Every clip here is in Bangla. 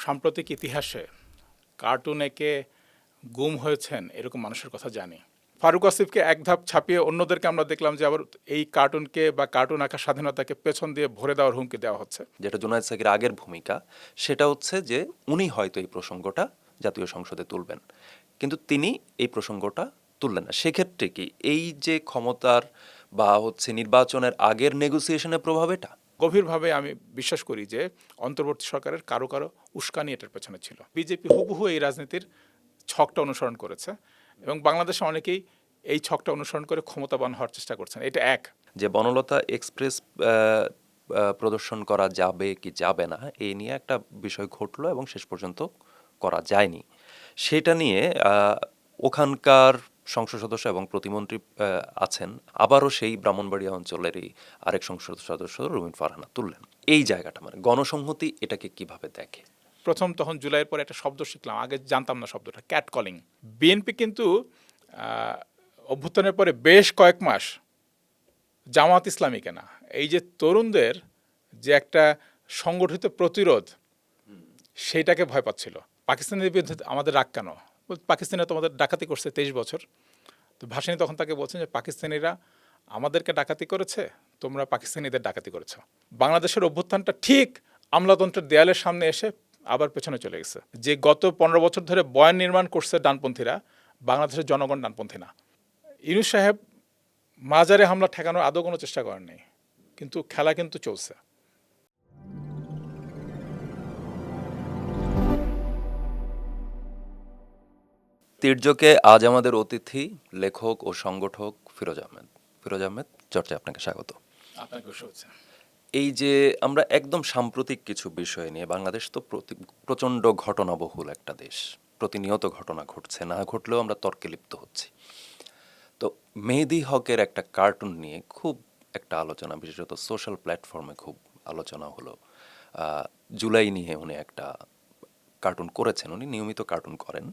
সাম্প্রতিক ইতিহাসে কার্টুন এঁকে গুম হয়েছেন এরকম মানুষের কথা জানি। ফারুক আসিফকে এক ধাপ ছাপিয়ে অন্যদেরকে আমরা দেখলাম যে আবার এই কার্টুনকে বা কার্টুন আঁকার স্বাধীনতাকে পেছন দিয়ে ভরে দেওয়ার হুমকি দেওয়া হচ্ছে। যেটা জুনায়েদ সাকির আগের ভূমিকা, সেটা হচ্ছে যে উনি হয়তো এই প্রসঙ্গটা জাতীয় সংসদে তুলবেন, কিন্তু তিনি এই প্রসঙ্গটা তুললেন না। সেক্ষেত্রে কি এই যে ক্ষমতার বা নির্বাচনের আগের নেগোসিয়েশনের প্রভাব এটা? গভীরভাবে আমি বিশ্বাস করি যে অন্তর্বর্তী সরকারের কারো কারো উস্কানি এটার পেছনে ছিল। বিজেপি হুবহু এই রাজনীতির ছকটা অনুসরণ করেছে এবং বাংলাদেশে অনেকেই এই ছকটা অনুসরণ করে ক্ষমতাবান হওয়ার চেষ্টা করছেন। এটা এক। যে বনলতা এক্সপ্রেস প্রদর্শন করা যাবে কি যাবে না এই নিয়ে একটা বিষয় ঘটলো এবং শেষ পর্যন্ত করা যায়নি। সেটা নিয়ে ওখানকার সংসদ সদস্য এবং প্রতিমন্ত্রী আছেন, আবারও সেই ব্রাহ্মণবাড়িয়া অঞ্চলেরই আরেক সংসদ সদস্য রুমিন ফারহানা তুললেন এই জায়গাটা। মানে গণসংহতি এটাকে কিভাবে দেখে? প্রথম তখন জুলাইয়ের পরে একটা শব্দ শিখলাম, আগে জানতাম না শব্দটা, ক্যাট কলিং। বিএনপি কিন্তু অভ্যুত্থানের পরে বেশ কয়েক মাস জামাত ইসলামীকে না, এই যে তরুণদের যে একটা সংগঠিত প্রতিরোধ সেইটাকে ভয় পাচ্ছিল। পাকিস্তানের বিরুদ্ধে আমাদের রাগ কেন? পাকিস্তানে তোমাদের ডাকাতি করছে 23 বছর। তো ভাসানী তখন তাকে বলছেন যে পাকিস্তানিরা আমাদেরকে ডাকাতি করেছে, তোমরা পাকিস্তানিদের ডাকাতি করেছ। বাংলাদেশের অভ্যুত্থানটা ঠিক আমলাতন্ত্রের দেয়ালের সামনে এসে আবার পেছনে চলে গেছে। যে গত 15 বছর ধরে বয়ান নির্মাণ করছে ডানপন্থীরা, বাংলাদেশের জনগণ ডানপন্থী না। ইউনূস সাহেব মাজারে হামলা ঠেকানোর আদৌ কোনো চেষ্টা করেননি, কিন্তু খেলা কিন্তু চলছে। তির্যকে আজ আমাদের অতিথি লেখক ও সংগঠক ফিরোজ আহমেদ। ফিরোজ আহমেদ, চর্চায় আপনাকে স্বাগত। আপনাকে শুভেচ্ছা। এই যে আমরা একদম সাম্প্রতিক কিছু বিষয় নিয়ে, বাংলাদেশ তো প্রচণ্ড ঘটনাবহুল একটা দেশ, প্রতিনিয়ত ঘটনা ঘটছে, না ঘটলেও আমরা তর্কে লিপ্ত হচ্ছি। তো মেহেদী হকের একটা কার্টুন নিয়ে খুব একটা আলোচনা, বিশেষত সোশ্যাল প্ল্যাটফর্মে খুব আলোচনা হলো। জুলাই নিয়ে উনি একটা কার্টুন করেছেন, উনি নিয়মিত কার্টুন করেন,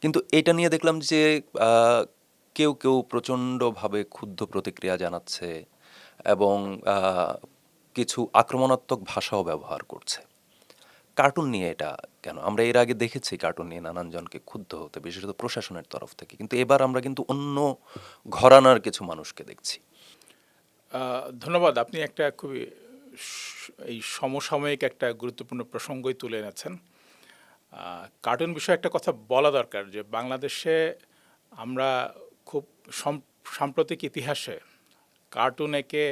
কিন্তু এটা নিয়ে দেখলাম যে কেউ কেউ প্রচণ্ডভাবে ক্ষুব্ধ প্রতিক্রিয়া জানাচ্ছে এবং কিছু আক্রমণাত্মক ভাষাও ব্যবহার করছে। কার্টুন নিয়ে এটা কেন? আমরা এর আগে দেখেছি কার্টুন নিয়ে নানান জনকে ক্ষুব্ধ হতে, বিশেষত প্রশাসনের তরফ থেকে, কিন্তু এবার আমরা কিন্তু অন্য ঘরানার কিছু মানুষকে দেখছি। ধন্যবাদ। আপনি একটা খুবই এই সমসাময়িক একটা গুরুত্বপূর্ণ প্রসঙ্গই তুলে এনেছেন। কার্টুন বিষয়ে একটা কথা বলা দরকার যে বাংলাদেশে আমরা খুব সাম্প্রতিক ইতিহাসে কার্টুন এঁকে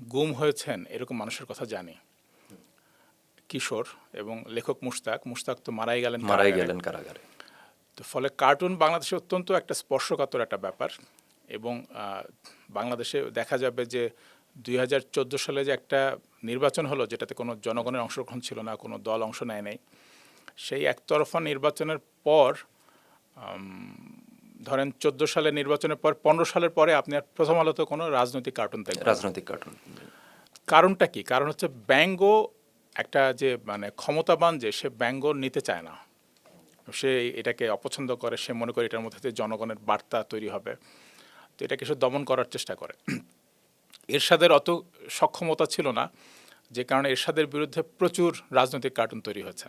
গুম হয়েছেন এরকম মানুষের কথা জানি। কিশোর এবং লেখক মুশতাক তো মারাই গেলেন কারাগারে। তো ফলে কার্টুন বাংলাদেশে অত্যন্ত একটা স্পর্শকাতর একটা ব্যাপার। এবং বাংলাদেশে দেখা যাবে যে 2014 সালে যে একটা নির্বাচন হলো, যেটাতে কোনো জনগণের অংশগ্রহণ ছিল না, কোনো দল অংশ নেয় নাই, সেই একতরফা নির্বাচনের পর ধরেন 14 সালে নির্বাচনের পর 15 সালের পরে আপনি আর প্রথম আলোতে কোনো রাজনৈতিক কার্টুন দেখবেন। রাজনৈতিক কার্টুন কারণটা কি? কারণ হচ্ছে ব্যঙ্গ একটা যে মানে ক্ষমতাবান যে সে ব্যঙ্গ নিতে চায় না, সে এটাকে অপছন্দ করে, সে মনে করে এটার মধ্যে জনগণের বার্তা তৈরি হবে, তো এটাকে সে দমন করার চেষ্টা করে। এরশাদের অত সক্ষমতা ছিল না, যে কারণে এরশাদের বিরুদ্ধে প্রচুর রাজনৈতিক কার্টুন তৈরি হয়েছে।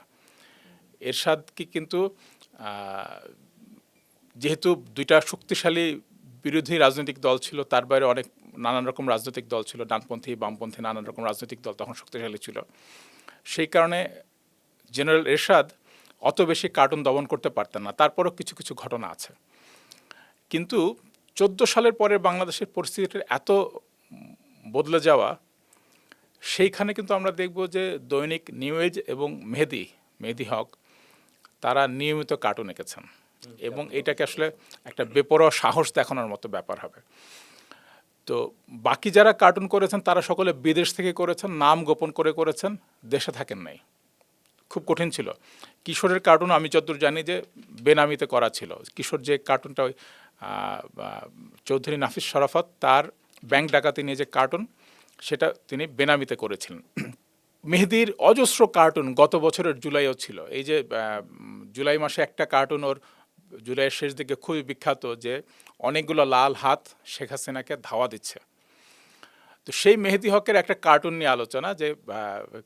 এরশাদকে কিন্তু যেহেতু দুইটা শক্তিশালী বিরোধী রাজনৈতিক দল ছিল, তার বাইরে অনেক নানান রকম রাজনৈতিক দল ছিল, ডানপন্থী বামপন্থী নানান রকম রাজনৈতিক দল তখন শক্তিশালী ছিল। সেই কারণে জেনারেল এরশাদ অত বেশি কার্টুন দমন করতে পারতেন না। তারপরও কিছু কিছু ঘটনা আছে। কিন্তু 14 সালের পরে বাংলাদেশের পরিস্থিতির এত বদলে যাওয়া, সেইখানে কিন্তু আমরা দেখব যে দৈনিক নিউ এজ এবং মেহেদী হক তারা নিয়মিত কার্টুন এঁকেছেন এবং এটাকে আসলে একটা বেপরোয়া সাহস দেখানোর মতো ব্যাপার হবে। তো বাকি যারা কার্টুন করেছেন তারা সকলে বিদেশ থেকে করেছেন, নাম গোপন করে করেছেন, দেশে থাকেন নাই। খুব কঠিন ছিল। কিশোরের কার্টুন আমি যতদূর জানি যে বেনামিতে করা ছিল। কিশোর যে কার্টুনটা ওই চৌধুরী নাফিস শরাফত তার ব্যাংক ডাকাতি নিয়ে যে কার্টুন, সেটা তিনি বেনামিতে করেছিলেন। মেহেদীর অজস্র কার্টুন গত বছরের জুলাইও ছিল। এই যে জুলাই মাসে একটা কার্টুন ওর জুলাইয়ের শেষ দিকে খুবই বিখ্যাত, যে অনেকগুলো লাল হাত শেখ হাসিনাকে ধাওয়া দিচ্ছে। তো তো সেই মেহেদী হকের একটা কার্টুন নিয়ে আলোচনা, যে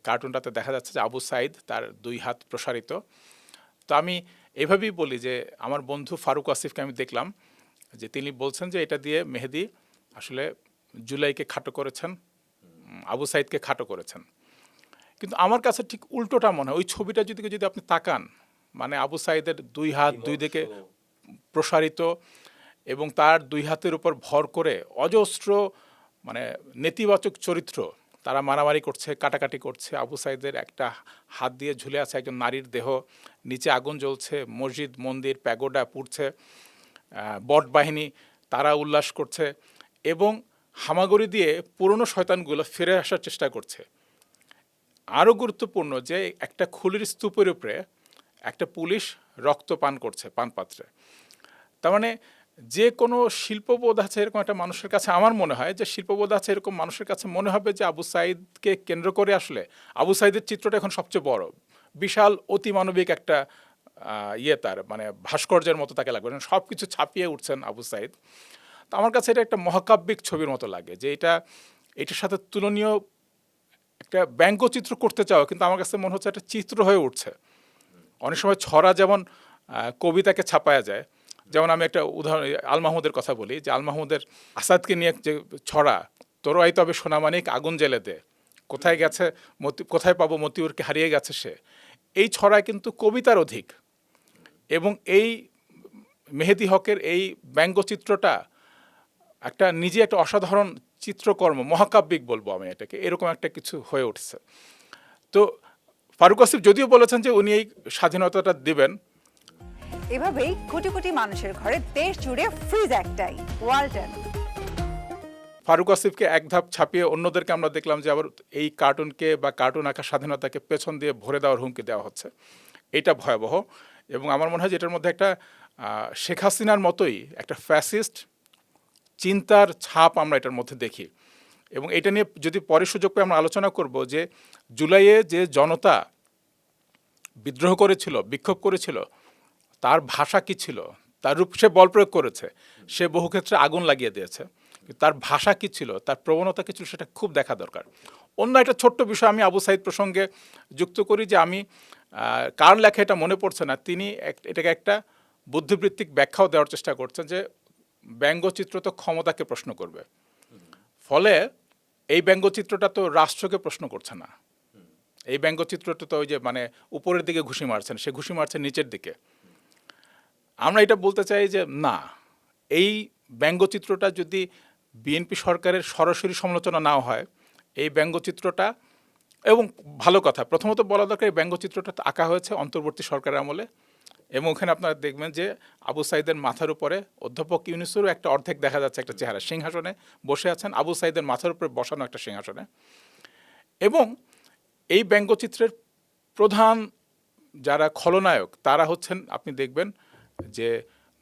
কার্টুনটাতে দেখা যাচ্ছে যে আবু সাইদ তার 2 হাত প্রসারিত। তো আমি এভাবেই বলি যে আমার বন্ধু ফারুক আসিফকে আমি দেখলাম যে তিনি বলছেন যে এটা দিয়ে মেহেদী আসলে জুলাইকে খাটো করেছেন, আবু সাইদকে খাটো করেছেন। কিন্তু আমার কাছে ঠিক উল্টোটা মনে হয়। ওই ছবিটা যদি আপনি তাকান, মানে আবু সাইদের 2 হাত 2 দিকে প্রসারিত এবং তার 2 হাতের উপর ভর করে অজস্র মানে নেতিবাচক চরিত্র তারা মারামারি করছে, কাটাকাটি করছে। আবু সাইদের একটা হাত দিয়ে ঝুলে আছে একজন নারীর দেহ, নিচে আগুন জ্বলছে, মসজিদ মন্দির প্যাগোডা পুড়ছে, বট বাহিনী তারা উল্লাস করছে এবং হামাগুড়ি দিয়ে পুরনো শয়তানগুলো ফিরে আসার চেষ্টা করছে। আরও গুরুত্বপূর্ণ যে একটা খুলির স্তূপের উপরে একটা পুলিশ রক্ত পান করছে পানপাত্রে। তার মানে যে কোনো শিল্পবোধ আছে এরকম একটা মানুষের কাছে, আমার মনে হয় যে শিল্পবোধ আছে এরকম মানুষের কাছে মনে হবে যে আবু সাইদকে কেন্দ্র করে আসলে আবু সাইদের চিত্রটা এখন সবচেয়ে বড়, বিশাল অতিমানবিক একটা তার মানে ভাস্কর্যের মতো তাকে লাগবে, সব কিছু ছাপিয়ে উঠছেন আবু সাইদ। তো আমার কাছে এটা একটা মহাকাব্যিক ছবির মতো লাগে, যে এটার সাথে তুলনীয় একটা ব্যঙ্গচিত্র করতে চাও, কিন্তু আমার কাছে মনে হচ্ছে একটা চিত্র হয়ে উঠছে। অনেক সময় ছড়া যেমন কবিতাকে ছাপায়া যায়, যেমন আমি একটা উদাহরণ আল মাহমুদের কথা বলি, যে আল মাহমুদের আসাদকে নিয়ে যে ছড়া, তোর আই তবে সোনামানিক আগুন জ্বেলে দে, কোথায় গেছে কোথায় পাবো মতিউরকে হারিয়ে গেছে সে, এই ছড়ায় কিন্তু কবিতার অধিক। এবং এই মেহেদী হকের এই ব্যঙ্গচিত্রটা একটা নিজে একটা অসাধারণ চিত্রকর্ম, মহাকাব্যিক বলবো আমি এটাকে, এরকম একটা কিছু হয়ে উঠছে। তো ফারুক আসিফ যদিও বলেছেন যে উনি এই স্বাধীনতাটা দিবেন। এভাবেই কোটি কোটি মানুষের ঘরে দেশ জুড়ে ফ্রিজ একটাই, ওয়ালটন। ফারুক আসিফকে এক ধাপ ছাপিয়ে অন্যদেরকে আমরা দেখলাম যে আবার এই কার্টুনকে বা কার্টুন আঁকা স্বাধীনতাকে পেছন দিয়ে ভরে দেওয়ার হুমকি দেওয়া হচ্ছে। এটা ভয়াবহ। এবং আমার মনে হয় যে এটার মধ্যে একটা শেখ হাসিনার মতোই একটা ফ্যাসিস্ট চিন্তার ছাপ আমরা এটার মধ্যে দেখি। এবং এটা নিয়ে যদি পরে সুযোগ পেয়ে আমরা আলোচনা করব যে জুলাইয়ে যে জনতা বিদ্রোহ করেছিল, বিক্ষোভ করেছিল, তার ভাষা কি ছিল, তার রূপ সে বল প্রয়োগ করেছে, সে বহু ক্ষেত্রে আগুন লাগিয়ে দিয়েছে, তার ভাষা কি ছিল, তার প্রবণতা কি ছিল, সেটা খুব দেখা দরকার। অন্য একটা ছোট্ট বিষয় আমি আবু সাইদ প্রসঙ্গে যুক্ত করি, যে আমি কার লেখা এটা মনে পড়ছে না, তিনি এটাকে একটা বুদ্ধিবৃত্তিক ব্যাখ্যাও দেওয়ার চেষ্টা করছেন যে ব্যঙ্গচিত্র তো ক্ষমতাকে প্রশ্ন করবে, ফলে এই ব্যঙ্গচিত্রটা তো রাষ্ট্রকে প্রশ্ন করছে না, এই ব্যঙ্গচিত্রটা তো ওই যে মানে উপরের দিকে ঘুষি মারছেন, সে ঘুষি মারছেন নিচের দিকে। আমরা এটা বলতে চাই যে না, এই ব্যঙ্গচিত্রটা যদি বিএনপি সরকারের সরাসরি সমালোচনা নাও হয়, এই ব্যঙ্গচিত্রটা, এবং ভালো কথা প্রথমত বলা দরকার, এই ব্যঙ্গচিত্রটা আঁকা হয়েছে অন্তর্বর্তী সরকারের আমলে, এবং ওখানে আপনারা দেখবেন যে আবু সাইদের মাথার উপরে অধ্যাপক ইউনূসেরও একটা অর্ধেক দেখা যাচ্ছে একটা চেহারা, সিংহাসনে বসে আছেন আবু সাইদের মাথার উপরে বসানো একটা সিংহাসনে। এবং এই ব্যঙ্গচিত্রের প্রধান যারা খলনায়ক তারা হচ্ছেন, আপনি দেখবেন যে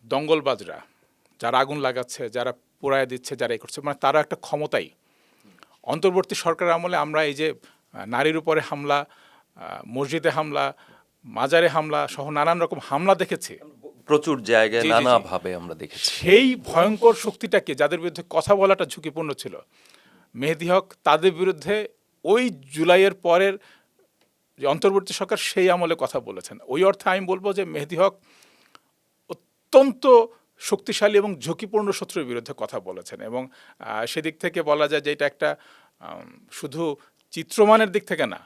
দঙ্গলবাজরা, যারা আগুন লাগাচ্ছে, যারা পোড়ায় দিচ্ছে, যারা এই করছে, মানে তারা একটা ক্ষমতাই। অন্তর্বর্তী সরকারের আমলে আমরা এই যে নারীর উপরে হামলা, মসজিদে হামলা, মাজারে হামলা সহ নানান রকম হামলা দেখেছি প্রচুর জায়গায় জি, জি, জি। নানাভাবে আমরা দেখেছি। সেই ভয়ঙ্কর শক্তিটাকে, যাদের বিরুদ্ধে কথা বলাটা ঝুঁকিপূর্ণ ছিল, মেহেদী হক তাদের বিরুদ্ধে ওই জুলাইয়ের পরের যে অন্তর্বর্তী সরকার সেই আমলে কথা বলেছেন। ওই অর্থে আমি বলবো যে মেহেদী হক অত্যন্ত শক্তিশালী এবং ঝুঁকিপূর্ণ শত্রুর বিরুদ্ধে কথা বলেছেন। এবং সেদিক থেকে বলা যায় যে এটা একটা শুধু চিত্রমানের দিক থেকে না,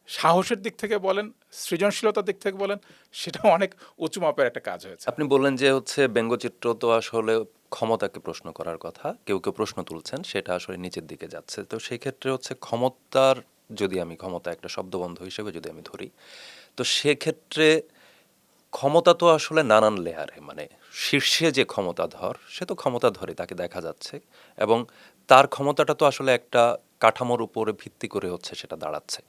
সাহসের দিক থেকে বলেন, সৃজনশীলতার দিক থেকে বলেন, সেটাও অনেক উঁচু মাপের একটা কাজ হয়েছে। আপনি বললেন যে হচ্ছে ব্যঙ্গচিত্র তো আসলে ক্ষমতাকে প্রশ্ন করার কথা, কেউ কেউ প্রশ্ন তুলছেন সেটা আসলে নিচের দিকে যাচ্ছে। তো সেই ক্ষেত্রে হচ্ছে ক্ষমতার, যদি আমি ক্ষমতা একটা শব্দবন্ধ হিসেবে যদি আমি ধরি, তো সেক্ষেত্রে ক্ষমতা তো আসলে নানান লেয়ারে, মানে শীর্ষে যে ক্ষমতাধর সে তো ক্ষমতাধরই, তাকে দেখা যাচ্ছে, এবং তার ক্ষমতাটা তো আসলে একটা কাঠামোর উপরে ভিত্তি করে হচ্ছে সেটা দাঁড়াচ্ছে।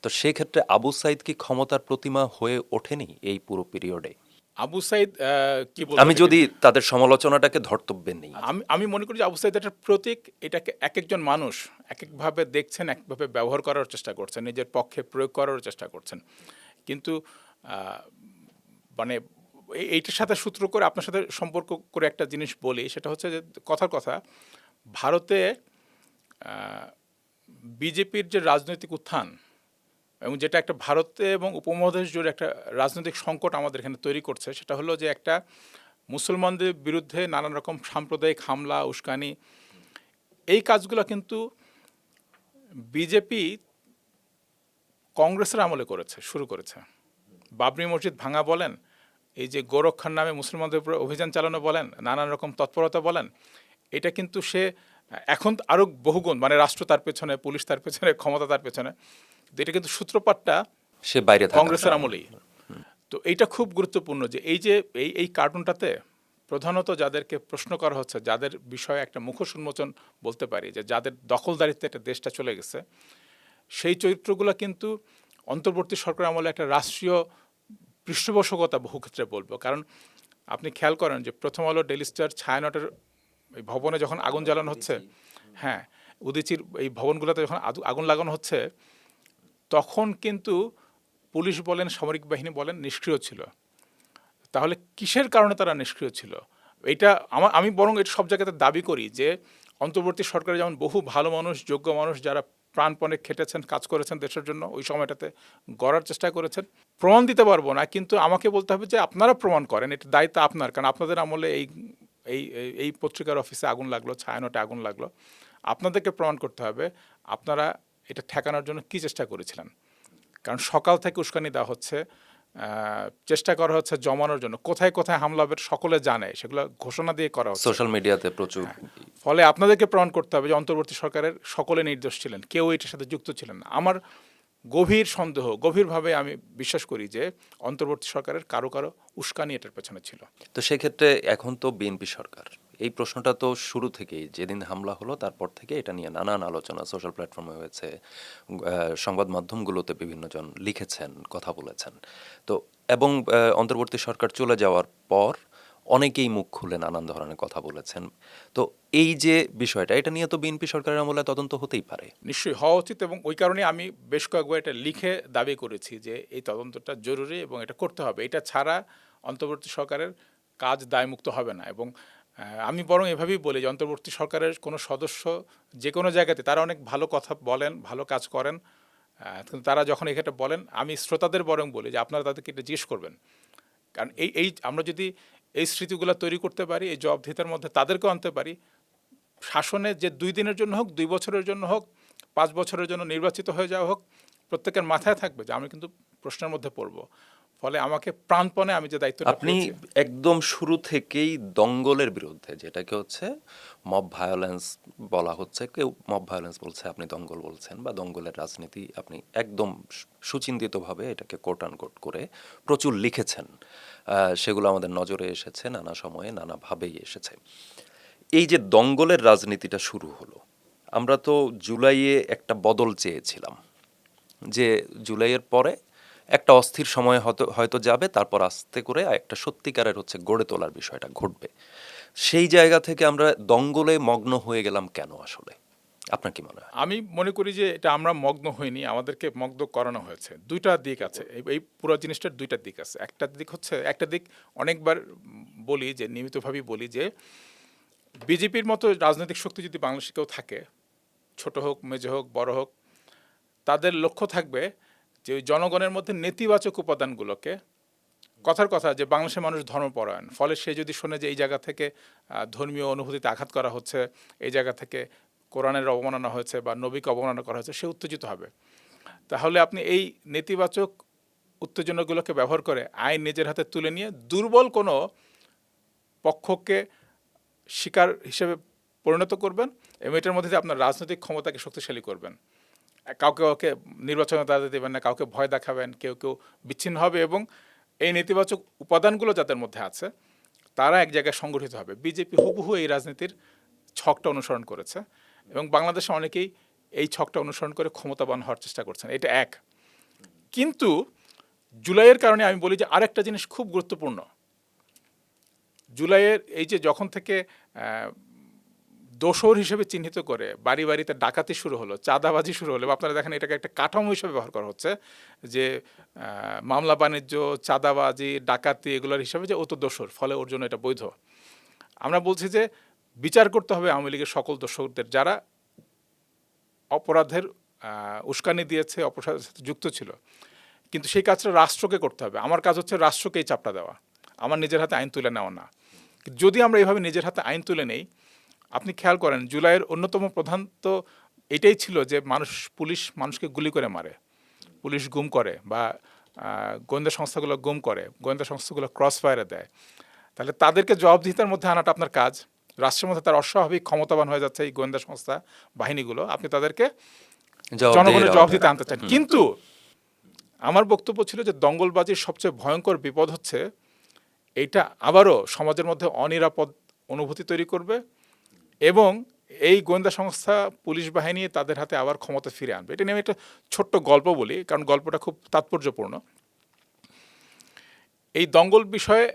তো সেক্ষেত্রে আবু সাইদ কি ক্ষমতার প্রতিমা হয়ে ওঠেনি এই পুরো পিরিয়ডে? আবু সাইদ কি বলবো, আমি যদি তাদের সমালোচনাটাকে ধর্তব্যে নেই, আমি মনে করি যে আবু সাইদ একটা প্রতীক। এটাকে এক একজন মানুষ এক একভাবে দেখছেন, একভাবে ব্যবহার করার চেষ্টা করছেন, নিজের পক্ষে প্রয়োগ করার চেষ্টা করছেন। কিন্তু মানে এইটার সাথে সূত্র করে আপনার সাথে সম্পর্ক করে একটা জিনিস বলি, সেটা হচ্ছে যে কথার কথা, ভারতে বিজেপির যে রাজনৈতিক উত্থান এবং যেটা একটা ভারতে এবং উপমহাদেশ জুড়ে একটা রাজনৈতিক সংকট আমাদের এখানে তৈরি করছে, সেটা হলো যে একটা মুসলমানদের বিরুদ্ধে নানান রকম সাম্প্রদায়িক হামলা, উস্কানি, এই কাজগুলো কিন্তু বিজেপি কংগ্রেসের আমলে শুরু করেছে। বাবরি মসজিদ ভাঙা বলেন, এই যে গোরক্ষার নামে মুসলমানদের উপরে অভিযান চালানো বলেন, নানান রকম তৎপরতা বলেন, এটা কিন্তু সে এখন আরও বহুগুণ, মানে রাষ্ট্র তার পেছনে, পুলিশ তার পেছনে, ক্ষমতা তার পেছনে, এটা কিন্তু সূত্রপাতটা সে বাইরে কংগ্রেসের আমলেই। তো এইটা খুব গুরুত্বপূর্ণ যে এই কার্টুনটাতে প্রধানত যাদেরকে প্রশ্ন করা হচ্ছে, যাদের বিষয়ে একটা মুখোশ উন্মোচন বলতে পারি, যে যাদের দখলদারিত্বে একটা দেশটা চলে গেছে, সেই চরিত্রগুলো কিন্তু অন্তর্বর্তী সরকার আমলে একটা রাষ্ট্রীয় পৃষ্ঠপোষকতা বহু ক্ষেত্রে বলবো। কারণ আপনি খেয়াল করেন যে প্রথম আলো, ডেইলি স্টার, ছায়ানটের এই ভবনে যখন আগুন জ্বালানো হচ্ছে, হ্যাঁ, উদীচীর এই ভবনগুলোতে যখন আগুন লাগানো হচ্ছে, তখন কিন্তু পুলিশ বলেন, সামরিক বাহিনী বলেন, নিষ্ক্রিয় ছিল। তাহলে কিসের কারণে তারা নিষ্ক্রিয় ছিল? এইটা আমি বরং এটা সব জায়গাতে দাবি করি যে অন্তর্বর্তী সরকারে যেমন বহু ভালো মানুষ, যোগ্য মানুষ, যারা প্রাণপণে খেটেছেন, কাজ করেছেন দেশের জন্য, ওই সময়টাতে গড়ার চেষ্টা করেছেন। প্রমাণ দিতে পারবো না, কিন্তু আমাকে বলতে হবে যে আপনারা প্রমাণ করেন, এটা দায়িত্ব আপনার। কারণ আপনাদের আমলে এই এই এই পত্রিকার অফিসে আগুন লাগলো, ছায়ানটে আগুন লাগলো, আপনাদেরকে প্রমাণ করতে হবে আপনারা এটা ঠেকানোর জন্য কী চেষ্টা করেছিলেন। কারণ সকাল থেকে উস্কানি দেওয়া হচ্ছে, চেষ্টা করা হচ্ছে জমানোর জন্য, কোথায় কোথায় হামলা হবে সকলে জানে, সেগুলো ঘোষণা দিয়ে করা হচ্ছে সোশ্যাল মিডিয়াতে প্রচুর। ফলে আপনাদেরকে প্রমাণ করতে হবে যে অন্তর্বর্তী সরকারের সকলে নির্দোষ ছিলেন, কেউ এটার সাথে যুক্ত ছিলেন না। আমার গভীর সন্দেহ, গভীরভাবে আমি বিশ্বাস করি যে অন্তর্বর্তী সরকারের কারো কারো উস্কানি এটার পেছনে ছিল। তো সেক্ষেত্রে এখন তো বিএনপি সরকার, এই প্রশ্নটা তো শুরু থেকেই, যেদিন হামলা হলো তারপর থেকে এটা নিয়ে নানান আলোচনা সোশ্যাল প্ল্যাটফর্মে হয়েছে, সংবাদ মাধ্যমগুলোতে বিভিন্নজন লিখেছেন, কথা বলেছেন। তো এবং অন্তর্বর্তী সরকার চলে যাওয়ার পর অনেকেই মুখ খুলে নানান ধরনের কথা বলেছেন। তো এই যে বিষয়টা, এটা নিয়ে তো বিএনপি সরকারের আমলে তদন্ত হতেই পারে। নিশ্চয়ই হওয়া উচিত, এবং ওই কারণে আমি বেশ কয়েকবার এটা লিখে দাবি করেছি যে এই তদন্তটা জরুরি এবং এটা করতে হবে। এটা ছাড়া অন্তর্বর্তী সরকারের কাজ দায়মুক্ত হবে না। এবং আমি বরং এভাবেই বলি যে অন্তর্বর্তী সরকারের কোনো সদস্য যে কোনো জায়গাতে তারা অনেক ভালো কথা বলেন, ভালো কাজ করেন, কিন্তু তারা যখন এখানে বলেন, আমি শ্রোতাদের বরং বলি যে আপনারা তাদেরকে এটা জিজ্ঞেস করবেন। কারণ এই আমরা যদি এই স্মৃতিগুলো তৈরি করতে পারি, এই জবাবদিহিতার মধ্যে তাদেরকেও আনতে পারি, শাসনে যে 2 দিনের জন্য হোক, 2 বছরের জন্য হোক, 5 বছরের জন্য নির্বাচিত হয়ে যাওয়া হোক, প্রত্যেকের মাথায় থাকবে যে আমি কিন্তু প্রশ্নের মধ্যে পড়ব। ফলে আমাকে প্রাণপণে আমি যে দায়িত্বটা আপনি একদম শুরু থেকেই দঙ্গলের বিরুদ্ধে, যেটাকে হচ্ছে মব ভায়োলেন্স বলা হচ্ছে, কেউ মব ভায়োলেন্স বলছে, আপনি দঙ্গল বলছেন, বা দঙ্গলের রাজনীতি, আপনি একদম সুচিন্তিতভাবে এটাকে কোট আনকোট করে প্রচুর লিখেছেন। সেগুলো আমাদের নজরে এসেছে, নানা সময়ে নানাভাবেই এসেছে। এই যে দঙ্গলের রাজনীতিটা শুরু হলো, আমরা তো জুলাইয়ে একটা বদল চেয়েছিলাম, যে জুলাইয়ের পরে একটা অস্থির সময় হয়তো যাবে, তারপর আস্তে করে একটা সত্যিকারের হচ্ছে গড়ে তোলার বিষয়টা ঘটবে। সেই জায়গা থেকে আমরা দঙ্গলে মগ্ন হয়ে গেলাম কেন আসলে, আপনার কি মনে হয়? আমি মনে করি যে এটা আমরা মগ্ন হইনি, আমাদেরকে মগ্ন করানো হয়েছে। দুইটা দিক আছে, এই পুরো জিনিসটার দুইটা দিক আছে। একটা দিক অনেকবার বলি, যে নিয়মিতভাবেই বলি, যে বিজেপির মতো রাজনৈতিক শক্তি যদি বাংলাদেশে কেউ থাকে, ছোট হোক, মেজো হোক, বড় হোক, তাদের লক্ষ্য থাকবে যে ওই জনগণের মধ্যে নেতিবাচক উপাদানগুলোকে, কথার কথা যে বাংলাদেশের মানুষ ধর্মপরায়ণ, ফলে সে যদি শোনে যে এই জায়গা থেকে ধর্মীয় অনুভূতিতে আঘাত করা হচ্ছে, এই জায়গা থেকে কোরআনের অবমাননা হয়েছে বা নবীকে অবমাননা করা হয়েছে, সে উত্তেজিত হবে। তাহলে আপনি এই নেতিবাচক উত্তেজনাগুলোকে ব্যবহার করে আইন নিজের হাতে তুলে নিয়ে দুর্বল কোনো পক্ষকে শিকার হিসেবে পরিণত করবেন, এবং এটার মধ্যে দিয়ে আপনার রাজনৈতিক ক্ষমতাকে শক্তিশালী করবেন। কাউকে নির্বাচনে দাঁড়াতে দেবেন না, কাউকে ভয় দেখাবেন, কেউ বিচ্ছিন্ন হবে, এবং এই নেতিবাচক উপাদানগুলো যাদের মধ্যে আছে তারা এক জায়গায় সংগঠিত হবে। বিজেপি হুবহু এই রাজনীতির ছকটা অনুসরণ করেছে, এবং বাংলাদেশে অনেকেই এই ছকটা অনুসরণ করে ক্ষমতাবান হওয়ার চেষ্টা করছেন। এটা এক। কিন্তু জুলাইয়ের কারণে আমি বলি যে আরেকটা জিনিস খুব গুরুত্বপূর্ণ। জুলাইয়ের এই যে যখন থেকে দোসর হিসেবে চিহ্নিত করে বাড়ি বাড়িতে ডাকাতি শুরু হলো, চাঁদাবাজি শুরু হলো, আপনারা দেখেন এটাকে একটা কাঠামো হিসেবে ব্যবহার করা হচ্ছে, যে মামলা বাণিজ্য, চাঁদাবাজি, ডাকাতি এগুলোর হিসাবে যে ও তো দোসর, ফলে ওর জন্য এটা বৈধ। আমরা বলছি যে বিচার করতে হবে আওয়ামী লীগের সকল দোসরদের, যারা অপরাধের উস্কানি দিয়েছে, অপরাধের সাথে যুক্ত ছিল, কিন্তু সেই কাজটা রাষ্ট্রকে করতে হবে। আমার কাজ হচ্ছে রাষ্ট্রকে এই চাপটা দেওয়া, আমার নিজের হাতে আইন তুলে নেওয়া না। যদি আমরা এইভাবে নিজের হাতে আইন তুলে নেই, আপনি খেয়াল করেন জুলাইয়ের অন্যতম প্রধান তো এটাই ছিল যে পুলিশ মানুষকে গুলি করে মারে, পুলিশ গুম করে, বা গোয়েন্দা সংস্থাগুলো গুম করে, গোয়েন্দা সংস্থাগুলো ক্রস ফায়ারে দেয়। তাহলে তাদেরকে জবাবদিহিতার মধ্যে আনাটা আপনার কাজ। রাষ্ট্রের মধ্যে তার অস্বাভাবিক ক্ষমতাবান হয়ে যাচ্ছে এই গোয়েন্দা সংস্থা বাহিনীগুলো, আপনি তাদেরকে জনগণের জবাবদিহিতা আনতে চান। কিন্তু আমার বক্তব্য ছিল যে দঙ্গলবাজির সবচেয়ে ভয়ঙ্কর বিপদ হচ্ছে এইটা আবারও সমাজের মধ্যে অনিরাপদ অনুভূতি তৈরি করবে, এবং এই গোয়েন্দা সংস্থা পুলিশ বাহিনী তাদের হাতে আবার ক্ষমতা ফিরে আনবে। এটা নিয়ে আমি একটা ছোট্ট গল্প বলি, কারণ গল্পটা খুব তাৎপর্যপূর্ণ। এই দঙ্গল বিষয়ে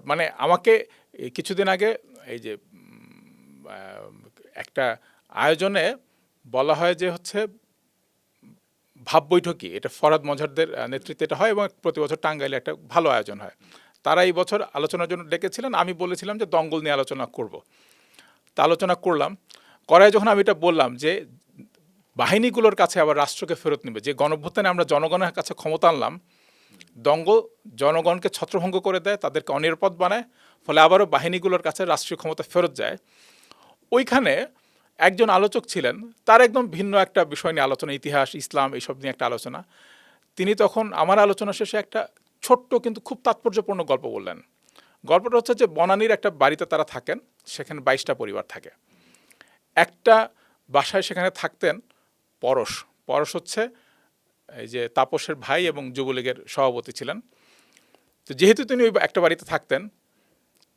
মানে আমাকে কিছুদিন আগে এই যে একটা আয়োজনে বলা হয় যে হচ্ছে ভাব বৈঠকি, এটা ফরহাদ মজহারদের নেতৃত্বে এটা হয়, এবং প্রতি বছর টাঙ্গাইলে একটা ভালো আয়োজন হয়। তারা এই বছর আলোচনার জন্য ডেকেছিলেন। আমি বলেছিলাম যে দঙ্গল নিয়ে আলোচনা করব। তা আলোচনা করলাম, করায় যখন আমি এটা বললাম যে বাহিনীগুলোর কাছে আবার রাষ্ট্রকে ফেরত নেবে, যে গণঅভ্যুত্থানে আমরা জনগণের কাছে ক্ষমতা আনলাম, দঙ্গল জনগণকে ছত্রভঙ্গ করে দেয়, তাদেরকে অনিরাপদ বানায়, ফলে আবারও বাহিনীগুলোর কাছে রাষ্ট্রীয় ক্ষমতা ফেরত যায়। ওইখানে একজন আলোচক ছিলেন, তার একদম ভিন্ন একটা বিষয় নিয়ে আলোচনা, ইতিহাস, ইসলাম, এইসব নিয়ে একটা আলোচনা। তিনি তখন আমার আলোচনা শেষে একটা ছোট্ট কিন্তু খুব তাৎপর্যপূর্ণ গল্প বললেন। গল্পটা হচ্ছে যে বনানীর একটা বাড়িতে তারা থাকেন, সেখানে 22টা পরিবার থাকে। একটা বাসায় সেখানে থাকতেন পরশ। পরশ হচ্ছে এই যে তাপসের ভাই এবং যুবলীগের সভাপতি ছিলেন। তো যেহেতু তিনি ওই একটা বাড়িতে থাকতেন,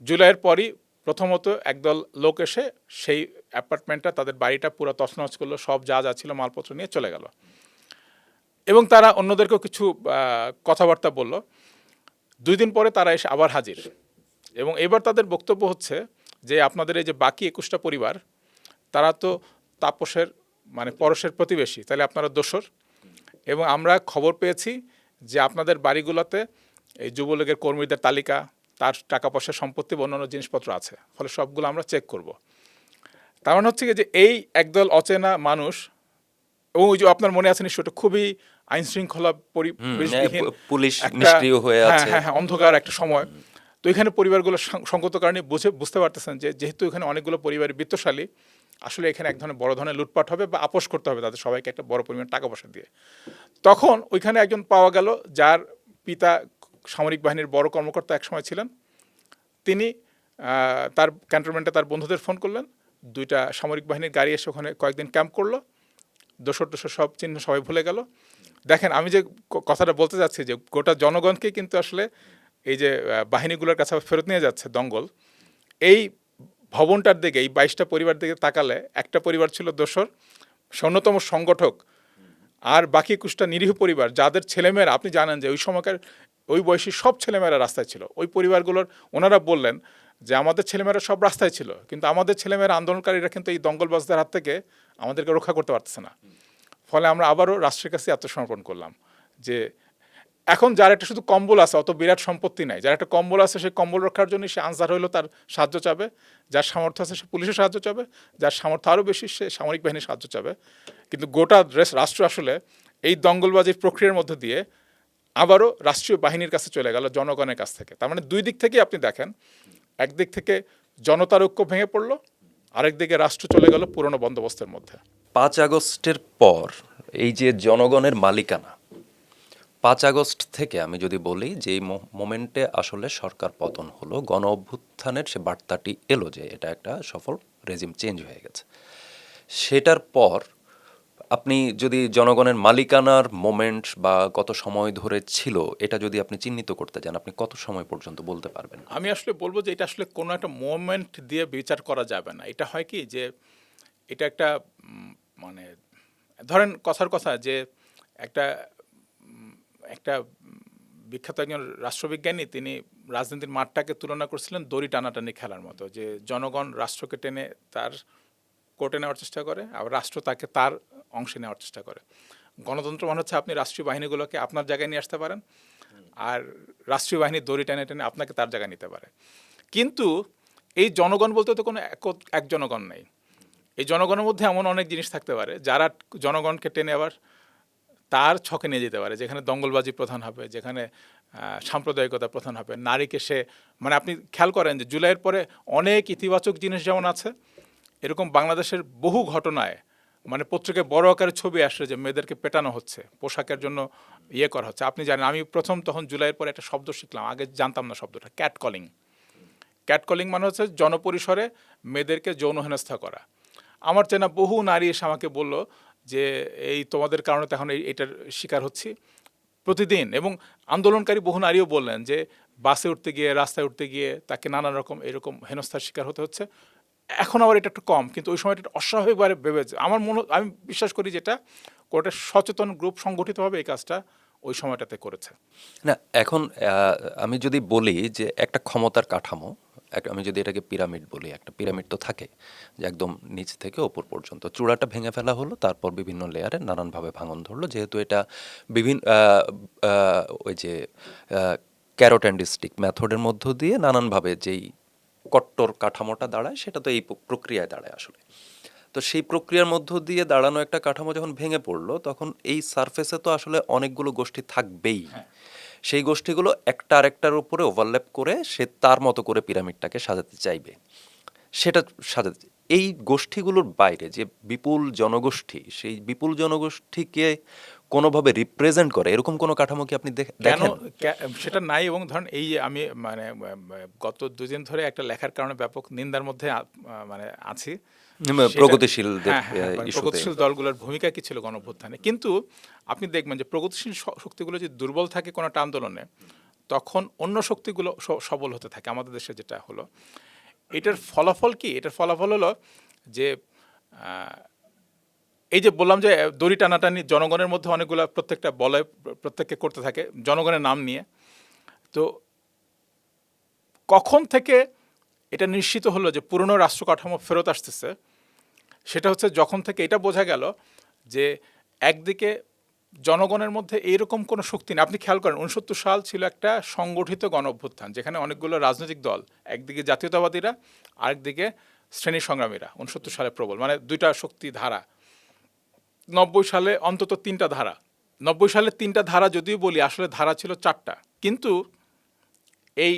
জুলাইয়ের পরই প্রথমত একদল লোক এসে সেই অ্যাপার্টমেন্টটা, তাদের বাড়িটা পুরো তছনছ করলো, সব যা যা ছিল মালপত্র নিয়ে চলে গেল, এবং তারা অন্যদেরকেও কিছু কথাবার্তা বলল। 2 দিন পরে তারা এসে আবার হাজির, এবং এবার তাদের বক্তব্য হচ্ছে যে আপনাদের এই যে বাকি 21টা পরিবার, তারা তো তাপসের মানে পরশের প্রতিবেশী, তাহলে আপনারা দোসর, এবং আমরা খবর পেয়েছি যে আপনাদের বাড়িগুলোতে এই যুবলীগের কর্মীদের তালিকা, তার টাকা পয়সা, সম্পত্তি বা অন্যান্য জিনিসপত্র আছে, ফলে সবগুলো আমরা চেক করব। তার মানে হচ্ছে যে এই একদল অচেনা মানুষ, এবং ওই যে আপনার মনে আছে নিশ্চয়, খুবই আইন শৃঙ্খলা পরিবেশবিহীন, পুলিশ নিষ্ক্রিয় হয়ে আছে, হ্যাঁ, অন্ধকার একটা সময়। তো এখানে পরিবারগুলো সঙ্গত কারণে বুঝতে পারতেছেন যে যেহেতু এখানে অনেকগুলো পরিবার বিত্তশালী, আসলে এখানে এক ধরনের বড় ধরনের লুটপাট হবে বা আপোষ করতে হবে তাদের সবাইকে একটা বড় পরিমাণ টাকা পয়সা দিয়ে। তখন ওইখানে একজন পাওয়া গেল যার পিতা সামরিক বাহিনীর বড় কর্মকর্তা একসময় ছিলেন। তিনি তার ক্যান্টনমেন্টে তার বন্ধুদের ফোন করলেন, 2টা সামরিক বাহিনীর গাড়ি এসে ওখানে কয়েকদিন ক্যাম্প করলো, দোসর সব চিহ্ন সবাই ভুলে গেল। দেখেন, আমি যে কথাটা বলতে যাচ্ছি যে গোটা জনগণকে কিন্তু আসলে এই যে বাহিনীগুলোর কাছে ফেরত নিয়ে যাচ্ছে দঙ্গল। এই ভবনটার দিকে, এই 22টা পরিবার দিকে তাকালে একটা পরিবার ছিল দোসর, অন্যতম সংগঠক, আর বাকি 21টা নিরীহ পরিবার যাদের ছেলেমেয়েরা, আপনি জানেন যে ওই সময়কার ওই বয়সী সব ছেলেমেয়েরা রাস্তায় ছিল। ওই পরিবারগুলোর ওনারা বললেন যে আমাদের ছেলেমেয়েরা সব রাস্তায় ছিল, কিন্তু আমাদের ছেলেমেয়েরা, আন্দোলনকারীরা কিন্তু এই দঙ্গলবাজদের হাত থেকে আমাদেরকে রক্ষা করতে পারতেছে না। ফলে আমরা আবারও রাষ্ট্রের কাছে আত্মসমর্পণ করলাম যে এখন যার একটা শুধু কম্বল আছে, অত বিরাট সম্পত্তি নাই, যার একটা কম্বল আছে, সেই কম্বল রক্ষার জন্য সে আনসার হইলো তার সাহায্য চাবে, যার সামর্থ্য আছে সে পুলিশের সাহায্য চাবে, যার সামর্থ্য আরও বেশি সে সামরিক বাহিনীর সাহায্য চাবে। কিন্তু গোটা রাষ্ট্র আসলে এই দঙ্গলবাজির প্রক্রিয়ার মধ্য দিয়ে আবারও রাষ্ট্রীয় বাহিনীর কাছে চলে গেল, জনগণের কাছ থেকে। তার মানে 2 দিক থেকেই আপনি দেখেন, একদিক থেকে জনতার ঐক্য ভেঙে পড়লো, আরেক দিকে রাষ্ট্র চলে গেল পুরনো বন্দোবস্তের মধ্যে। 5 আগস্টের পর এই যে জনগণের মালিকানা, 5 আগস্ট থেকে আমি যদি বলি যে এই মোমেন্টে আসলে সরকার পতন হলো, গণ অভ্যুত্থানের সে বার্তাটি এলো যে এটা একটা সফল রেজিম চেঞ্জ হয়ে গেছে। সেটার পর আপনি যদি জনগণের মালিকানার মোমেন্ট বা কত সময় ধরে ছিল, এটা যদি আপনি চিহ্নিত করতে যান, আপনি কত সময় পর্যন্ত বলতে পারবেন? আমি আসলে বলবো যে এটা আসলে কোনো একটা মোমেন্ট দিয়ে বিচার করা যাবে না। এটা হয় কি যে এটা একটা মানে ধরেন কথার কথা যে একটা একটা বিখ্যাত একজন রাষ্ট্রবিজ্ঞানী, তিনি রাজনীতির মাঠটাকে তুলনা করছিলেন দড়ি টানাটানি খেলার মতো, যে জনগণ রাষ্ট্রকে টেনে তার কোর্টে নেওয়ার চেষ্টা করে, আবার রাষ্ট্র তাকে তার অংশে নেওয়ার চেষ্টা করে। গণতন্ত্র মানে হচ্ছে আপনি রাষ্ট্রীয় বাহিনীগুলোকে আপনার জায়গায় নিয়ে আসতে পারেন, আর রাষ্ট্রীয় বাহিনী দড়ি টেনে টেনে আপনাকে তার জায়গায় নিতে পারে। কিন্তু এই জনগণ বলতে তো কোনো এক জনগণ নেই। এই জনগণের মধ্যে এমন অনেক জিনিস থাকতে পারে যারা জনগণকে টেনে আবার তার ছকে নিয়ে যেতে পারে, যেখানে দঙ্গলবাজি প্রধান হবে, যেখানে সাম্প্রদায়িকতা প্রধান হবে, নারীকে সে মানে আপনি খেয়াল করেন যে জুলাইয়ের পরে অনেক ইতিবাচক জিনিস যেমন আছে, এরকম বাংলাদেশের বহু ঘটনায় মানে পত্রিকায় বড় আকারে ছবি আসছে যে মেয়েদেরকে পেটানো হচ্ছে, পোশাকের জন্য ইয়ে করা হচ্ছে। আপনি জানেন আমি প্রথম তখন জুলাইয়ের পরে একটা শব্দ শিখলাম, আগে জানতাম না শব্দটা, ক্যাট কলিং। ক্যাট কলিং মানে হচ্ছে জনপরিসরে মেয়েদেরকে যৌন হেনস্থা করা। আমার চেনা বহু নারী এসে আমাকে বলল যে এই তোমাদের কারণে তো এখন এইটার শিকার হচ্ছি প্রতিদিন। এবং আন্দোলনকারী বহু নারীও বললেন যে বাসে উঠতে গিয়ে, রাস্তায় উঠতে গিয়ে তাকে নানান রকম এরকম হেনস্থার শিকার হতে হচ্ছে। এখন আবার এটা একটু কম, কিন্তু ওই সময়টা অস্বাভাবিকভাবে ভেবেছে আমার আমি বিশ্বাস করি যেটা কোটা সচেতন গ্রুপ সংগঠিতভাবে এই কাজটা ওই সময়টাতে করেছে। না এখন আমি যদি বলি যে একটা ক্ষমতার কাঠামো, আমি যদি এটাকে পিরামিড বলি, একটা পিরামিড তো থাকে যে একদম নিচ থেকে ওপর পর্যন্ত চূড়াটা ভেঙে ফেলা হলো, তারপর বিভিন্ন লেয়ারে নানানভাবে ভাঙন ধরলো, যেহেতু এটা বিভিন্ন ওই যে ক্যারট অ্যান্ড স্টিক মেথডের মধ্য দিয়ে নানানভাবে যেই কট্টর কাঠামোটা দাঁড়ায় সেটা তো এই প্রক্রিয়ায় দাঁড়ায় আসলে। তো সেই প্রক্রিয়ার মধ্য দিয়ে দাঁড়ানো একটা কাঠামো যখন ভেঙে পড়লো, তখন এই সারফেসে তো আসলে অনেকগুলো গোষ্ঠী থাকবেই। সেই গোষ্ঠীগুলো একটা আরেকটার উপরে ওভারল্যাপ করে সে তার মতো করে পিরামিডটাকে সাজাতে চাইবে, সেটা সাজাতে। এই গোষ্ঠীগুলোর বাইরে যে বিপুল জনগোষ্ঠী, সেই বিপুল জনগোষ্ঠীকে কোনোভাবে রিপ্রেজেন্ট করে এরকম কোনো কাঠামো কি আপনি কেন দেখেন? সেটা নাই। এবং ধরেন এই যে আমি মানে গত দুদিন ধরে একটা লেখার কারণে ব্যাপক নিন্দার মধ্যে মানে আছি প্রগতিশীলদের মানে ইস্যুতে। প্রগতিশীল দলগুলোর ভূমিকা কি ছিল গণঅভ্যুত্থানে। কিন্তু আপনি দেখবেন যে প্রগতিশীল শক্তিগুলো যদি দুর্বল থাকে কোনো একটা আন্দোলনে, তখন অন্য শক্তিগুলো সবল হতে থাকে। আমাদের দেশে যেটা হলো, এটার ফলাফল কি? এটার ফলাফল হলো যে এই যে বললাম যে দড়ি টানাটানি জনগণের মধ্যে অনেকগুলো, প্রত্যেকটা বলয় প্রত্যেককে করতে থাকে জনগণের নাম নিয়ে। তো কখন থেকে এটা নিশ্চিত হলো যে পুরনো রাষ্ট্র কাঠামো ফেরত আসতেছে? সেটা হচ্ছে যখন থেকে এটা বোঝা গেল যে একদিকে জনগণের মধ্যে এইরকম কোনো শক্তি নেই। আপনি খেয়াল করেন 69 সাল ছিল একটা সংগঠিত গণঅভ্যুত্থান, যেখানে অনেকগুলো রাজনৈতিক দল, একদিকে জাতীয়তাবাদীরা, আরেকদিকে শ্রেণী সংগ্রামীরা, 69 সালে প্রবল, মানে দুইটা শক্তি ধারা। 90 সালে অন্তত 3টা ধারা। 90 সালে 3টা ধারা যদিও বলি, আসলে ধারা ছিল 4টা। কিন্তু এই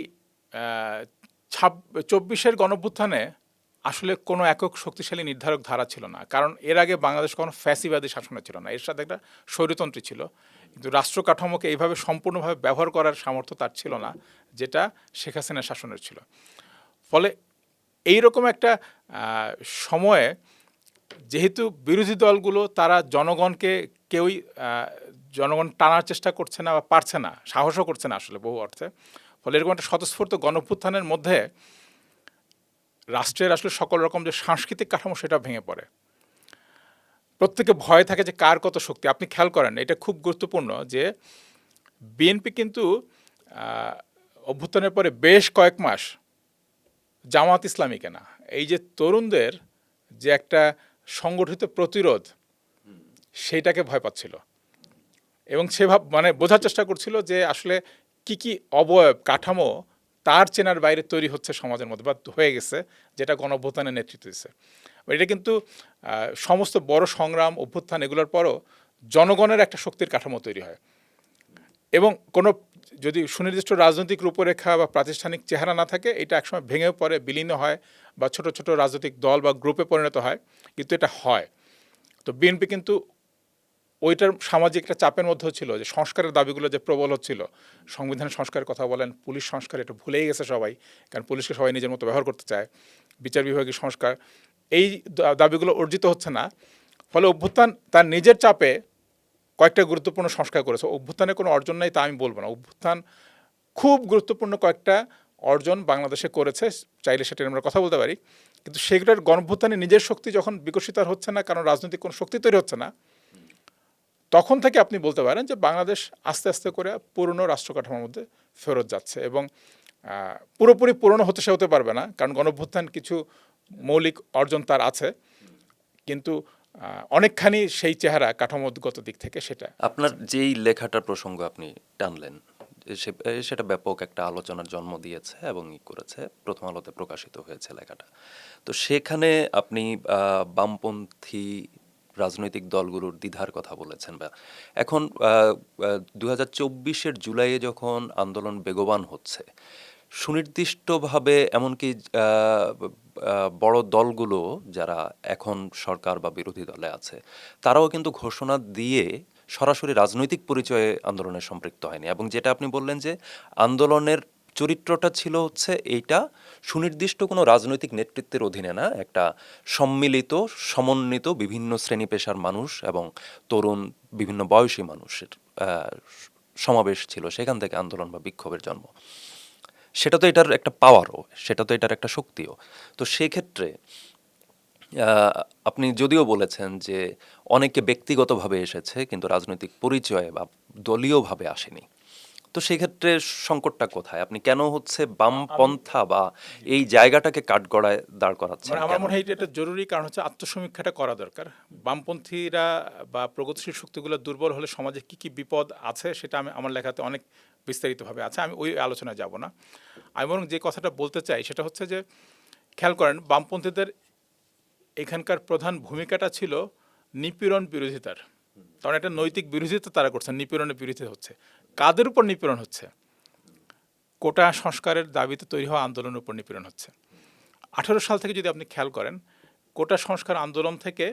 24-এর গণঅভ্যুত্থানে আসলে কোনো একক শক্তিশালী নির্ধারক ধারা ছিল না। কারণ এর আগে বাংলাদেশ কোনো ফ্যাসিবাদী শাসনে ছিল না, এর সাথে একটা স্বৈরতন্ত্রী ছিল। কিন্তু রাষ্ট্র কাঠামোকে এইভাবে সম্পূর্ণভাবে ব্যবহার করার সামর্থ্য তার ছিল না, যেটা শেখ হাসিনার শাসনের ছিল। ফলে এইরকম একটা সময়ে যেহেতু বিরোধী দলগুলো তারা জনগণকে কেউই জনগণ টানার চেষ্টা করছে না বা পারছে না, সাহসও করছে না আসলে বহু অর্থে। ফলে এরকম একটা স্বতঃস্ফূর্ত গণঅভ্যুত্থানের মধ্যে রাষ্ট্রের আসলে সকল রকম যে সাংস্কৃতিক কাঠামো সেটা ভেঙে পড়ে। প্রত্যেকে ভয় থাকে যে কার কত শক্তি। আপনি খেয়াল করেন, এটা খুব গুরুত্বপূর্ণ যে বিএনপি কিন্তু অভ্যুত্থানের পরে বেশ কয়েক মাস জামাত ইসলামীকে না, এই যে তরুণদের যে একটা সংগঠিত প্রতিরোধ, সেইটাকে ভয় পাচ্ছিল। এবং সে মানে বোঝার চেষ্টা করছিল যে আসলে কি কি অবয়ব কাঠামো তার চেনার বাইরে তৈরি হচ্ছে সমাজের মধ্যে বা হয়ে গেছে, যেটা গণঅভ্যুত্থানের নেতৃত্ব দিচ্ছে। এটা কিন্তু সমস্ত বড় সংগ্রাম অভ্যুত্থান এগুলোর পরও জনগণের একটা শক্তির কাঠামো তৈরি হয়। এবং কোনো যদি সুনির্দিষ্ট রাজনৈতিক রূপরেখা বা প্রাতিষ্ঠানিক চেহারা না থাকে, এটা একসময় ভেঙে পড়ে, বিলীন হয় বা ছোট ছোট রাজনৈতিক দল বা গ্রুপে পরিণত হয়। কিন্তু এটা হয়। তো বিএনপি কিন্তু ওইটার সামাজিক একটা চাপের মধ্যেও ছিল, যে সংস্কারের দাবিগুলো যে প্রবল হচ্ছিল, সংবিধান সংস্কারের কথা বলেন, পুলিশ সংস্কার, এটা ভুলেই গেছে সবাই, কারণ পুলিশকে সবাই নিজের মতো ব্যবহার করতে চায়, বিচার বিভাগীয় সংস্কার, এই দাবিগুলো অর্জিত হচ্ছে না। ফলে অভ্যুত্থান তার নিজের চাপে কয়েকটা গুরুত্বপূর্ণ সংস্কার করেছে। অভ্যুত্থানের কোনো অর্জন নেই তা আমি বলবো না, অভ্যুত্থান খুব গুরুত্বপূর্ণ কয়েকটা অর্জন বাংলাদেশে করেছে, চাইলে সেটা আমরা কথা বলতে পারি। কিন্তু সেগুলোর গণঅভ্যুত্থানের নিজের শক্তি যখন বিকশিত হচ্ছে না, কারণ রাজনৈতিক কোনো শক্তি তৈরি হচ্ছে না, তখন থেকে আপনি বলতে পারেন যে বাংলাদেশ আস্তে আস্তে করে পুরনো রাষ্ট্র কাঠামোর মধ্যে ফেরত যাচ্ছে। এবং পুরোপুরি পুরনো হতে সে হতে পারবে না, কারণ গণঅভ্যুত্থান কিছু মৌলিক অর্জন তার আছে, কিন্তু অনেকখানি সেই চেহারা কাঠামোগত দিক থেকে সেটা। আপনার যেই লেখাটার প্রসঙ্গ আপনি টানলেন, সেটা ব্যাপক একটা আলোচনার জন্ম দিয়েছে এবং করেছে, প্রথম আলোতে প্রকাশিত হয়েছে লেখাটা। তো সেখানে আপনি বামপন্থী রাজনৈতিক দলগুলোর দ্বিধার কথা বলেছেন। বা এখন 2024-এর জুলাইয়ে যখন আন্দোলন বেগবান হচ্ছে, সুনির্দিষ্টভাবে এমনকি বড় দলগুলো যারা এখন সরকার বা বিরোধী দলে আছে, তারাও কিন্তু ঘোষণা দিয়ে সরাসরি রাজনৈতিক পরিচয়ে আন্দোলনে সম্পৃক্ত হয়নি। এবং যেটা আপনি বললেন যে আন্দোলনের চরিত্রটা ছিল হচ্ছে এইটা সুনির্দিষ্ট কোনো রাজনৈতিক নেতৃত্বের অধীনে না, একটা সম্মিলিত সমন্বিত বিভিন্ন শ্রেণী পেশার মানুষ এবং তরুণ বিভিন্ন বয়সী মানুষের সমাবেশ ছিল, সেখান থেকে আন্দোলন বা বিক্ষোভের জন্ম। সেটা তো এটার একটা পাওয়ারও, সেটা তো এটার একটা শক্তিও। তো সেক্ষেত্রে আপনি যদিও বলেছেন যে অনেকে ব্যক্তিগতভাবে এসেছে কিন্তু রাজনৈতিক পরিচয়ে বা দলীয়ভাবে আসেনি, তো সেক্ষেত্রে সংকটটা কোথায়? আপনি কেন হচ্ছে বামপন্থা বা এই জায়গাটাকে কাঠগড়ায় দাঁড় করাচ্ছেন? মানে আমার কেন? মনে হয় এটা জরুরি, কারণ হচ্ছে আত্মসমীক্ষাটা করা দরকার। বামপন্থীরা বা প্রগতিশীল শক্তিগুলো দুর্বল হলে সমাজে কি কি বিপদ আছে সেটা আমি আমার লেখাতে অনেক বিস্তারিতভাবে আছে, আমি ওই আলোচনায় যাব না। আমি বরং যে কথাটা বলতে চাই সেটা হচ্ছে যে, খেয়াল করেন বামপন্থীদের এখানকার প্রধান ভূমিকাটা ছিল নিপীড়ন বিরোধিতার। কারণ একটা নৈতিক বিরোধিতা তারা করছে, নিপীড়নের বিরোধিতা হচ্ছে। কাদের উপর নিপীড়ন হচ্ছে? কোটা সংস্কারের দাবিতে তৈরি হওয়া আন্দোলনের উপর নিপীড়ন হচ্ছে। 18 সাল থেকে যদি আপনি খেয়াল করেন, কোটা সংস্কার আন্দোলন থেকে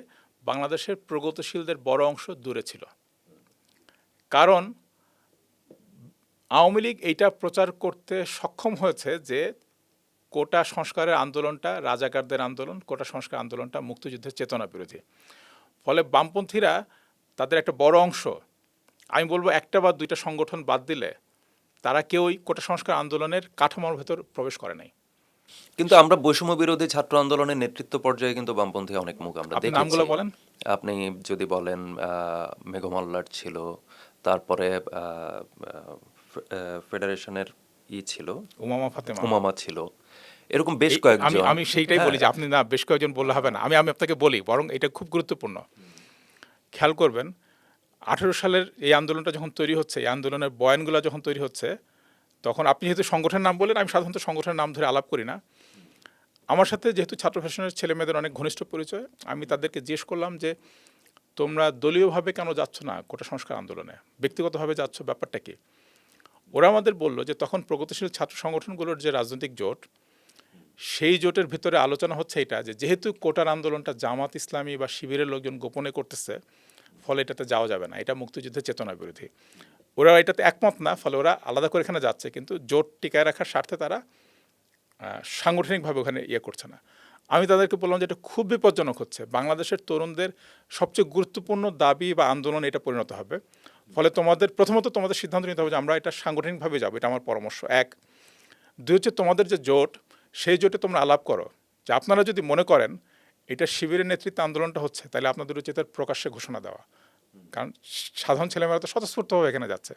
বাংলাদেশের প্রগতিশীলদের বড় অংশ দূরে ছিল। কারণ আওয়ামী লীগ এইটা প্রচার করতে সক্ষম হয়েছে যে কোটা সংস্কারের আন্দোলনটা রাজাকারদের আন্দোলন, কোটা সংস্কার আন্দোলনটা মুক্তিযুদ্ধের চেতনা বিরোধী। ফলে বামপন্থীরা তাদের একটা বড় অংশ, আমি বলবো একটা বা দুইটা সংগঠন বাদ দিলে, তারা কেউই কোটা সংস্কার আন্দোলনের কাঠামোর ভেতর প্রবেশ করে নাই। কিন্তু আমরা বৈষম্য বিরোধী ছাত্র আন্দোলনের নেতৃত্ব পর্যায়ে কিন্তু বামপন্থী অনেক মুখ আমরা আপনি দেখেছি। নামগুলো বলেন। আপনি যদি বলেন মেঘমল্লার ছিল, তারপরে ফেডারেশনের ছিল, উমামা ফাতেমা। উমামা ছিল, এরকম বেশ আমি কয়েকজন। আমি সেইটাই বলি যে আপনি না বেশ কয়েকজন বললে হবে না, আমি আপনাকে বলি, বরং এটা খুব গুরুত্বপূর্ণ। খেয়াল করবেন 18 সালের এই আন্দোলনটা যখন তৈরি হচ্ছে, এই আন্দোলনের বয়ানগুলো যখন তৈরি হচ্ছে, তখন আপনি যেহেতু সংগঠনের নাম বলেন, আমি সাধারণত সংগঠনের নাম ধরে আলাপ করি না। আমার সাথে যেহেতু ছাত্র ফ্যাশনের ছেলে মেয়েদের অনেক ঘনিষ্ঠ পরিচয়, আমি তাদেরকে জিজ্ঞেস করলাম যে তোমরা দলীয়ভাবে কেন যাচ্ছ না কোটা সংস্কার আন্দোলনে, ব্যক্তিগতভাবে যাচ্ছ, ব্যাপারটা কি? ওরা আমাদের বলল যে তখন প্রগতিশীল ছাত্র সংগঠনগুলোর যে রাজনৈতিক জোট, সেই জোটের ভিতরে আলোচনা হচ্ছে এটা যে যেহেতু কোটার আন্দোলনটা জামাত ইসলামী বা শিবিরের লোকজন গোপনে করতেছে, ফলে এটাতে যাওয়া যাবে না, এটা মুক্তিযুদ্ধের চেতনা বিরোধী। ওরা এটাতে একমত না, ফলে ওরা আলাদা করে এখানে যাচ্ছে, কিন্তু জোট টিকায় রাখার স্বার্থে তারা সাংগঠনিকভাবে ওখানে করছে না। আমি তাদেরকে বললাম যে এটা খুব বিপজ্জনক হচ্ছে, বাংলাদেশের তরুণদের সবচেয়ে গুরুত্বপূর্ণ দাবি বা আন্দোলন এটা পরিণত হবে। ফলে প্রথমত তোমাদের সিদ্ধান্ত নিতে হবে যে আমরা এটা সাংগঠনিকভাবে যাবো, এটা আমার পরামর্শ এক। দুই হচ্ছে তোমাদের যে জোট, সেই জোটে তোমরা আলাপ করো যে আপনারা যদি মনে করেন এটা শিবিরের নেতৃত্বে আন্দোলনটা হচ্ছে, তাহলে আপনাদের উচিত প্রকাশ্যে ঘোষণা দেওয়া, কারণ সাধারণ ছেলেমেয়েরা তো স্বতঃস্ফূর্তভাবে এখানে যাচ্ছে।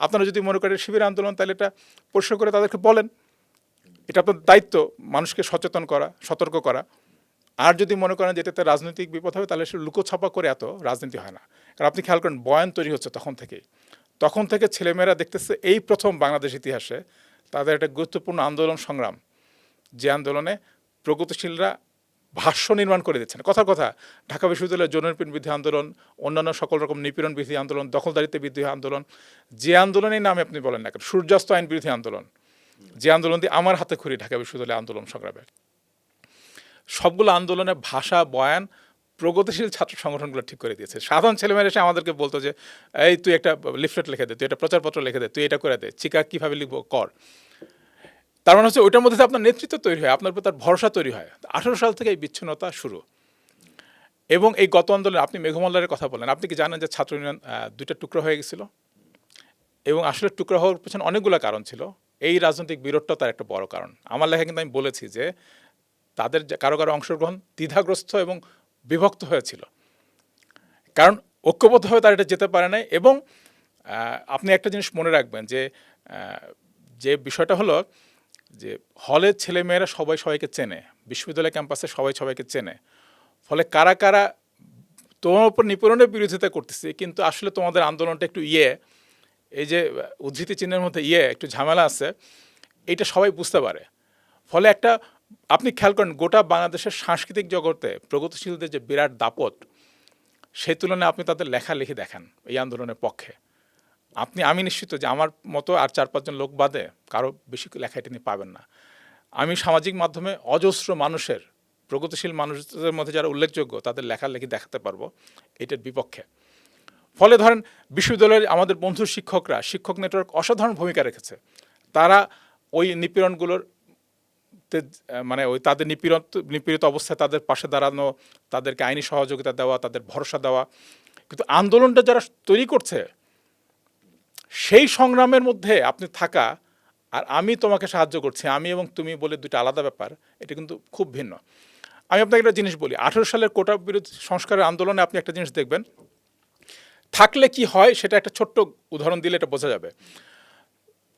আপনারা যদি মনে করেন শিবির আন্দোলন, তাহলে এটা পরিষ্কার করে তাদেরকে বলেন, এটা আপনার দায়িত্ব মানুষকে সচেতন করা, সতর্ক করা। আর যদি মনে করেন যে এটাতে রাজনৈতিক বিপদ হবে, তাহলে সে লুকোছাপা করে এত রাজনীতি হয় না। কারণ আপনি খেয়াল করেন বয়ান তৈরি হচ্ছে তখন থেকে ছেলেমেয়েরা দেখতেছে এই প্রথম বাংলাদেশ ইতিহাসে তাদের একটা গুরুত্বপূর্ণ আন্দোলন সংগ্রাম, যে আন্দোলনে প্রগতিশীলরা ভাষ্য নির্মাণ করে দিচ্ছেন। কথার কথা, ঢাকা বিশ্ববিদ্যালয়ের যৌনপীড়ন বিরোধী আন্দোলন, অন্যান্য সকল রকম নিপীড়ন বিরোধী আন্দোলন, দখলদারিত্ব বিরোধী আন্দোলন, যে আন্দোলনের নামে আপনি বলেন না কেন, সূর্যাস্ত আইন বিরোধী আন্দোলন, যে আন্দোলন দিয়ে আমার হাতে খড়ি ঢাকা বিশ্ববিদ্যালয়ের আন্দোলন সংগ্রামে, সবগুলো আন্দোলনের ভাষা বয়ান প্রগতিশীল ছাত্র সংগঠনগুলো ঠিক করে দিয়েছে। সাধারণ ছেলেমেয়েরা এসে আমাদেরকে বলতো যে এই তুই একটা লিফলেট লিখে দে, তুই একটা প্রচারপত্র লিখে দে, তুই এটা করে দে, চিকা কীভাবে লিখবো কর। তার মানে হচ্ছে ওইটার মধ্যে আপনার নেতৃত্ব তৈরি হয়, আপনার উপর তার ভরসা তৈরি হয়। 18 সাল থেকে এই বিচ্ছিন্নতা শুরু। এবং এই গত আন্দোলনে আপনি মেঘমল্লারের কথা বলেন, আপনি কি জানেন যে ছাত্র ইউনিয়ন দুইটা টুকরো হয়ে গেছিল? এবং আসলে টুকরো হওয়ার পেছনে অনেকগুলো কারণ ছিল, এই রাজনৈতিক বিরোধটা তার একটা বড় কারণ। আমার লেখা কিন্তু আমি বলেছি যে তাদের কারো কারো অংশগ্রহণ দ্বিধাগ্রস্ত এবং বিভক্ত হয়েছিল, কারণ ঐক্যবদ্ধভাবে তারা এটা যেতে পারে নাই। এবং আপনি একটা জিনিস মনে রাখবেন যে যে বিষয়টা হলো যে হলের ছেলেমেয়েরা সবাই সবাইকে চেনে, বিশ্ববিদ্যালয় ক্যাম্পাসে সবাই সবাইকে চেনে, ফলে কারা কারা তোমার উপর নিপীড়নের বিরোধিতা করতেছে, কিন্তু আসলে তোমাদের আন্দোলনটা একটু এই যে উদ্ধৃতি চিহ্নের মধ্যে একটু ঝামেলা আছে, এইটা সবাই বুঝতে পারে। ফলে একটা আপনি খেয়াল করেন গোটা বাংলাদেশের সাংস্কৃতিক জগতে প্রগতিশীলদের যে বিরাট দাপট, সেই তুলনায় আপনি তাদের লেখালেখি দেখেন এই আন্দোলনের পক্ষে, আমি নিশ্চিত যে আমার মতো আর 4-5 জন লোক বাদে কারো বেশি লেখা এটা নিয়ে পাবেন না। আমি সামাজিক মাধ্যমে অজস্র মানুষের, প্রগতিশীল মানুষদের মধ্যে যারা উল্লেখযোগ্য তাদের লেখালেখি দেখাতে পারবো এটার বিপক্ষে। ফলে ধরেন বিশ্ববিদ্যালয়ের আমাদের বন্ধু শিক্ষকরা, শিক্ষক নেটওয়ার্ক অসাধারণ ভূমিকা রেখেছে। তারা ওই নিপীড়নগুলোর মানে ওই তাদের নিপীড়িত অবস্থায় তাদের পাশে দাঁড়ানো, তাদেরকে আইনি সহযোগিতা দেওয়া, তাদের ভরসা দেওয়া। কিন্তু আন্দোলনটা যারা তৈরি করছে সেই সংগ্রামের মধ্যে আপনি থাকা আর আমি তোমাকে সাহায্য করছি, আমি এবং তুমি বলে দুটো আলাদা ব্যাপার, এটা কিন্তু খুব ভিন্ন। আমি আপনাকে একটা জিনিস বলি, 18 সালের কোটা বিরোধী সংস্কারের আন্দোলনে আপনি একটা জিনিস দেখবেন, থাকলে কি হয় সেটা একটা ছোট্ট উদাহরণ দিলে এটা বোঝা যাবে।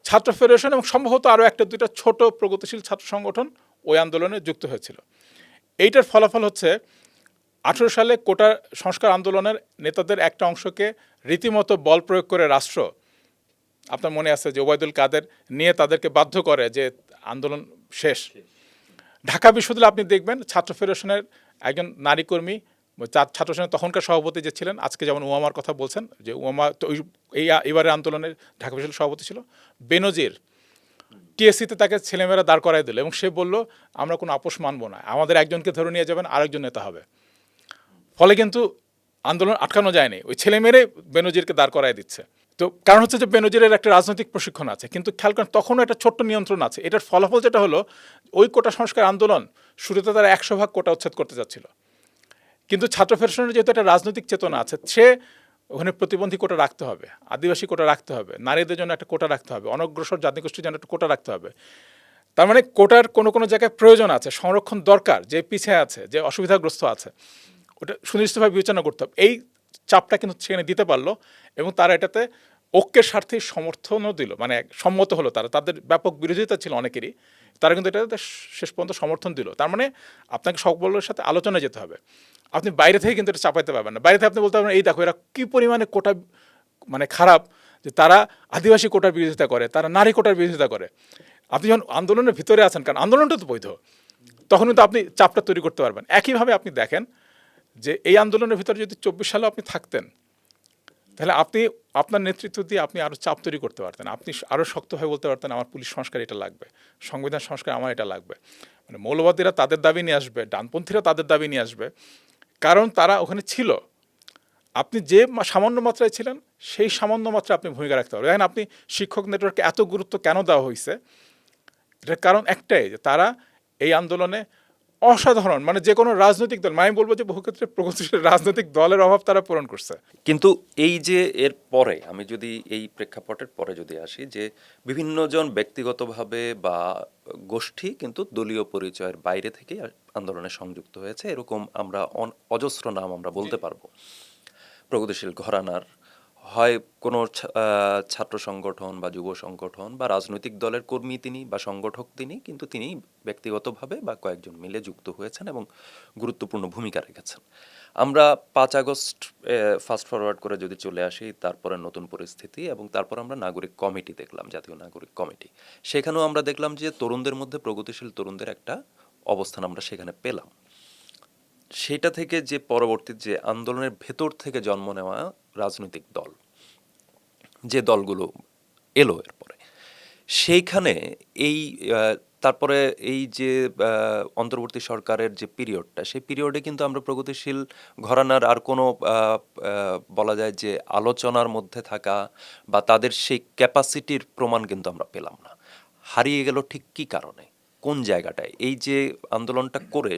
ছাত্র ফেডারেশন এবং সম্ভবত আরও 1-2টা ছোট প্রগতিশীল ছাত্র সংগঠন ওই আন্দোলনে যুক্ত হয়েছিল। এইটার ফলাফল হচ্ছে 18 সালে কোটা সংস্কার আন্দোলনের নেতাদের একটা অংশকে রীতিমতো বল প্রয়োগ করে রাষ্ট্র, আপনার মনে আছে যে ওবায়দুল কাদের নিয়ে তাদেরকে বাধ্য করে যে আন্দোলন শেষ। ঢাকা বিশ্ববিদ্যালয়ে আপনি দেখবেন ছাত্র ফেডারেশনের একজন নারী কর্মী, ছাত্র ফেডারেশনের তখনকার সভাপতি যে ছিলেন, আজকে যেমন উমামার কথা বলছেন, যে উমামা তো এইবারের আন্দোলনের ঢাকা বিশ্ববিদ্যালয়ের সভাপতি ছিল, বেনজির টিএসসিতে তাকে ছেলেমেয়েরা দাঁড় করাই দিল এবং সে বলল আমরা কোনো আপোষ মানব না, আমাদের একজনকে ধরে নিয়ে যাবেন, আরেকজন নেতা হবে। ফলে কিন্তু আন্দোলন আটকানো যায়নি, ওই ছেলেমেয়েরে বেনজিরকে দাঁড় করাই দিচ্ছে। তো কারণ হচ্ছে যে বেনজিরের একটা রাজনৈতিক প্রশিক্ষণ আছে, কিন্তু খেয়াল করেন তখনও একটা ছোট্ট নিয়ন্ত্রণ আছে। এটার ফলাফল যেটা হলো, ওই কোটা সংস্কার আন্দোলন শুরুতে তারা 100% কোটা উচ্ছেদ করতে যাচ্ছিল, কিন্তু ছাত্র ফেডারেশনের যেহেতু একটা রাজনৈতিক চেতনা আছে, সে ওখানে প্রতিবন্ধী কোটা রাখতে হবে, আদিবাসী কোটা রাখতে হবে, নারীদের জন্য একটা কোটা রাখতে হবে, অনগ্রসর জাতিগোষ্ঠীর জন্য একটা কোটা রাখতে হবে। তার মানে কোটার কোনো কোনো জায়গায় প্রয়োজন আছে, সংরক্ষণ দরকার, যে পিছিয়ে আছে, যে অসুবিধাগ্রস্ত আছে, ওটা সুনির্দিষ্টভাবে বিবেচনা করতে হবে। এই চাপটা কিন্তু সেখানে দিতে পারলো এবং তারা এটাতে ঐক্যের স্বার্থে সমর্থনও দিল, মানে সম্মত হলো। তাদের ব্যাপক বিরোধিতা ছিল অনেকেরই, তারা কিন্তু এটাতে শেষ পর্যন্ত সমর্থন দিল। তার মানে আপনাকে সকলের সাথে আলোচনায় যেতে হবে, আপনি বাইরে থেকে কিন্তু এটা চাপাইতে পারবেন না। বাইরে থেকে আপনি বলতে পারবেন এই দেখো এরা কী পরিমাণে কোটা মানে খারাপ, যে তারা আদিবাসী কোটার বিরোধিতা করে, তারা নারী কোটার বিরোধিতা করে। আপনি যখন আন্দোলনের ভিতরে আছেন, কারণ আন্দোলনটা তো বৈধ, তখন কিন্তু আপনি চাপটা তৈরি করতে পারবেন। একইভাবে আপনি দেখেন যে এই আন্দোলনের ভিতরে যদি 24 সালে আপনি থাকতেন, তাহলে আপনি আপনার নেতৃত্ব দিয়ে আপনি আরও চাপ তৈরি করতে পারতেন, আপনি আরও শক্তভাবে বলতে পারতেন আমার পুলিশ সংস্কার এটা লাগবে, সংবিধান সংস্কার আমার এটা লাগবে। মানে মৌলবাদীরা তাদের দাবি নিয়ে আসবে, ডানপন্থীরা তাদের দাবি নিয়ে আসবে, কারণ তারা ওখানে ছিল। আপনি যে সামান্য মাত্রায় ছিলেন সেই সামান্য মাত্রায় আপনি ভূমিকা রাখতে পারবেন। দেখেন আপনি শিক্ষক নেটওয়ার্কে এত গুরুত্ব কেন দেওয়া হয়েছে, এটার কারণ একটাই, যে তারা এই আন্দোলনে অসাধারণ, মানে যে কোনো রাজনৈতিক দল, আমি বলবো যে বহু ক্ষেত্রে প্রগতিশীল রাজনৈতিক দলের অভাব তারা পূরণ করছে। কিন্তু এই যে এর পরে আমি যদি এই প্রেক্ষাপটের পরে যদি আসি, যে বিভিন্নজন ব্যক্তিগতভাবে বা গোষ্ঠী কিন্তু দলীয় পরিচয়ের বাইরে থেকে আন্দোলনে সংযুক্ত হয়েছে, এরকম আমরা অজস্র নাম আমরা বলতে পারবো। প্রগতিশীল ঘরানার হয় কোনো ছাত্র সংগঠন বা যুব সংগঠন বা রাজনৈতিক দলের কর্মী তিনি বা সংগঠক তিনি, কিন্তু তিনি ব্যক্তিগতভাবে বা কয়েকজন মিলে যুক্ত হয়েছেন এবং গুরুত্বপূর্ণ ভূমিকা রেখেছেন। আমরা 5 আগস্ট ফাস্ট ফরওয়ার্ড করে যদি চলে আসি, তারপরে নতুন পরিস্থিতি এবং তারপর আমরা নাগরিক কমিটি দেখলাম, জাতীয় নাগরিক কমিটি। সেখানেও আমরা দেখলাম যে তরুণদের মধ্যে প্রগতিশীল তরুণদের একটা অবস্থান আমরা সেখানে পেলাম। সেটা থেকে যে পরবর্তী যে আন্দোলনের ভেতর থেকে জন্ম নেওয়া রাজনৈতিক দল, যে দলগুলো এলো এরপরে, সেইখানে এই তারপরে এই যে অন্তর্বর্তী সরকারের যে পিরিয়ডটা, সেই পিরিয়ডে কিন্তু আমরা প্রগতিশীল ঘরানার আর কোনো বলা যায় যে আলোচনার মধ্যে থাকা বা তাদের সেই ক্যাপাসিটির প্রমাণ কিন্তু আমরা পেলাম না। হারিয়ে গেল ঠিক কী কারণে, কোন জায়গাটায়? এই যে আন্দোলনটা করে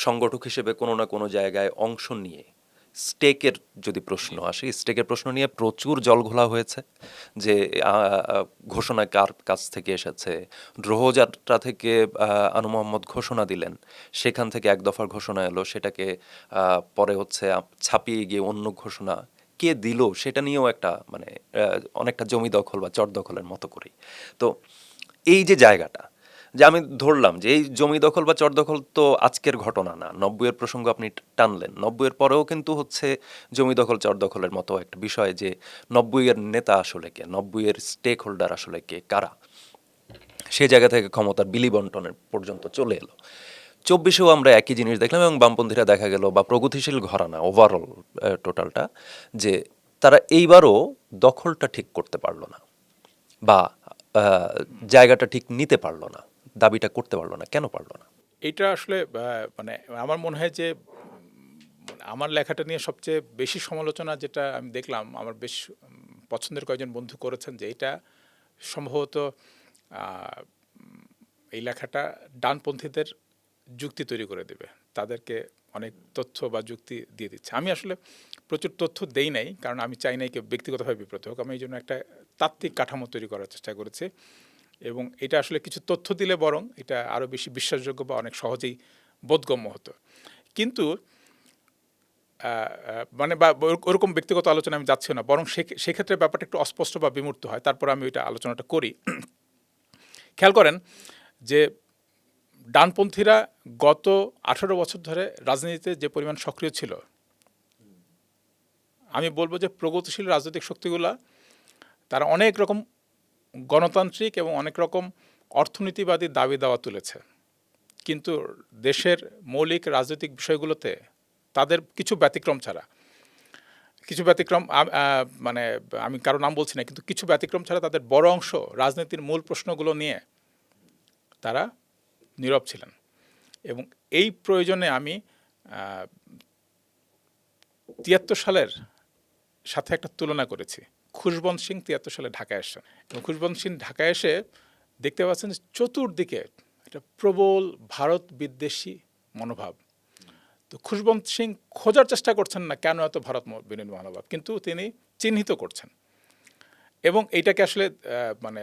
সংগঠক হিসেবে কোনো না কোনো জায়গায় অংশ নিয়ে স্টেকের যদি প্রশ্ন আসে, স্টেকের প্রশ্ন নিয়ে প্রচুর জলঘোলা হয়েছে। যে ঘোষণা কার কাছ থেকে এসেছে, ড্রোহযাত্রা থেকে আনু মোহাম্মদ ঘোষণা দিলেন, সেখান থেকে এক দফার ঘোষণা এলো, সেটাকে পরে হচ্ছে ছাপিয়ে গিয়ে অন্য ঘোষণা কে দিল, সেটা নিয়েও একটা অনেকটা জমি দখল বা চর দখলের মতো করেই। তো এই যে জায়গাটা, যে আমি ধরলাম যে এই জমি দখল বা চর দখল তো আজকের ঘটনা না, 90-এর প্রসঙ্গ আপনি টানলেন, 90-এর পরেও কিন্তু হচ্ছে জমি দখল চর দখলের মতো একটা বিষয়, যে 90-এর নেতা আসলে কে, 90-এর স্টেক হোল্ডার আসলে কে, কারা, সে জায়গা থেকে ক্ষমতার বিলি বন্টনের পর্যন্ত চলে এলো। 24-এও আমরা একই জিনিস দেখলাম, এবং বামপন্থীরা দেখা গেল বা প্রগতিশীল ঘরানা ওভারঅল টোটালটা, যে তারা এইবারও দখলটা ঠিক করতে পারলো না বা জায়গাটা ঠিক নিতে পারলো না, দাবিটা করতে পারলো না। কেন পারলো না? এটা আসলে মানে আমার মনে হয় যে আমার লেখাটা নিয়ে সবচেয়ে বেশি সমালোচনা যেটা আমি দেখলাম, আমার বেশ পছন্দের কয়েকজন বন্ধু করেছেন, যে এটা সম্ভবত এই লেখাটা ডানপন্থীদের যুক্তি তৈরি করে দেবে, তাদেরকে অনেক তথ্য বা যুক্তি দিয়ে দিচ্ছে। আমি আসলে প্রচুর তথ্য দেই নাই, কারণ আমি চাই নাই কেউ ব্যক্তিগতভাবে বিব্রত হোক। আমি এই জন্য একটা তাত্ত্বিক কাঠামো তৈরি করার চেষ্টা করেছি, এবং এটা আসলে কিছু তথ্য দিলে বরং এটা আরও বেশি বিশ্বাসযোগ্য বা অনেক সহজেই বোধগম্য হতো। কিন্তু মানে বা ওরকম ব্যক্তিগত আলোচনা আমি যাচ্ছি না, বরং সেক্ষেত্রে ব্যাপারটা একটু অস্পষ্ট বা বিমূর্ত হয়, তারপর আমি ওইটা আলোচনাটা করি। খেয়াল করেন যে ডানপন্থীরা গত 18 বছর ধরে রাজনীতিতে যে পরিমাণ সক্রিয় ছিল, আমি বলবো যে প্রগতিশীল রাজনৈতিক শক্তিগুলা তারা অনেক রকম গণতান্ত্রিক এবং অনেক রকম অর্থনীতিবাদী দাবি দাওয়া তুলেছে, কিন্তু দেশের মৌলিক রাজনৈতিক বিষয়গুলোতে তাদের কিছু ব্যতিক্রম ছাড়া, কিছু ব্যতিক্রম মানে আমি কারো নাম বলছি না, কিন্তু কিছু ব্যতিক্রম ছাড়া তাদের বড় অংশ রাজনীতির মূল প্রশ্নগুলো নিয়ে তারা নীরব ছিলেন। এবং এই প্রয়োজনে আমি 73 সালের সাথে একটা তুলনা করেছি। খুশবন্ত সিং 73 সালে ঢাকায় আসছেন, এবং খুশবন্ত সিং ঢাকায় এসে দেখতে পাচ্ছেন যে চতুর্দিকে একটা প্রবল ভারত বিদ্বেষী মনোভাব। তো খুশবন্ত সিং খোঁজার চেষ্টা করছেন না কেন এত ভারত বিরোধী মনোভাব, কিন্তু তিনি চিহ্নিত করছেন, এবং এইটাকে আসলে মানে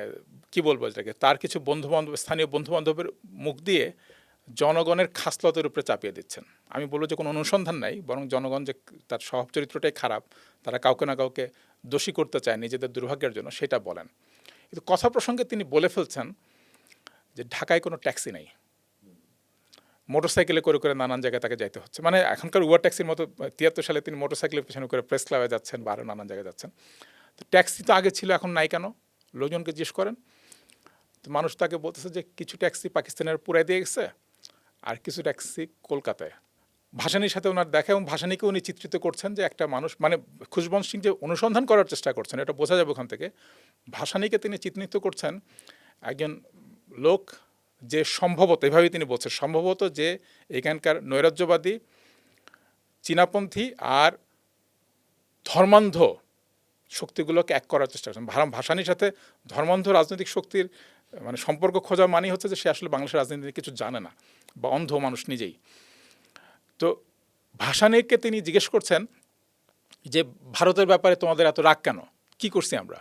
কি বলবো, এটাকে তার কিছু বন্ধুবান্ধব, স্থানীয় বন্ধুবান্ধবের মুখ দিয়ে জনগণের খাসলতের উপরে চাপিয়ে দিচ্ছেন। আমি বলবো যে কোনো অনুসন্ধান নাই, বরং জনগণ যে তার স্বভাব চরিত্রটাই খারাপ, তারা কাউকে না কাউকে দোষী করতে চায় নিজেদের দুর্ভাগ্যের জন্য, সেটা বলেন। কিন্তু কথা প্রসঙ্গে তিনি বলে ফেলছেন যে ঢাকায় কোনো ট্যাক্সি নেই, মোটরসাইকেলে করে করে নানান জায়গায় তাকে যাইতে হচ্ছে। মানে এখনকার উবার ট্যাক্সির মতো 73 সালে তিনি মোটরসাইকেলের পেছনে করে প্রেস ক্লাবে যাচ্ছেন বা আরও নানান জায়গায় যাচ্ছেন। তো ট্যাক্সি তো আগে ছিল, এখন নাই কেন? লোকজনকে জিজ্ঞেস করেন, তো মানুষ তাকে বলতেছে যে কিছু ট্যাক্সি পাকিস্তানের পুরাই দিয়ে গেছে, আর কিছু ট্যাক্সি কলকাতায়। ভাসানীর সাথে ওনার দেখা, এবং ভাসানীকে উনি চিত্রিত করছেন যে একটা মানুষ, মানে খুশবন্ত সিং যে অনুসন্ধান করার চেষ্টা করছেন এটা বোঝা যাবে ওখান থেকে। ভাসানীকে তিনি চিত্রিত করছেন একজন লোক যে সম্ভবত, এভাবেই তিনি বলছেন, সম্ভবত যে এখানকার নৈরাজ্যবাদী, চীনাপন্থী আর ধর্মান্ধ শক্তিগুলোকে এক করার চেষ্টা করছেন। ভাসানীর সাথে ধর্মান্ধ রাজনৈতিক শক্তির মানে সম্পর্ক খোঁজা মানেই হচ্ছে যে সে আসলে বাংলাদেশের রাজনীতি কিছু জানে না, বা অন্ধ মানুষ নিজেই। তো ভাসানীকে তিনি জিজ্ঞেস করছেন যে ভারতের ব্যাপারে তোমাদের এত রাগ কেন, কি করছি আমরা?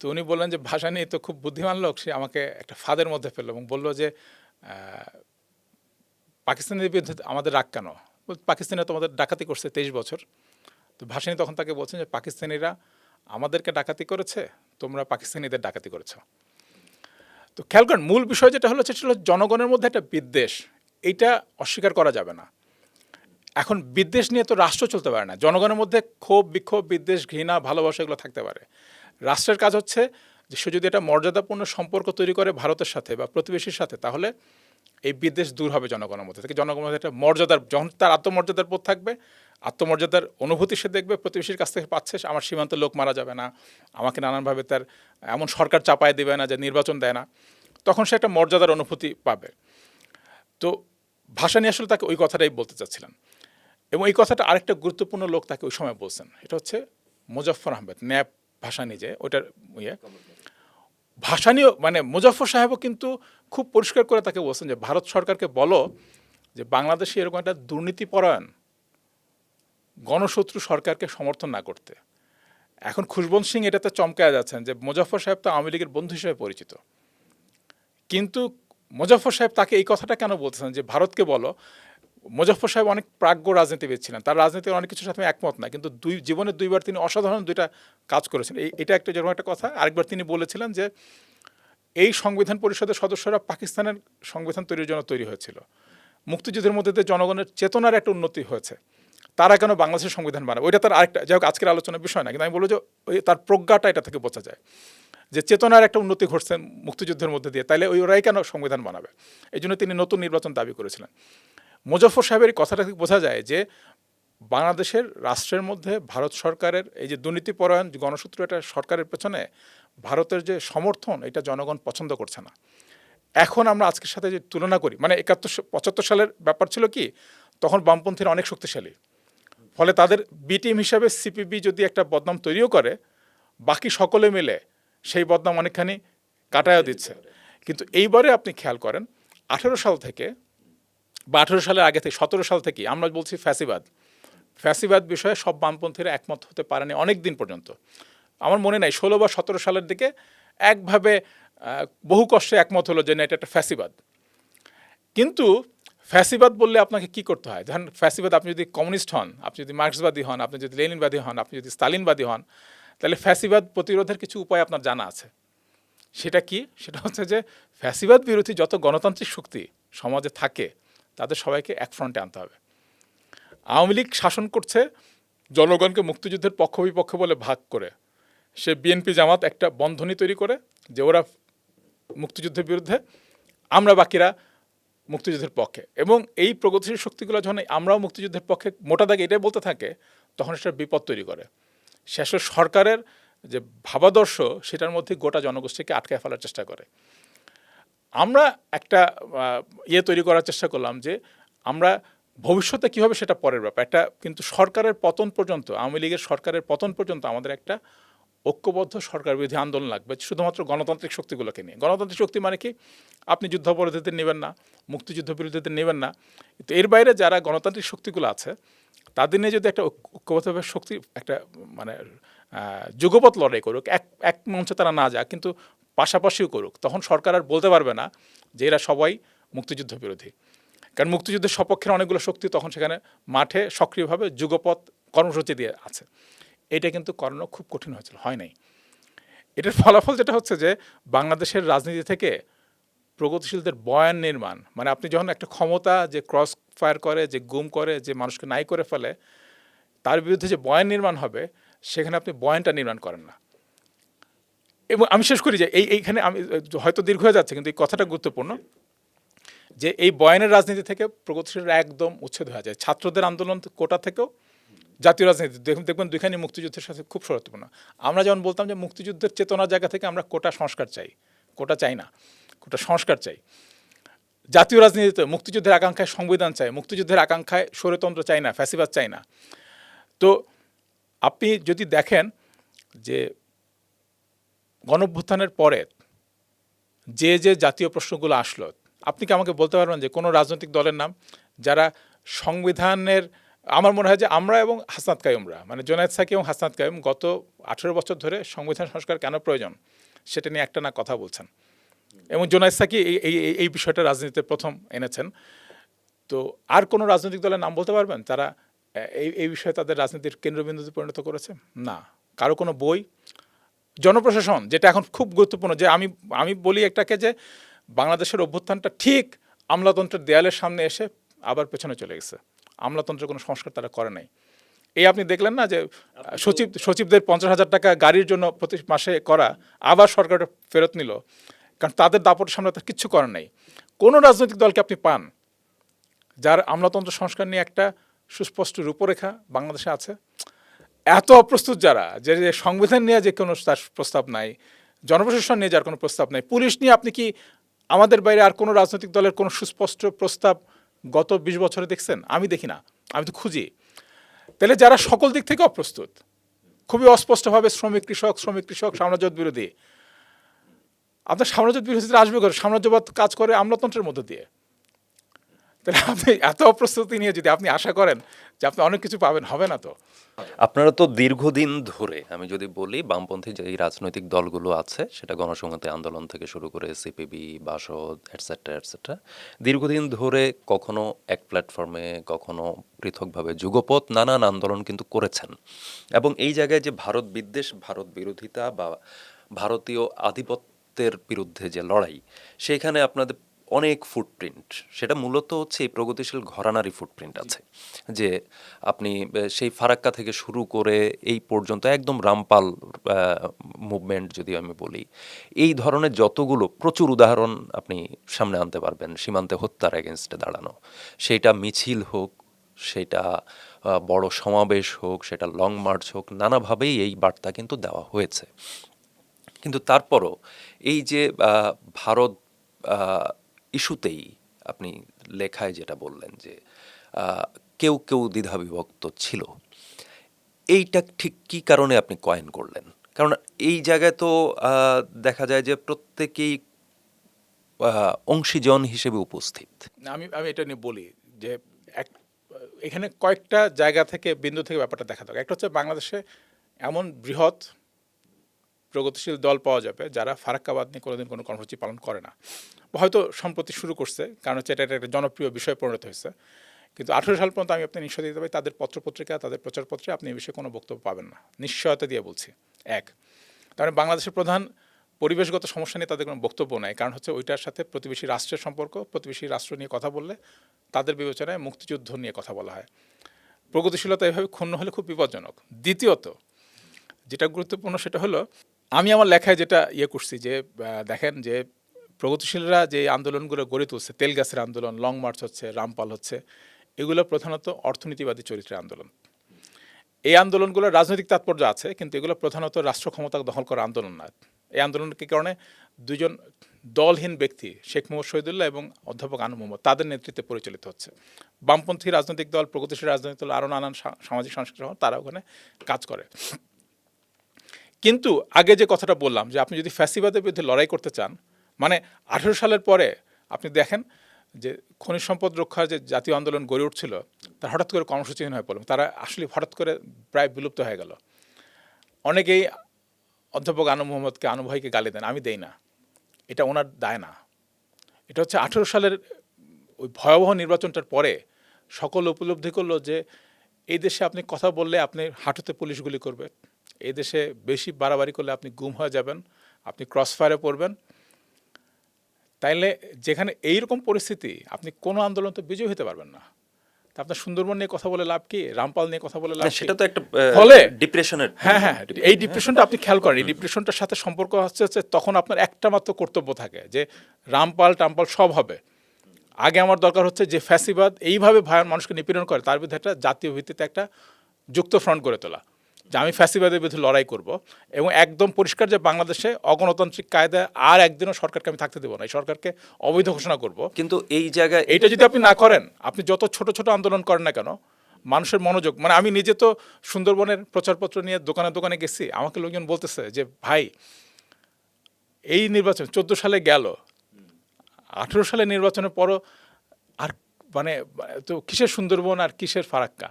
তো উনি বললেন যে ভাসানী তো খুব বুদ্ধিমান লোক, সে আমাকে একটা ফাঁদের মধ্যে ফেললো এবং বললো যে পাকিস্তানের বিরুদ্ধে আমাদের রাগ কেন? পাকিস্তানে তোমাদের ডাকাতি করছে 23 বছর। তো ভাসানী তখন তাকে বলছেন যে পাকিস্তানিরা আমাদেরকে ডাকাতি করেছে, তোমরা পাকিস্তানিদের ডাকাতি করেছ। তো খেয়াল করেন মূল বিষয় যেটা হলো সেটা হলো জনগণের মধ্যে একটা বিদ্বেষ, এইটা অস্বীকার করা যাবে না। এখন বিদ্বেষ নিয়ে তো রাষ্ট্র চলতে পারে না, জনগণের মধ্যে ক্ষোভ, বিক্ষোভ, বিদ্বেষ, ঘৃণা, ভালোবাসা এগুলো থাকতে পারে। রাষ্ট্রের কাজ হচ্ছে যে সে যদি একটা মর্যাদাপূর্ণ সম্পর্ক তৈরি করে ভারতের সাথে বা প্রতিবেশীর সাথে, তাহলে এই বিদ্বেষ দূর হবে জনগণের মধ্যে থেকে। জনগণের মধ্যে একটা মর্যাদার, যখন তার আত্মমর্যাদার বোধ থাকবে, আত্মমর্যাদার অনুভূতি সে দেখবে প্রতিবেশীর কাছ থেকে পাচ্ছে, আমার সীমান্তে লোক মারা যাবে না, আমাকে নানানভাবে তার এমন সরকার চাপায় দেবে না যে নির্বাচন দেয় না, তখন সে একটা মর্যাদার অনুভূতি পাবে। তো ভাসানী আসলে তাকে ওই কথাটাই বলতে চাচ্ছিলেন, এবং এই কথাটা আরেকটা গুরুত্বপূর্ণ লোক তাকে ওই সময় বলছেন, এটা হচ্ছে মুজফ্ফর আহমেদ, ন্যাপ ভাসানী যে ওইটার ভাসানীও, মানে মুজফ্ফর সাহেবও কিন্তু খুব পরিষ্কার করে তাকে বলছেন যে ভারত সরকারকে বলো যে বাংলাদেশে এরকম একটা দুর্নীতিপরায়ণ গণশত্রু সরকারকে সমর্থন না করতে। এখন খুশবন্ত সিং এটাতে চমকায় যাচ্ছেন যে মুজফ্ফর সাহেব তো আওয়ামী লীগের বন্ধু হিসেবে পরিচিত, কিন্তু মুজফ্ফর সাহেব তাকে এই কথাটা কেন বলতেছেন যে ভারতকে বলো? মুজফ্ফর সাহেব অনেক প্রাজ্ঞ রাজনীতিবিদ ছিলেন, তার রাজনীতির অনেক কিছুর সাথে আমি একমত না, কিন্তু জীবনে দুইবার তিনি অসাধারণ দুইটা কাজ করেছেন। এটা একটা যেরকম একটা কথা। আরেকবার তিনি বলেছিলেন যে এই সংবিধান পরিষদের সদস্যরা পাকিস্তানের সংবিধান তৈরির জন্য তৈরি হয়েছিল। মুক্তিযুদ্ধের মধ্যে দিয়ে জনগণের চেতনার একটা উন্নতি হয়েছে, তারা কেন বাংলাদেশের সংবিধান বানাবে? ওইটা তার আরেকটা, যাই হোক আজকের আলোচনার বিষয় না, কিন্তু আমি বলবো যে ওই তার প্রজ্ঞাটা এটা থেকে বোঝা যায় যে চেতনার একটা উন্নতি ঘটছে মুক্তিযুদ্ধের মধ্যে দিয়ে, তাইলে ওরাই কেন সংবিধান বানাবে? এই জন্য তিনি নতুন নির্বাচন দাবি করেছিলেন। মোজাফফর সাহেবের এই কথাটা থেকে বোঝা যায় যে বাংলাদেশের রাষ্ট্রের মধ্যে ভারত সরকারের এই যে দুর্নীতিপরায়ণ গণসূত্র, এটা সরকারের পেছনে ভারতের যে সমর্থন, এটা জনগণ পছন্দ করছে না। এখন আমরা আজকের সাথে যে তুলনা করি, মানে 75 সালের ব্যাপার ছিল কি, তখন বামপন্থীরা অনেক শক্তিশালী, ফলে তাদের বি টিম হিসাবে সিপিবি যদি একটা বদনাম তৈরিও করে, বাকি সকলে মিলে সেই বদনাম অনেকখানি কাটায়ও দিচ্ছে। কিন্তু এইবারে আপনি খেয়াল করেন 18 সাল থেকে বা 18 সালের আগে থেকে 17 সাল থেকে আমরা বলছি ফ্যাসিবাদ বিষয়ে সব বামপন্থীরা একমত হতে পারেনি অনেক দিন পর্যন্ত। আমার মনে নাই 16 বা 17 সালের দিকে একভাবে বহু কষ্টে একমত হলো যে না, এটা একটা ফ্যাসিবাদ। কিন্তু ফ্যাসিবাদ বললে আপনাকে কি করতে হয়? ধরেন ফ্যাসিবাদ, আপনি যদি কমিউনিস্ট হন, আপনি যদি মার্ক্সবাদী হন, আপনি যদি লেনিনবাদী হন, আপনি যদি স্তালিনবাদী হন, তাহলে ফ্যাসিবাদ প্রতিরোধের কিছু উপায় আপনার জানা আছে। সেটা কি? সেটা হচ্ছে যে ফ্যাসিবাদ বিরোধী যত গণতান্ত্রিক শক্তি সমাজে থাকে তাদের সবাইকে এক ফ্রন্টে আনতে হবে। আওয়ামী লীগ শাসন করছে জনগণকে মুক্তিযুদ্ধের পক্ষ বিপক্ষ বলে ভাগ করে। সে বিএনপি জামাত একটা বন্ধনী তৈরি করে যে ওরা মুক্তিযুদ্ধের বিরুদ্ধে, আমরা বাকিরা মুক্তিযুদ্ধের পক্ষে। এবং এই প্রগতিশীল শক্তিগুলো যখন আমরাও মুক্তিযুদ্ধের পক্ষে মোটা দাগে এটাই বলতে থাকে, তখন সেটা বিপদ তৈরি করে। শেষে সরকারের যে ভাবাদর্শ, সেটার মধ্যে গোটা জনগোষ্ঠীকে আটকায় ফেলার চেষ্টা করে। আমরা একটা তৈরি করার চেষ্টা করলাম যে আমরা ভবিষ্যতে কী হবে সেটা পরের ব্যাপার, একটা কিন্তু সরকারের পতন পর্যন্ত, আওয়ামী লীগের সরকারের পতন পর্যন্ত আমাদের একটা ঐক্যবদ্ধ সরকার বিরোধী আন্দোলন লাগবে, শুধুমাত্র গণতান্ত্রিক শক্তিগুলোকে নিয়ে। গণতান্ত্রিক শক্তি মানে কি? আপনি যুদ্ধাপরাধীদের নেবেন না, মুক্তিযুদ্ধ বিরোধীদের নেবেন না, কিন্তু এর বাইরে যারা গণতান্ত্রিক শক্তিগুলো আছে তাদের নিয়ে যদি একটা ঐক্যবদ্ধভাবে শক্তি, একটা মানে যুগপৎ লড়াই করুক, এক মঞ্চে তারা না যাক, কিন্তু পাশাপাশিও করুক, তখন সরকার আর বলতে পারবে না যে এরা সবাই মুক্তিযুদ্ধ বিরোধী। কারণ মুক্তিযুদ্ধের সপক্ষের অনেকগুলো শক্তি তখন সেখানে মাঠে সক্রিয়ভাবে যুগপৎ কর্মসূচি দিয়ে আছে। এটা কিন্তু করানো খুব কঠিন হয়েছিল, হয় নাই। এটার ফলাফল যেটা হচ্ছে যে বাংলাদেশের রাজনীতি থেকে প্রগতিশীলদের বয়ান নির্মাণ, মানে আপনি যখন একটা ক্ষমতা যে ক্রস ফায়ার করে, যে গুম করে, যে মানুষকে নাই করে ফেলে, তার বিরুদ্ধে যে বয়ান নির্মাণ হবে, সেখানে আপনি বয়ানটা নির্মাণ করেন না। এবং আমি শেষ করি যে এইখানে আমি হয়তো দীর্ঘ হয়ে যাচ্ছে, কিন্তু এই কথাটা গুরুত্বপূর্ণ যে এই বয়ানের রাজনীতি থেকে প্রগতিশীলরা একদম উচ্ছেদ হয়ে যায়। ছাত্রদের আন্দোলন কোটা থেকেও জাতীয় রাজনীতি দেখবেন দুইখানি মুক্তিযুদ্ধের সাথে খুব গুরুত্বপূর্ণ। আমরা যেমন বলতাম যে মুক্তিযুদ্ধের চেতনার জায়গা থেকে আমরা কোটা সংস্কার চাই, কোটা চাই না, কোটা সংস্কার চাই। জাতীয় রাজনীতিতে মুক্তিযুদ্ধের আকাঙ্ক্ষায় সংবিধান চাই, মুক্তিযুদ্ধের আকাঙ্ক্ষায় স্বৈরতন্ত্র চাই না, ফ্যাসিবাদ চাই না। তো আপনি যদি দেখেন যে গণঅভ্যুত্থানের পরে যে জাতীয় প্রশ্নগুলো আসলো, আপনি কি আমাকে বলতে পারবেন যে কোনো রাজনৈতিক দলের নাম যারা সংবিধানের, আমার মনে হয় যে আমরা এবং হাসনাত কাইয়ুমরা, মানে জুনায়েদ সাকি এবং হাসনাত কাইয়ুম গত 18 বছর ধরে সংবিধান সংস্কার কেন প্রয়োজন সেটা নিয়ে একটা না কথা বলছেন। এবং জুনায়েদ সাকি এই বিষয়টা রাজনীতিতে প্রথম এনেছেন। তো আর কোনো রাজনৈতিক দলের নাম বলতে পারবেন তারা এই বিষয়ে তাদের রাজনীতির কেন্দ্রবিন্দুতে পরিণত করেছে? না। কারো কোনো বই? জনপ্রশাসন, যেটা এখন খুব গুরুত্বপূর্ণ, যে আমি বলি একটাকে যে বাংলাদেশের অভ্যুত্থানটা ঠিক আমলাতন্ত্রের দেয়ালের সামনে এসে আবার পেছনে চলে গেছে। আমলাতন্ত্রের কোনো সংস্কার তারা করে নাই। এই আপনি দেখলেন না যে সচিবদের 50,000 টাকা গাড়ির জন্য প্রতি মাসে করা, আবার সরকার ফেরত নিল, কারণ তাদের দাপটের সামনে তার কিচ্ছু করার নাই। কোনো রাজনৈতিক দলকে আপনি পান যার আমলাতন্ত্র সংস্কার নিয়ে একটা সুস্পষ্ট রূপরেখা বাংলাদেশে আছে? এত অপ্রস্তুত যারা, যে সংবিধান নিয়ে যে কোনো তার প্রস্তাব নাই, জনপ্রশাসন নিয়ে যার কোনো প্রস্তাব নাই, পুলিশ নিয়ে আপনি কি আমাদের বাইরে আর কোনো রাজনৈতিক দলের কোনো সুস্পষ্ট প্রস্তাব গত 20 বছরে দেখছেন? আমি দেখি না, আমি তো খুঁজি। তাহলে যারা সকল দিক থেকে অপ্রস্তুত, খুবই অস্পষ্টভাবে শ্রমিক কৃষক সাম্রাজ্যবাদ বিরোধী, আপনার সাম্রাজ্যবাদ বিরোধীরা আসবে করে, সাম্রাজ্যবাদ কাজ করে আমলাতন্ত্রের মধ্য দিয়ে। তাহলে আপনি এত অপ্রস্তুতি নিয়ে যদি আপনি আশা করেন যে আপনি অনেক কিছু পাবেন, হবে না তো। আপনারা তো দীর্ঘদিন ধরে, আমি যদি বলি বামপন্থী যে রাজনৈতিক দলগুলো আছে, সেটা গণসংহতি আন্দোলন থেকে শুরু করে সিপিবি, বাসদ, এটসেট্রা, দীর্ঘদিন ধরে কখনো এক প্ল্যাটফর্মে, কখনো পৃথকভাবে যুগপৎ নানান আন্দোলন কিন্তু করেছেন। এবং এই জায়গায় যে ভারত বিদ্বেষ, ভারত বিরোধিতা বা ভারতীয় আধিপত্যের বৈষম্যের বিরুদ্ধে যে লড়াই, সেইখানে আপনাদের অনেক ফুটপ্রিন্ট, সেটা মূলত হচ্ছে এই প্রগতিশীল ঘরানারই ফুটপ্রিন্ট আছে। যে আপনি সেই ফারাক্কা থেকে শুরু করে এই পর্যন্ত একদম রামপাল মুভমেন্ট যদি আমি বলি, এই ধরনের যতগুলো প্রচুর উদাহরণ আপনি সামনে আনতে পারবেন সীমান্তে হত্যার এগেনস্টে দাঁড়ানো, সেটা মিছিল হোক, সেটা বড় সমাবেশ হোক, সেটা লং মার্চ হোক, নানাভাবেই এই বার্তা কিন্তু দেওয়া হয়েছে। কিন্তু তারপরও এই যে ভারত ইস্যুতেই আপনি লেখায় যেটা বললেন যে কেউ কেউ দ্বিধাবিভক্ত ছিল, এইটা ঠিক কী কারণে আপনি কয়েন করলেন? কারণ এই জায়গায় তো দেখা যায় যে প্রত্যেকেই অংশীজন হিসেবে উপস্থিত। আমি আমি এটা নিয়ে বলি যে এখানে কয়েকটা জায়গা থেকে বিন্দু থেকে ব্যাপারটা দেখা থাকে। একটা হচ্ছে বাংলাদেশে এমন বৃহৎ প্রগতিশীল দল পাওয়া যাবে যারা ফারাক্কাবাদ নিয়ে কোনোদিন কোনো কর্মসূচি পালন করে না, হয়তো সম্প্রতি শুরু করছে, কারণ হচ্ছে এটা একটা জনপ্রিয় বিষয় পরিণত হয়েছে। কিন্তু 18 সাল পর্যন্ত আমি আপনি নিশ্চয় দিতে পারি তাদের পত্রপত্রিকা, তাদের প্রচারপত্রে আপনি এই বিষয়ে কোনো বক্তব্য পাবেন না, নিশ্চয়তা দিয়ে বলছি। এক, তার মানে বাংলাদেশের প্রধান পরিবেশগত সমস্যা নিয়ে তাদের কোনো বক্তব্য নাই, কারণ হচ্ছে ওইটার সাথে প্রতিবেশী রাষ্ট্রের সম্পর্ক, প্রতিবেশী রাষ্ট্র নিয়ে কথা বললে তাদের বিবেচনায় মুক্তিযুদ্ধ নিয়ে কথা বলা হয়। প্রগতিশীলতা এভাবে ক্ষুণ্ণ হলে খুব বিপজ্জনক। দ্বিতীয়ত যেটা গুরুত্বপূর্ণ সেটা হলো, আমি আমার লেখায় যেটা করছি যে দেখেন যে প্রগতিশীলরা যে আন্দোলনগুলো গড়ে তুলছে, তেলগাছের আন্দোলন, লং মার্চ হচ্ছে, রামপাল হচ্ছে, এগুলো প্রধানত অর্থনীতিবাদী চরিত্রের আন্দোলন। এই আন্দোলনগুলোর রাজনৈতিক তাৎপর্য আছে, কিন্তু এগুলো প্রধানত রাষ্ট্র ক্ষমতা দখল করা আন্দোলন নয়। এই আন্দোলনের কারণে দুজন দলহীন ব্যক্তি, শেখ মোহাম্মদ শহীদুল্লাহ এবং অধ্যাপক আনু মোহাম্মদ, তাদের নেতৃত্বে পরিচালিত হচ্ছে। বামপন্থী রাজনৈতিক দল, প্রগতিশীল রাজনৈতিক দল, আরও নানান সামাজিক সংস্কৃতি তারা ওখানে কাজ করে। কিন্তু আগে যে কথাটা বললাম যে আপনি যদি ফ্যাসিবাদের বিরুদ্ধে লড়াই করতে চান, মানে 18 সালের পরে আপনি দেখেন যে খনিজ সম্পদ রক্ষার যে জাতীয় আন্দোলন গড়ে উঠছিল, তার হঠাৎ করে কর্মসূচিহীন হয়ে পড়ল, তারা আসলে হঠাৎ করে প্রায় বিলুপ্ত হয়ে গেল। অনেকেই অধ্যাপক আনু মোহাম্মদকে, আনু ভাইকে গালি দেন, আমি দেই না, এটা ওনার দায় না। এটা হচ্ছে 18 সালের ওই ভয়াবহ নির্বাচনটার পরে সকল উপলব্ধি করলো যে এই দেশে আপনি কথা বললে আপনি হাঁটুতে পুলিশ গুলি করবে, এই দেশে বেশি বাড়াবাড়ি করলে আপনি গুম হয়ে যাবেন, আপনি ক্রস ফায়ারে পড়বেন। তাইলে যেখানে এইরকম পরিস্থিতি, আপনি কোনো আন্দোলন তো বিজয় হতে পারবেন না। তা আপনার সুন্দরবন নিয়ে কথা বলে লাভ কি, রামপাল নিয়ে কথা বলে লাভ কি? সেটা তো একটা ফলে ডিপ্রেশনের। হ্যাঁ, এই ডিপ্রেশনটা আপনি খেয়াল করেন, এই ডিপ্রেশনটার সাথে সম্পর্ক হচ্ছে তখন আপনার একটা মাত্র কর্তব্য থাকে যে রামপাল টামপাল সব হবে। আগে আমার দরকার হচ্ছে যে ফ্যাসিবাদ এইভাবে মানুষকে নিপীড়ন করে তার বিরুদ্ধে একটা জাতীয় ভিত্তিতে একটা যুক্ত ফ্রন্ট গড়ে তোলা, যে আমি ফ্যাসিবাদের বিরুদ্ধে লড়াই করব, এবং একদম পরিষ্কার যে বাংলাদেশে অগণতান্ত্রিক কায়দায় আর একদিনও সরকারকে আমি থাকতে দেবো না, এই সরকারকে অবৈধ ঘোষণা করব। কিন্তু এই জায়গায় এইটা যদি আপনি না করেন, আপনি যত ছোট ছোট আন্দোলন করেন না কেন, মানুষের মনোযোগ, মানে আমি নিজে তো সুন্দরবনের প্রচারপত্র নিয়ে দোকানে দোকানে গেছি, আমাকে লোকজন বলতেছে যে ভাই এই নির্বাচন 14 সালে গেল, 18 সালে নির্বাচনের পরও আর মানে তো কিসের সুন্দরবন আর কিসের ফারাক্কা,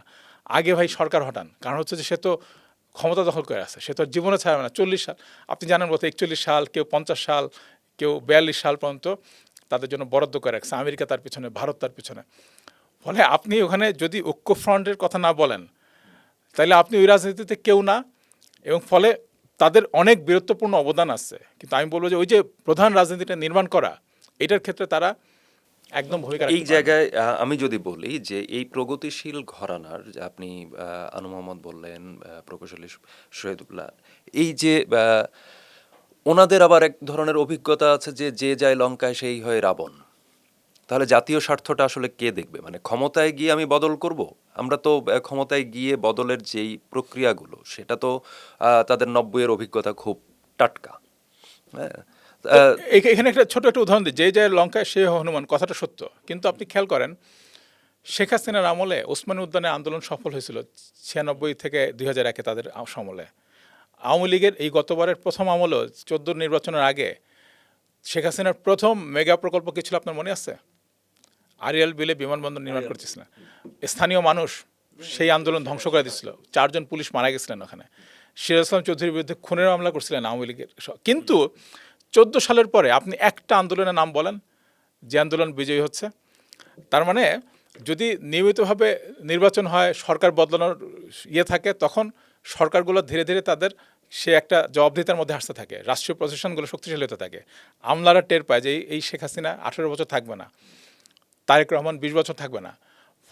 আগে ভাই সরকার হটান। কারণ হচ্ছে যে সে তো ক্ষমতা দখল করে আছে, সে তো জীবনে ছাড়বে না। 40 সাল আপনি জানেন বলতে, 41 সাল, কেউ 50 সাল, কেউ 42 সাল পর্যন্ত তাদের জন্য বরাদ্দ করে রাখছে, আমেরিকা তার পিছনে, ভারত তার পিছনে। ফলে আপনি ওখানে যদি ঐক্য ফ্রন্টের কথা না বলেন, তাহলে আপনি ওই রাজনীতিতে কেউ না, এবং ফলে তাদের অনেক বীরত্বপূর্ণ অবদান আছে। কিন্তু আমি বলবো যে ওই যে প্রধান রাজনীতিটা নির্মাণ করা, এটার ক্ষেত্রে তারা একদম ভূমিকা এই জায়গায় আমি যদি বলি যে এই প্রগতিশীল ঘরানার, আপনি আনু মোহাম্মদ বললেন, প্রকৌশলী শহীদুল্লাহ, এই যে ওনাদের আবার এক ধরনের অভিজ্ঞতা আছে যে যে যায় লঙ্কায় সেই হয় রাবণ। তাহলে জাতীয় স্বার্থটা আসলে কে দেখবে? মানে ক্ষমতায় গিয়ে আমি বদল করব, আমরা তো ক্ষমতায় গিয়ে বদলের যেই প্রক্রিয়াগুলো, সেটা তো তাদের 90-এর অভিজ্ঞতা খুব টাটকা। হ্যাঁ, এখানে একটা ছোট একটা উদাহরণ দিই, যে যায় লঙ্কায় সে হনুমান, কথাটা সত্য। কিন্তু আপনি খেয়াল করেন শেখ হাসিনার আমলে ওসমানী উদ্যানে আন্দোলন সফল হয়েছিল 96 থেকে 2001 তাদের সমলে। আওয়ামী লীগের এই গতবারের প্রথম আমলও 14 নির্বাচনের আগে শেখ হাসিনার প্রথম মেগা প্রকল্প কি ছিল আপনার মনে আছে? আরিয়াল বিলে বিমানবন্দর নির্মাণ করতেছে না, স্থানীয় মানুষ সেই আন্দোলন ধ্বংস করে দিচ্ছিল, 4 জন পুলিশ মারা গেছিলেন ওখানে। সিরাজ ইসলাম চৌধুরীর বিরুদ্ধে খুনের মামলা করছিলেন আওয়ামী লীগের। কিন্তু 14 সালের পরে আপনি একটা আন্দোলনের নাম বলেন যে আন্দোলন বিজয়ী হচ্ছে। তার মানে যদি নিয়মিতভাবে নির্বাচন হয়, সরকার বদলানোর থাকে, তখন সরকারগুলো ধীরে ধীরে তাদের সে একটা জবাবদিহিতার মধ্যে আসতে থাকে, রাষ্ট্রীয় প্রশাসনগুলো শক্তিশালী হতে থাকে। আমলারা টের পায় যে এই শেখ হাসিনা 18 বছর থাকবে না, তারেক রহমান 20 বছর থাকবে না,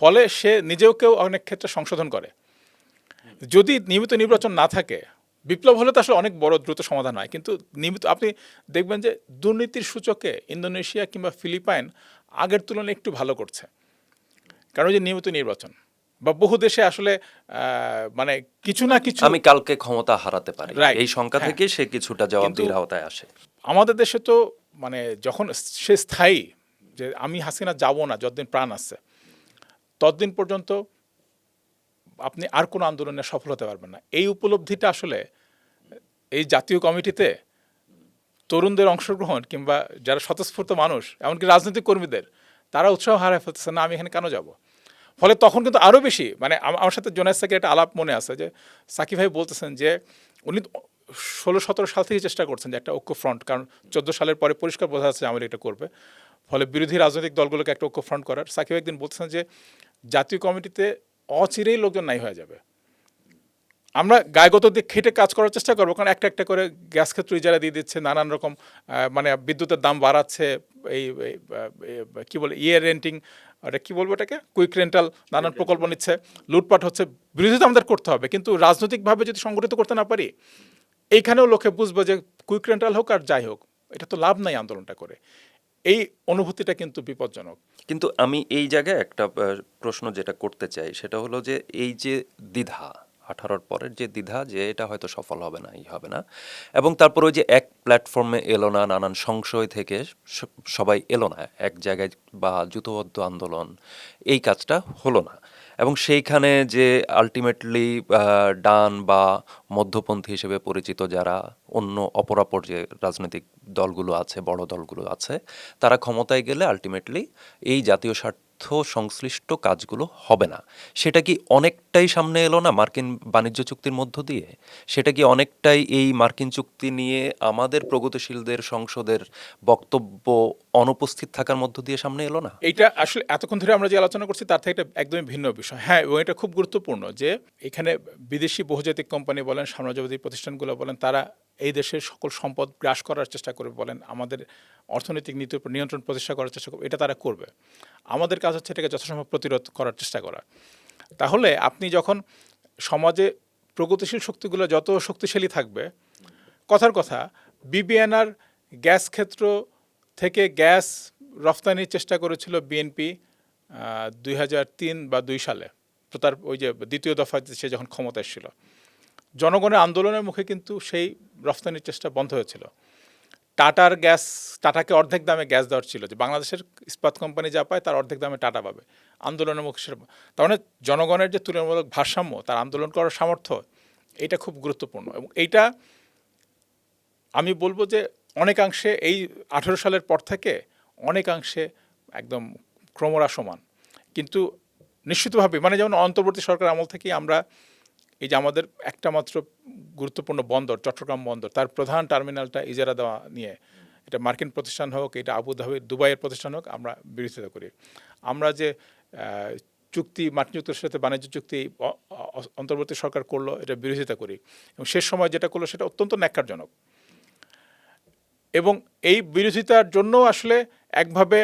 ফলে সে নিজেকেও অনেক ক্ষেত্রে সংশোধন করে। যদি নিয়মিত নির্বাচন না থাকে, বিপ্লব হলে তো আসলে অনেক বড় দ্রুত সমাধান হয়, কিন্তু নিয়মিত আপনি দেখবেন যে দুর্নীতির সূচকে ইন্দোনেশিয়া কিংবা ফিলিপাইন আগের তুলনায় একটু ভালো করছে, কারণ ওই যে নিয়মিত নির্বাচন। বা বহু দেশে আসলে মানে কিছু না কিছু, আমি কালকে ক্ষমতা হারাতে পারি, Right, এই শঙ্কা হ্যাঁ। থেকে সে কিছুটা জবাবদিহির আওতায় আসে। আমাদের দেশে তো মানে যখন সে স্থায়ী যে আমি হাসিনা যাব না যতদিন প্রাণ আছে, ততদিন পর্যন্ত আপনি আর কোনো আন্দোলনে সফল হতে পারবেন না। এই উপলব্ধিটা আসলে এই জাতীয় কমিটিতে তরুণদের অংশগ্রহণ কিংবা যারা স্বতঃস্ফূর্ত মানুষ, এমনকি রাজনৈতিক কর্মীদের, তারা উৎসাহ হারায় ফেলতেছে, না আমি এখানে কেন যাব। ফলে তখন কিন্তু আরও বেশি মানে আমার সাথে জোনায়েদ সাকির একটা আলাপ মনে আছে যে সাকিব ভাই বলতেছেন যে উনি 16-17 সাল থেকে চেষ্টা করছেন যে একটা ঐক্য ফ্রন্ট, কারণ 14 সালের পরে পরিষ্কার বোঝা যাচ্ছে আমাদের এটা করবে, ফলে বিরোধী রাজনৈতিক দলগুলোকে একটা ঐক্য ফ্রন্ট করার। সাকিব একদিন বলতেছেন যে জাতীয় কমিটিতে অচিরেই লোকজন নাই হয়ে যাবে, আমরা গায়গত দিক খেটে কাজ করার চেষ্টা করবো, কারণ একটা একটা করে গ্যাস ক্ষেত্র ইজারা দিয়ে দিচ্ছে, নানান রকম মানে বিদ্যুতের দাম বাড়াচ্ছে, এই কী বলে রেন্টিং, ওটা কী বলবো এটাকে, কুইক রেন্টাল, নানান প্রকল্প নিচ্ছে, লুটপাট হচ্ছে, বিরোধিতা আমাদের করতে হবে, কিন্তু রাজনৈতিকভাবে যদি সংগঠিত করতে না পারি, এইখানেও লোকে বুঝবে যে কুইক রেন্টাল হোক আর যাই হোক, এটা তো লাভ নাই আন্দোলনটা করে। এই অনুভূতিটা কিন্তু বিপজ্জনক। কিন্তু আমি এই জায়গায় একটা প্রশ্ন যেটা করতে চাই সেটা হলো যে এই যে দ্বিধা 18-র পরের যে দ্বিধা, যে এটা হয়তো সফল হবে না, এই হবে না, এবং তারপর ওই যে এক প্ল্যাটফর্মে এলো না, নানান সংশয় থেকে সবাই এলো না এক জায়গায়, বা যুথবদ্ধ আন্দোলন, এই কাজটা হলো না, এবং সেইখানে যে আলটিমেটলি ডান বা মধ্যপন্থী হিসেবে পরিচিত যারা অন্য অপরাপর যে রাজনৈতিক দলগুলো আছে, বড় দলগুলো আছে, তারা ক্ষমতায় গেলে আলটিমেটলি এই জাতীয় স্বার্থ সংশ্লিষ্ট কাজগুলো হবে না। সেটা কি অনেকটাই সামনে এলো না মার্কিন বাণিজ্য চুক্তির মধ্য দিয়ে? সেটা কি অনেকটাই এই মার্কিন চুক্তি নিয়ে আমাদের প্রগতিশীলদের সংসদের বক্তব্য অনুপস্থিত থাকার মধ্য দিয়ে সামনে এলো না? এইটা আসলে এতক্ষণ ধরে আমরা যে আলোচনা করছি তার থেকে এটা একদমই ভিন্ন বিষয়। হ্যাঁ, এবং এটা খুব গুরুত্বপূর্ণ যে এখানে বিদেশি বহুজাতিক কোম্পানি বলেন, সাম্রাজ্যবাদী প্রতিষ্ঠানগুলো বলেন, তারা এই দেশের সকল সম্পদ গ্রাস করার চেষ্টা করে বলেন, আমাদের অর্থনৈতিক নীতির উপর নিয়ন্ত্রণ প্রতিষ্ঠা করার চেষ্টা করবে, এটা তারা করবে। আমাদের কাজ হচ্ছে এটাকে যথাসম্ভব প্রতিরোধ করার চেষ্টা করা। তাহলে আপনি যখন সমাজে প্রগতিশীল শক্তিগুলো যত শক্তিশালী থাকবে, কথার কথা বিবিএনআর গ্যাস ক্ষেত্র থেকে গ্যাস রফতানির চেষ্টা করেছিল বিএনপি 2003 বা 2 সালে, তো তার ওই যে দ্বিতীয় দফায় সে যখন ক্ষমতা এসেছিল, জনগণের আন্দোলনের মুখে কিন্তু সেই রফতানির চেষ্টা বন্ধ হয়েছিল। টাটাকে অর্ধেক দামে গ্যাস দেওয়ার ছিল, যে বাংলাদেশের ইস্পাত কোম্পানি যা পায় তার অর্ধেক দামে টাটা পাবে, আন্দোলনের মুখে সেটা। তার মানে জনগণের যে তুলনামূলক ভারসাম্য, তার আন্দোলন করার সামর্থ্য, এটা খুব গুরুত্বপূর্ণ। এবং এইটা আমি বলবো যে অনেকাংশে এই 18 সালের পর থেকে অনেকাংশে একদম ক্রমহ্রাসমান। কিন্তু নিশ্চিতভাবে মানে যেমন অন্তর্বর্তী সরকার আমল থেকেই আমরা এই যে আমাদের একটা মাত্র গুরুত্বপূর্ণ বন্দর চট্টগ্রাম বন্দর, তার প্রধান টার্মিনালটা ইজারা দেওয়া নিয়ে, এটা মার্কিন প্রতিষ্ঠান হোক, এটা আবুধাবি দুবাইয়ের প্রতিষ্ঠান হোক, আমরা বিরোধিতা করি। আমরা যে চুক্তি মার্কিন যুক্তরাষ্ট্রের সাথে বাণিজ্য চুক্তি অন্তর্বর্তী সরকার করলো, এটা বিরোধিতা করি, এবং শেষ সময় যেটা করলো সেটা অত্যন্ত ন্যাক্কারজনক। এবং এই বিরোধিতার জন্য আসলে একভাবে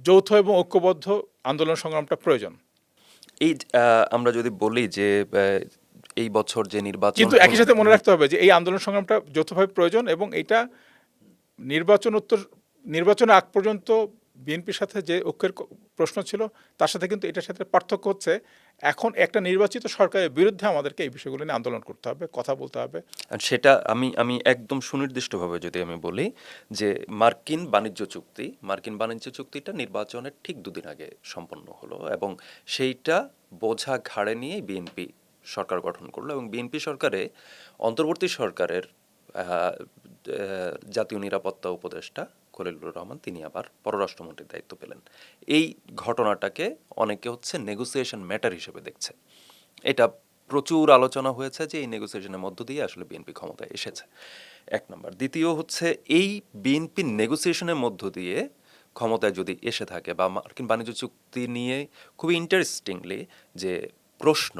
যৌথ এবং ঐক্যবদ্ধ আন্দোলন সংগ্রামটা প্রয়োজন। এই আমরা যদি বলি যে এই বছর যে নির্বাচন, কিন্তু একই সাথে মনে রাখতে হবে যে এই আন্দোলন সংগ্রামটা যৌথভাবে প্রয়োজন, এবং এটা নির্বাচনের আগ পর্যন্ত বিএনপির সাথে যে ঐক্যের প্রশ্ন ছিল তার সাথে কিন্তু এটার সাথে পার্থক্য হচ্ছে, এখন একটা নির্বাচিত সরকারের বিরুদ্ধে আমাদেরকে এই বিষয়গুলো নিয়ে আন্দোলন করতে হবে, কথা বলতে হবে। সেটা আমি একদম সুনির্দিষ্টভাবে যদি আমি বলি যে মার্কিন বাণিজ্য চুক্তিটা নির্বাচনের ঠিক 2 দিন আগে সম্পন্ন হলো, এবং সেইটা বোঝা ঘাড়ে নিয়ে বিএনপি সরকার গঠন করলো, এবং বিএনপি সরকারে অন্তর্বর্তী সরকারের জাতীয় নিরাপত্তা উপদেষ্টা খলিলুর রহমান, তিনি আবার পররাষ্ট্রমন্ত্রীর দায়িত্ব পেলেন। এই ঘটনাটাকে অনেকে হচ্ছে নেগোসিয়েশন ম্যাটার হিসেবে দেখছে। এটা প্রচুর আলোচনা হয়েছে যে এই নেগোসিয়েশনের মধ্য দিয়ে আসলে বিএনপি ক্ষমতায় এসেছে, 1 নম্বর। দ্বিতীয় হচ্ছে এই বিএনপি নেগোসিয়েশনের মধ্য দিয়ে ক্ষমতায় যদি এসে থাকে, বা মার্কিন বাণিজ্য চুক্তি নিয়ে খুবই ইন্টারেস্টিংলি যে প্রশ্ন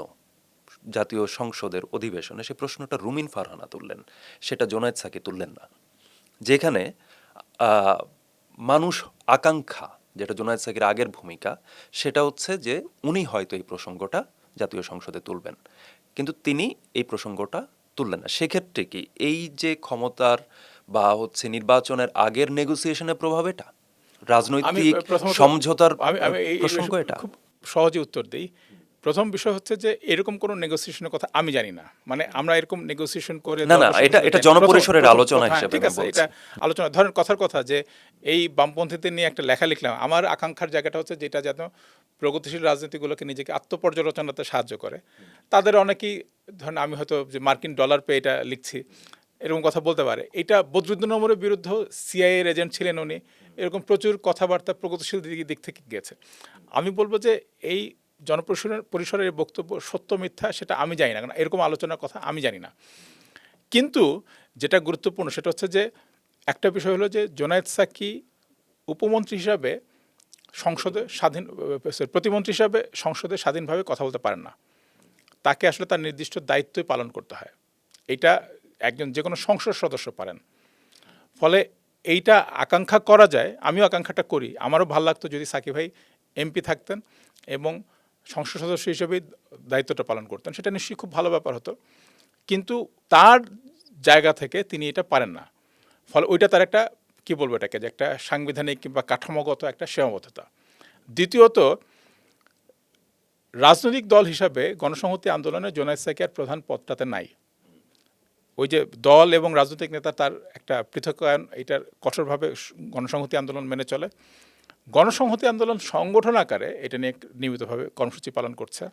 জাতীয় সংসদের অধিবেশনে সেই প্রশ্নটা রুমিন ফারহানা তুললেন, সেটা জোনায়েদ সাকি তুললেন না। যেখানে মানুষ আকাঙ্ক্ষা, যেটা জোনায়েদ সাকির আগের ভূমিকা, সেটা হচ্ছে যে উনি হয়তো এই প্রসঙ্গটা জাতীয় সংসদে তুলবেন, কিন্তু তিনি এই প্রসঙ্গটা তুললেন না। সেক্ষেত্রে কি এই যে ক্ষমতার বা হচ্ছে নির্বাচনের আগের নেগোসিয়েশনের প্রভাব, এটা রাজনৈতিক প্রথমত সমঝোতার আমি এই প্রসঙ্গ, এটা খুব সহজে উত্তর দিই। প্রথম বিষয় হচ্ছে যে এরকম কোনো নেগোসিয়েশনের কথা আমি জানি না, মানে আমরা এরকম নেগোসিয়েশন করে না, এটা জনপরিসরের আলোচনা হিসেবে ঠিক আছে, এটা আলোচনা ধরেন কথার কথা যে এই বামপন্থীদের নিয়ে একটা লেখা লিখলাম, আমার আকাঙ্ক্ষার জায়গাটা হচ্ছে যেটা যেন প্রগতিশীল রাজনীতিগুলোকে নিজেকে আত্মপর্যালোচনাতে সাহায্য করে। তাদের অনেকেই ধরেন আমি হয়তো যে মার্কিন ডলার পেয়ে এটা লিখছি এরকম কথা বলতে পারে। এটা বদরুদ্দিন ওমরের বিরুদ্ধে সিআইএর এজেন্ট ছিলেন উনি, এরকম প্রচুর কথাবার্তা প্রগতিশীল দিক থেকে গেছে। আমি বলবো যে এই জনপরিসরের বক্তব্য সত্য মিথ্যা সেটা আমি জানি না, কারণ এরকম আলোচনার কথা আমি জানি না। কিন্তু যেটা গুরুত্বপূর্ণ সেটা হচ্ছে যে একটা বিষয় হলো যে জোনায়েদ সাকি উপমন্ত্রী হিসাবে সংসদে প্রতিমন্ত্রী হিসাবে সংসদে স্বাধীনভাবে কথা বলতে পারেন না। তাকে আসলে তার নির্দিষ্ট দায়িত্বই পালন করতে হয়। এটা একজন যে কোনো সংসদ সদস্য পারেন। ফলে এইটা আকাঙ্ক্ষা করা যায়, আমিও আকাঙ্ক্ষাটা করি। আমারও ভালো লাগতো যদি সাকি ভাই এমপি থাকতেন এবং সংসদ সদস্য হিসেবে দায়িত্বটা পালন করতেন, সেটা নিশ্চয়ই খুব ভালো ব্যাপার হতো। কিন্তু তার জায়গা থেকে তিনি এটা পারেন না। ফলে ওইটা তার একটা কি বলবো এটাকে, যে একটা সাংবিধানিক কিংবা কাঠামোগত একটা সীমাবদ্ধতা। দ্বিতীয়ত, রাজনৈতিক দল হিসাবে গণসংহতি আন্দোলনে জোনায়েদ সাকি আর প্রধান পদটাতে নাই। ওই যে দল এবং রাজনৈতিক নেতা তার একটা পৃথকায়ন, এটার কঠোরভাবে গণসংহতি আন্দোলন মেনে চলে। গণসংহতি আন্দোলন সংগঠন আকারে এটা নিয়ে নিয়মিতভাবে কর্মসূচি পালন করছে।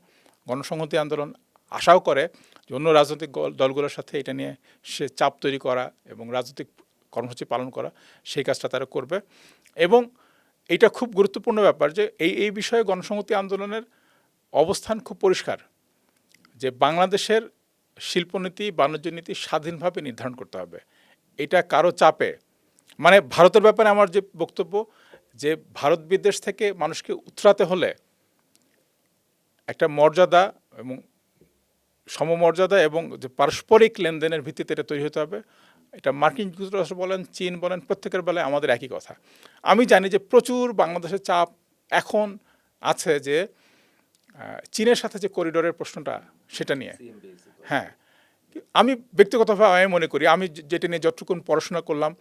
গণসংহতি আন্দোলন আশাও করে যে অন্য রাজনৈতিক দলগুলোর সাথে এটা নিয়ে সে চাপ তৈরি করা এবং রাজনৈতিক কর্মসূচি পালন করা, সেই কাজটা তারা করবে। এবং এটা খুব গুরুত্বপূর্ণ ব্যাপার যে এই বিষয়ে গণসংহতি আন্দোলনের অবস্থান খুব পরিষ্কার, যে বাংলাদেশের শিল্পনীতি বাণিজ্য নীতি স্বাধীনভাবে নির্ধারণ করতে হবে। এটা কারো চাপে, মানে ভারতের ব্যাপারে আমার যে বক্তব্য, যে ভারত বিদেশ থেকে মানুষকে উতরাতে হলে একটা মর্যাদা এবং সমমর্যাদা এবং যে পারস্পরিক লেনদেনের ভিত্তিতে এটা তৈরি হতে হবে। এটা মার্কিন যুক্তরাষ্ট্র বলেন, চীন বলেন, প্রত্যেকের বেলায় আমাদের একই কথা। আমি জানি যে প্রচুর বাংলাদেশের চাপ এখন আছে যে চীনের সাথে যে করিডোরের প্রশ্নটা সেটা নিয়ে। হ্যাঁ, আমি ব্যক্তিগতভাবে আমি মনে করি, আমি যেটা নিয়ে যতটুকুন পড়াশোনা করলাম,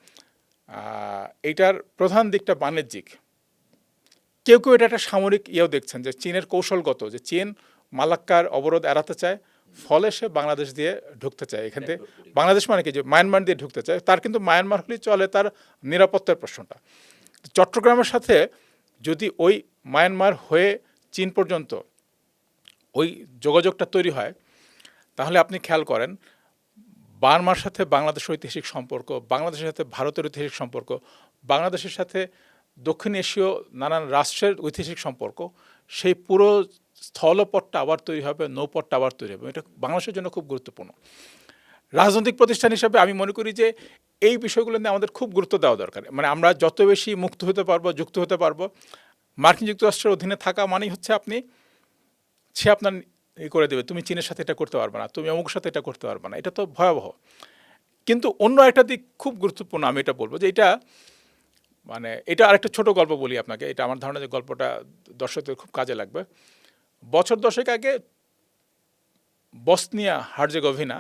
এইটার প্রধান দিকটা বাণিজ্যিক। কেউ কেউ এটা একটা সামরিক ইয়েও দেখছেন, যে চীনের কৌশলগত, যে চীন মালাক্কার অবরোধ এড়াতে চায়, ফলে সে বাংলাদেশ দিয়ে ঢুকতে চায়। এখান থেকে বাংলাদেশ মানে কি, যে মায়ানমার দিয়ে ঢুকতে চায়। তার কিন্তু মায়ানমার হলেই চলে তার নিরাপত্তার প্রশ্নটা। চট্টগ্রামের সাথে যদি ওই মায়ানমার হয়ে চীন পর্যন্ত ওই যোগাযোগটা তৈরি হয়, তাহলে আপনি খেয়াল করেন বার্মার সাথে বাংলাদেশের ঐতিহাসিক সম্পর্ক, বাংলাদেশের সাথে ভারতের ঐতিহাসিক সম্পর্ক, বাংলাদেশের সাথে দক্ষিণ এশীয় নানান রাষ্ট্রের ঐতিহাসিক সম্পর্ক, সেই পুরো স্থলপথটা আবার তৈরি হবে, নৌপথটা আবার তৈরি হবে। এটা বাংলাদেশের জন্য খুব গুরুত্বপূর্ণ। রাজনৈতিক প্রতিষ্ঠান হিসাবে আমি মনে করি যে এই বিষয়গুলো নিয়ে আমাদের খুব গুরুত্ব দেওয়া দরকার। মানে আমরা যত বেশি মুক্ত হতে পারবো, যুক্ত হতে পারবো। মার্কিন যুক্তরাষ্ট্রের অধীনে থাকা মানেই হচ্ছে সে আপনার করে দেবে, তুমি চীনের সাথে এটা করতে পারবে না, তুমি অমুকের সাথে এটা করতে পারবে না। এটা তো ভয়াবহ। কিন্তু অন্য একটা দিক খুব গুরুত্বপূর্ণ, আমি এটা বলবো যে এটা আরেকটা ছোট গল্প বলি আপনাকে। এটা আমার ধারণা যে গল্পটা দর্শকদের খুব কাজে লাগবে। বছর 10 আগে বসনিয়া হার্জেগোভিনা,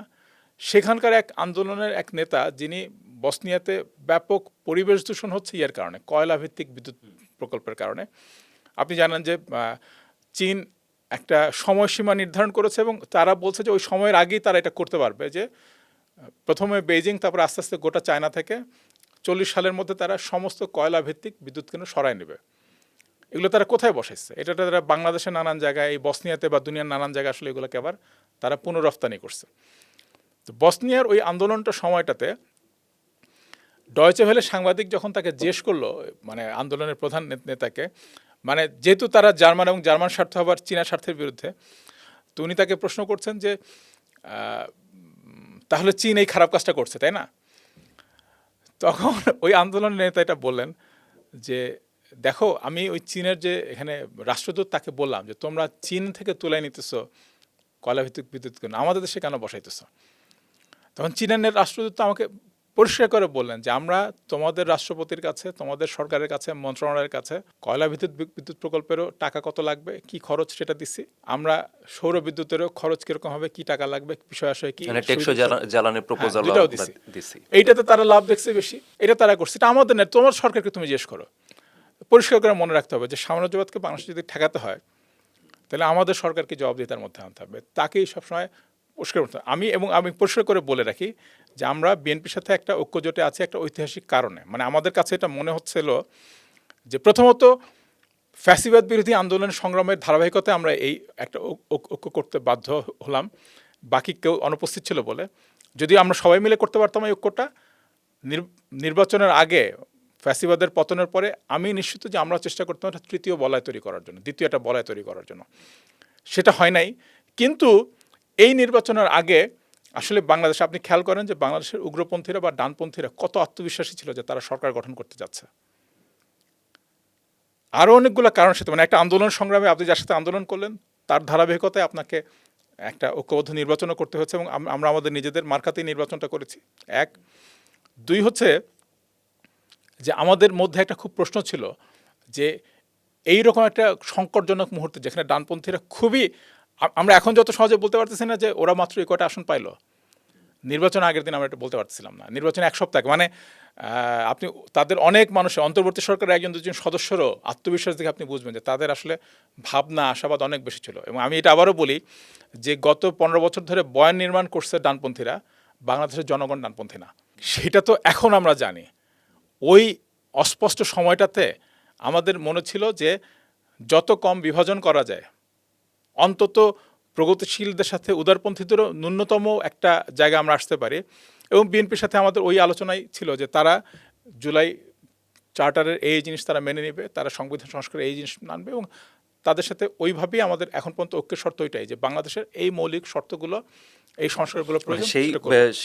সেখানকার এক আন্দোলনের এক নেতা, যিনি বসনিয়াতে ব্যাপক পরিবেশ দূষণ হচ্ছে এর কারণে, কয়লা ভিত্তিক বিদ্যুৎ প্রকল্পের কারণে। আপনি জানেন যে চীন একটা সময়সীমা নির্ধারণ করেছে এবং তারা বলছে যে ওই সময়ের আগেই তারা এটা করতে পারবে, যে প্রথমে বেইজিং, তারপর আস্তে আস্তে গোটা চায়না থেকে 40 সালের মধ্যে তারা সমস্ত কয়লা ভিত্তিক বিদ্যুৎ কেন্দ্র সরায় নেবে। এগুলো তারা কোথায় বসাইছে? এটা তারা বাংলাদেশের নানান জায়গায়, এই বসনিয়াতে বা দুনিয়ার নানান জায়গায় আসলে এগুলোকে আবার তারা পুনরফতানি করছে। তো বসনিয়ার ওই আন্দোলনটা সময়টাতে ডয়চে ভেলে সাংবাদিক যখন তাকে জিজ্ঞেস করলো, মানে আন্দোলনের প্রধান নেতাকে, মানে যেহেতু তারা জার্মান এবং জার্মান স্বার্থ আবার চীনা স্বার্থের বিরুদ্ধে, তো উনি তাকে প্রশ্ন করছেন যে তাহলে চীন এই খারাপ কাজটা করছে, তাই না? তখন ওই আন্দোলনের নেতা এটা বললেন যে দেখো, আমি ওই চীনের যে এখানে রাষ্ট্রদূত, তাকে বললাম যে তোমরা চীন থেকে তুলে নিতেছো কয়লাভিত্তিক বিদ্যুৎ কেন্দ্র আমাদের দেশে কেন বসাইতেছ? তখন চীনের রাষ্ট্রদূত আমাকে পরিষ্কার করে বললেন যে আমরা তোমাদের রাষ্ট্রপতির কাছে, তোমাদের সরকারের কাছে, মন্ত্রণালয়ের কাছে কয়লা বিদ্যুৎ প্রকল্পেরও টাকা কত লাগবে, কি খরচ সেটা দিছি। আমরা সৌর বিদ্যুতেরও খরচ কিরকম হবে, কি টাকা লাগবে, বিষয় আসে কি, মানে টেকসই জ্বালানির প্রপোজাল দুটাও দিছি। এইটাতে তারা লাভ দেখছে বেশি, এটা তারা করছে। এটা আমাদের না, তোমার সরকারকে তুমি জিজ্ঞেস করো। পরিষ্কার করে মনে রাখতে হবে যে সাম্রাজ্যবাদকে বাংলাদেশে যদি ঠেকাতে হয় তাহলে আমাদের সরকারকে জবাবদিহিতার মধ্যে আনতে হবে, তাকেই সবসময় পরিষ্কার করতে হবে। আমি পরিষ্কার করে বলে রাখি যে আমরা বিএনপির সাথে একটা ঐক্যজোটে আছি একটা ঐতিহাসিক কারণে। মানে আমাদের কাছে এটা মনে হচ্ছিল যে প্রথমত ফ্যাসিবাদ বিরোধী আন্দোলন সংগ্রামের ধারাবাহিকতায় আমরা এই একটা ঐক্য করতে বাধ্য হলাম, বাকি কেউ অনুপস্থিত ছিল বলে। যদি আমরা সবাই মিলে করতে পারতাম এই ঐক্যটা, নির্বাচনের আগে ফ্যাসিবাদের পতনের পরে আমি নিশ্চিত যে আমরা চেষ্টা করতাম একটা তৃতীয় বলয় তৈরি করার জন্য, দ্বিতীয় একটা বলয় তৈরি করার জন্য। সেটা হয় নাই। কিন্তু এই নির্বাচনের আগে আসলে বাংলাদেশে আপনি খেয়াল করেন যে বাংলাদেশের উগ্রপন্থীরা বা ডানপন্থীরা কত আত্মবিশ্বাসী ছিল যে তারা সরকার গঠন করতে যাচ্ছে। আরও অনেকগুলো কারণ সাথে, মানে একটা আন্দোলন সংগ্রামে আপনি যার সাথে আন্দোলন করলেন তার ধারাবাহিকতায় আপনাকে একটা ঐক্যবদ্ধ নির্বাচনও করতে হচ্ছে, এবং আমরা আমাদের নিজেদের মার্কাতেই নির্বাচনটা করেছি। এক, দুই হচ্ছে যে আমাদের মধ্যে একটা খুব প্রশ্ন ছিল যে এইরকম একটা সংকটজনক মুহূর্তে যেখানে ডানপন্থীরা খুবই, আমরা এখন যত সহজে বলতে পারতেছি না যে ওরা মাত্র এই কটা আসন পাইলো, নির্বাচন আগের দিন আমরা এটা বলতে পারছিলাম না। নির্বাচন এক সপ্তাহ আগে, মানে আপনি তাদের অনেক মানুষের অন্তর্বর্তী সরকারের একজন দুজন সদস্যরও আত্মবিশ্বাস দেখে আপনি বুঝবেন যে তাদের আসলে ভাবনা আশাবাদ অনেক বেশি ছিল। এবং আমি এটা আবারও বলি যে গত 15 বছর ধরে বয়ান নির্মাণ করছে ডানপন্থীরা, বাংলাদেশের জনগণ ডানপন্থী না, সেটা তো এখন আমরা জানি। ওই অস্পষ্ট সময়টাতে আমাদের মনে ছিল যে যত কম বিভাজন করা যায়, অন্তত প্রগতিশীলদের সাথে উদারপন্থীদেরও ন্যূনতম একটা জায়গা আমরা আসতে পারি। এবং বিএনপির সাথে আমাদের ওই আলোচনাই ছিল যে তারা জুলাই চার্টারের এই জিনিস তারা মেনে নেবে, তারা সংবিধান সংস্কারের এই জিনিস মানবে, এবং তাদের সাথে ওইভাবেই আমাদের এখন পর্যন্ত ঐক্যের শর্ত ওইটাই যে বাংলাদেশের এই মৌলিক শর্তগুলো, এই সংস্কারগুলো প্রয়োজন,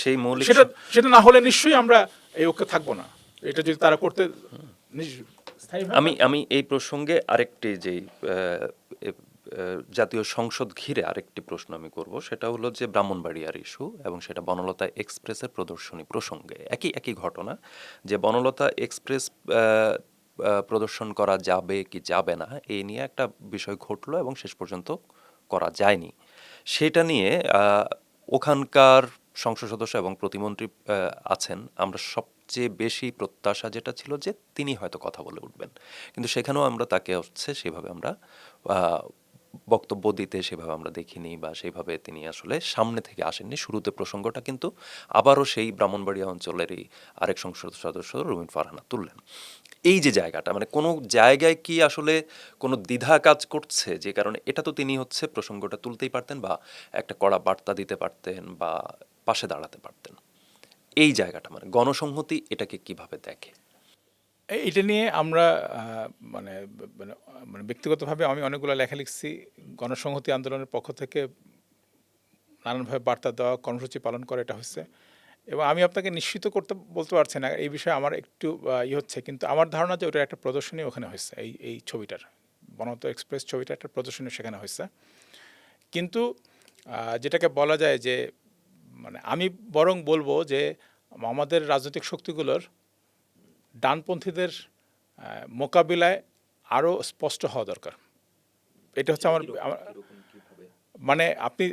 সেই মৌলিক সেটা না হলে নিশ্চয়ই আমরা এই ঐক্যে থাকবো না। এটা যদি তারা করতে আমি এই প্রসঙ্গে আরেকটি যেই জাতীয় সংসদ ঘিরে আরেকটি প্রশ্ন আমি করব, সেটা হলো যে ব্রাহ্মণবাড়িয়ার ইস্যু এবং সেটা বনলতা এক্সপ্রেসের প্রদর্শনী প্রসঙ্গে একই ঘটনা, যে বনলতা এক্সপ্রেস প্রদর্শন করা যাবে কি যাবে না এই নিয়ে একটা বিষয় ঘটলো এবং শেষ পর্যন্ত করা যায়নি। সেটা নিয়ে ওখানকার সংসদ সদস্য এবং প্রতিমন্ত্রী আছেন, আমরা সবচেয়ে বেশি প্রত্যাশা যেটা ছিল যে তিনি হয়তো কথা বলে উঠবেন, কিন্তু সেখানেও আমরা তাকে সেভাবে আমরা বক্তব্য দিতে সেভাবে আমরা দেখিনি, বা সেইভাবে তিনি আসলে সামনে থেকে আসেননি। শুরুতে প্রসঙ্গটা কিন্তু আবারও সেই ব্রাহ্মণবাড়িয়া অঞ্চলেরই আরেক সংসদ সদস্য রুমিন ফারহানা তুললেন। এই যে জায়গাটা, মানে কোনো জায়গায় কি আসলে কোনো দ্বিধা কাজ করছে, যে কারণে এটা তো তিনি প্রসঙ্গটা তুলতেই পারতেন বা একটা কড়া বার্তা দিতে পারতেন বা পাশে দাঁড়াতে পারতেন। এই জায়গাটা মানে গণসংহতি এটাকে কিভাবে দেখে? এটা নিয়ে আমরা মানে মানে ব্যক্তিগতভাবে আমি অনেকগুলো লেখা লিখছি। গণসংহতি আন্দোলনের পক্ষ থেকে নানানভাবে বার্তা দেওয়া, কর্মসূচি পালন করা এটা হচ্ছে, এবং আমি আপনাকে নিশ্চিত বলতে পারছি না এই বিষয়ে আমার একটু হচ্ছে, কিন্তু আমার ধারণা যে ওটার একটা প্রদর্শনী ওখানে হয়েছে, এই ছবিটার, বনলতা এক্সপ্রেস ছবিটা একটা প্রদর্শনী সেখানে হয়েছে। কিন্তু যেটাকে বলা যায় যে মানে আমি বরং বলবো যে আমাদের রাজনৈতিক শক্তিগুলোর ডানপন্থীদের মোকাবিলায় আরও স্পষ্ট হওয়া দরকার। এটা হচ্ছে আমার মানে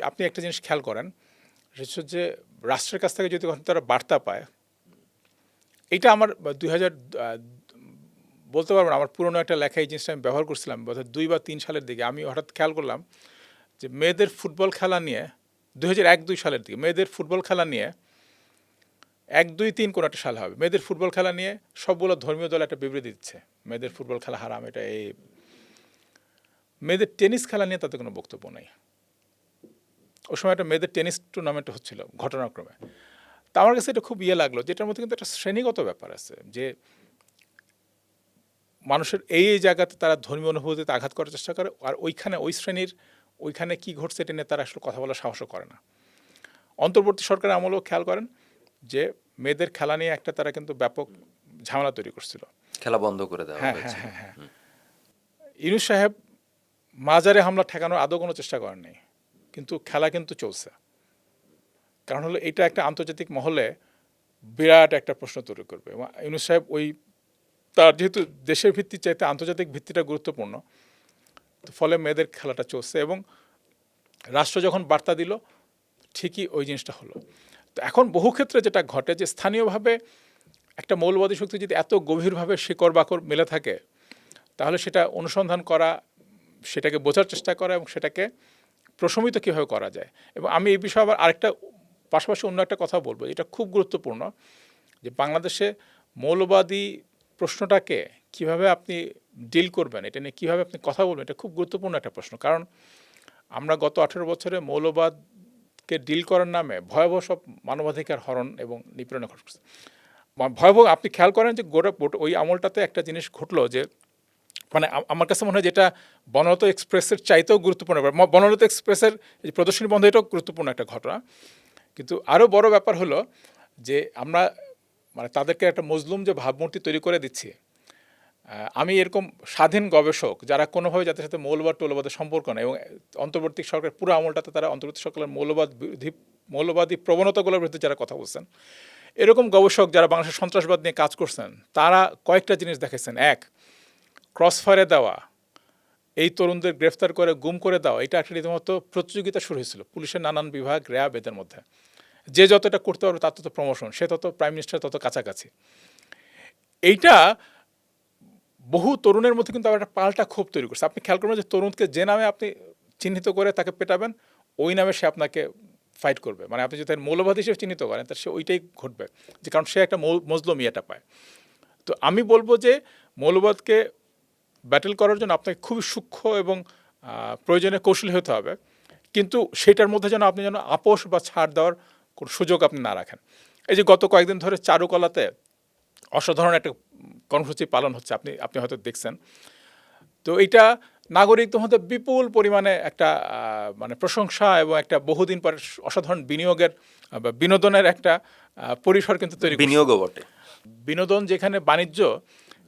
আপনি একটা জিনিস খেয়াল করেন, সেটা হচ্ছে যে রাষ্ট্রের কাছ থেকে যদি তারা বার্তা পায়, এটা আমার 2000 বলতে পারবো না, আমার পুরনো একটা লেখা এই জিনিসটা আমি ব্যবহার করছিলাম বোধহয় 2 বা 3 সালের দিকে। আমি হঠাৎ খেয়াল করলাম যে মেয়েদের ফুটবল খেলা নিয়ে 2001-2 সালের দিকে মেয়েদের ফুটবল খেলা নিয়ে 1-2-3 কোনো একটা সাল হবে, মেয়েদের ফুটবল খেলা নিয়ে সবগুলো ধর্মীয় দল একটা বিবৃতি দিচ্ছে, মেয়েদের ফুটবল খেলা হারাম, এটা এই। মেয়েদের টেনিস খেলা নিয়ে তাতে কোনো বক্তব্য নেই। ওই সময় একটা মেয়েদের টেনিস টুর্নামেন্ট হচ্ছিল ঘটনাক্রমে। তা আমার কাছে এটা খুব লাগলো, যেটার মধ্যে কিন্তু একটা শ্রেণীগত ব্যাপার আছে, যে মানুষের এই জায়গাতে তারা ধর্মীয় অনুভূতিতে আঘাত করার চেষ্টা করে, আর ওই শ্রেণীর ওইখানে কি ঘটছে এটা নিয়ে তারা আসলে কথা বলার সাহসও করে না। অন্তর্বর্তী সরকারের আমলেও খেয়াল করেন যে মেয়েদের খেলা নিয়ে একটা তারা কিন্তু ব্যাপক ঝামেলা তৈরি করছিল, খেলা বন্ধ করে দেওয়া হয়েছে। ইউনূস সাহেব মাজারে হামলা ঠেকানোর আদৌ কোনো চেষ্টা করেননি, কিন্তু খেলা কিন্তু চলছে। কারণ হলো এটা একটা আন্তর্জাতিক মহলে বিরাট একটা প্রশ্ন তৈরি করবে। এবং ইউনূস সাহেব তার যেহেতু দেশের ভিত্তির চাইতে আন্তর্জাতিক ভিত্তিটা গুরুত্বপূর্ণ, তো ফলে মেয়েদের খেলাটা চলছে এবং রাষ্ট্র যখন বার্তা দিল ঠিকই ওই জিনিসটা হলো। তো এখন বহু ক্ষেত্রে যেটা ঘটে যে স্থানীয়ভাবে একটা মৌলবাদী শক্তি যদি এত গভীরভাবে শিকড় বাকড় মেলে থাকে, তাহলে সেটা অনুসন্ধান করা, সেটাকে বোঝার চেষ্টা করা এবং সেটাকে প্রশমিত কীভাবে করা যায়। এবং আমি এই বিষয়ে আবার আরেকটা পাশাপাশি অন্য একটা কথা বলবো, এটা খুব গুরুত্বপূর্ণ যে বাংলাদেশে মৌলবাদী প্রশ্নটাকে কিভাবে আপনি ডিল করবেন, এটা নিয়ে কীভাবে আপনি কথা বলবেন, এটা খুব গুরুত্বপূর্ণ একটা প্রশ্ন। কারণ আমরা গত 18 বছরে মৌলবাদকে ডিল করার নামে ভয়াবহ সব মানবাধিকার হরণ এবং নিপীড়ন ঘটছে। ভয়াবহ, আপনি খেয়াল করেন যে ওই আমলটাতে একটা জিনিস ঘটলো যে মানে আমার কাছে মনে হয় যেটা বনরত এক্সপ্রেসের চাইতেও গুরুত্বপূর্ণ। বনরত এক্সপ্রেসের এই প্রদর্শনী বন্ধ, এটাও গুরুত্বপূর্ণ একটা ঘটনা। কিন্তু আরও বড় ব্যাপার হলো যে আমরা মানে তাদেরকে একটা মজলুম যে ভাবমূর্তি তৈরি করে দিচ্ছি। আমি এরকম স্বাধীন গবেষক যারা কোনোভাবে যাদের সাথে মৌলবাদের সম্পর্ক নেই এবং অন্তর্বর্তী সরকারের পুরো আমলটাতে তারা অন্তর্বর্তী সরকারের মৌলবাদী প্রবণতাগুলোর বিরুদ্ধে যারা কথা বলছেন, এরকম গবেষক যারা বাংলাদেশের সন্ত্রাসবাদ নিয়ে কাজ করছেন, তারা কয়েকটা জিনিস দেখেছেন। এক, ক্রসফায়ারে দেওয়া, এই তরুণদের গ্রেফতার করে গুম করে দেওয়া, এটা একটা রীতিমতো প্রতিযোগিতা শুরু হয়েছিল পুলিশের নানান বিভাগ, র্যাব, এদের মধ্যে। যে যতটা করতে পারবে তার তত প্রমোশন, সে তত প্রাইম মিনিস্টার তত কাছাকাছি। এইটা বহু তরুণের মধ্যে কিন্তু আবার একটা পাল্টা ক্ষোভ তৈরি করছে। আপনি খেয়াল করবেন যে তরুণকে যে নামে আপনি চিহ্নিত করে তাকে পেটাবেন, ওই নামে সে আপনাকে ফাইট করবে। মানে আপনি যদি তার মৌলবাদী হিসেবে চিহ্নিত করেন, তার সে ওইটাই ঘটবে, যে কারণ সে একটা মজলুম ইয়েটা পায়। তো আমি বলবো যে মৌলবাদকে ব্যাটেল করার জন্য আপনাকে খুবই সূক্ষ্ম এবং প্রয়োজনে কৌশলী হতে হবে, কিন্তু সেটার মধ্যে যেন আপনি যেন আপোষ বা ছাড় দেওয়ার কোনো সুযোগ আপনি না রাখেন। এই যে গত কয়েকদিন ধরে চারুকলাতে অসাধারণ একটা কর্মসূচি পালন হচ্ছে, আপনি হয়তো দেখছেন। তো এইটা নাগরিকদের মধ্যে বিপুল পরিমাণে একটা মানে প্রশংসা এবং একটা বহুদিন পরে অসাধারণ বিনিয়োগের বা বিনোদনের একটা পরিসর কিন্তু তৈরি করছে। বিনিয়োগও বটে। বিনোদন যেখানে বাণিজ্য,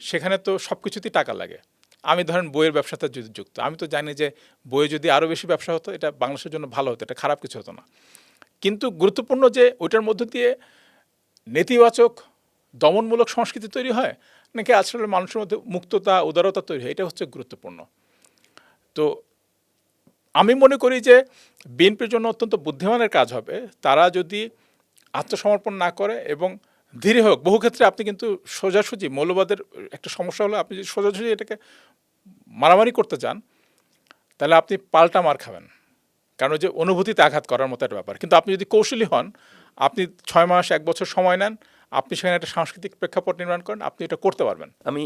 সেখানে তো সব কিছুতেই টাকা লাগে। আমি ধরেন বইয়ের ব্যবসাতে যদি যুক্ত, আমি তো জানি যে বইয়ে যদি আরও বেশি ব্যবসা হতো এটা বাংলাদেশের জন্য ভালো হতো, এটা খারাপ কিছু হতো না। কিন্তু গুরুত্বপূর্ণ যে ওইটার মধ্য দিয়ে নেতিবাচক দমনমূলক সংস্কৃতি তৈরি হয় নাকি আসলে মানুষের মধ্যে মুক্ততা, উদারতা তৈরি হয়, এটা হচ্ছে গুরুত্বপূর্ণ। তো আমি মনে করি যে বিএনপির জন্য অত্যন্ত বুদ্ধিমানের কাজ হবে তারা যদি আত্মসমর্পণ না করে এবং ধীরে হোক। বহু ক্ষেত্রে আপনি কিন্তু সোজাসুজি মৌলবাদের একটা সমস্যা হলো, আপনি যদি সোজাসুজি এটাকে মারামারি করতে চান, তাহলে আপনি পাল্টা মার খাবেন, কারণ যে অনুভূতিতে আঘাত করার মতো একটা ব্যাপার। কিন্তু আপনি যদি কৌশলী হন, আপনি 6 মাস 1 বছর সময় নেন, আপনি সেখানে একটা সাংস্কৃতিক প্রেক্ষাপট নির্মাণ করেন, আপনি এটা করতে পারবেন। আমি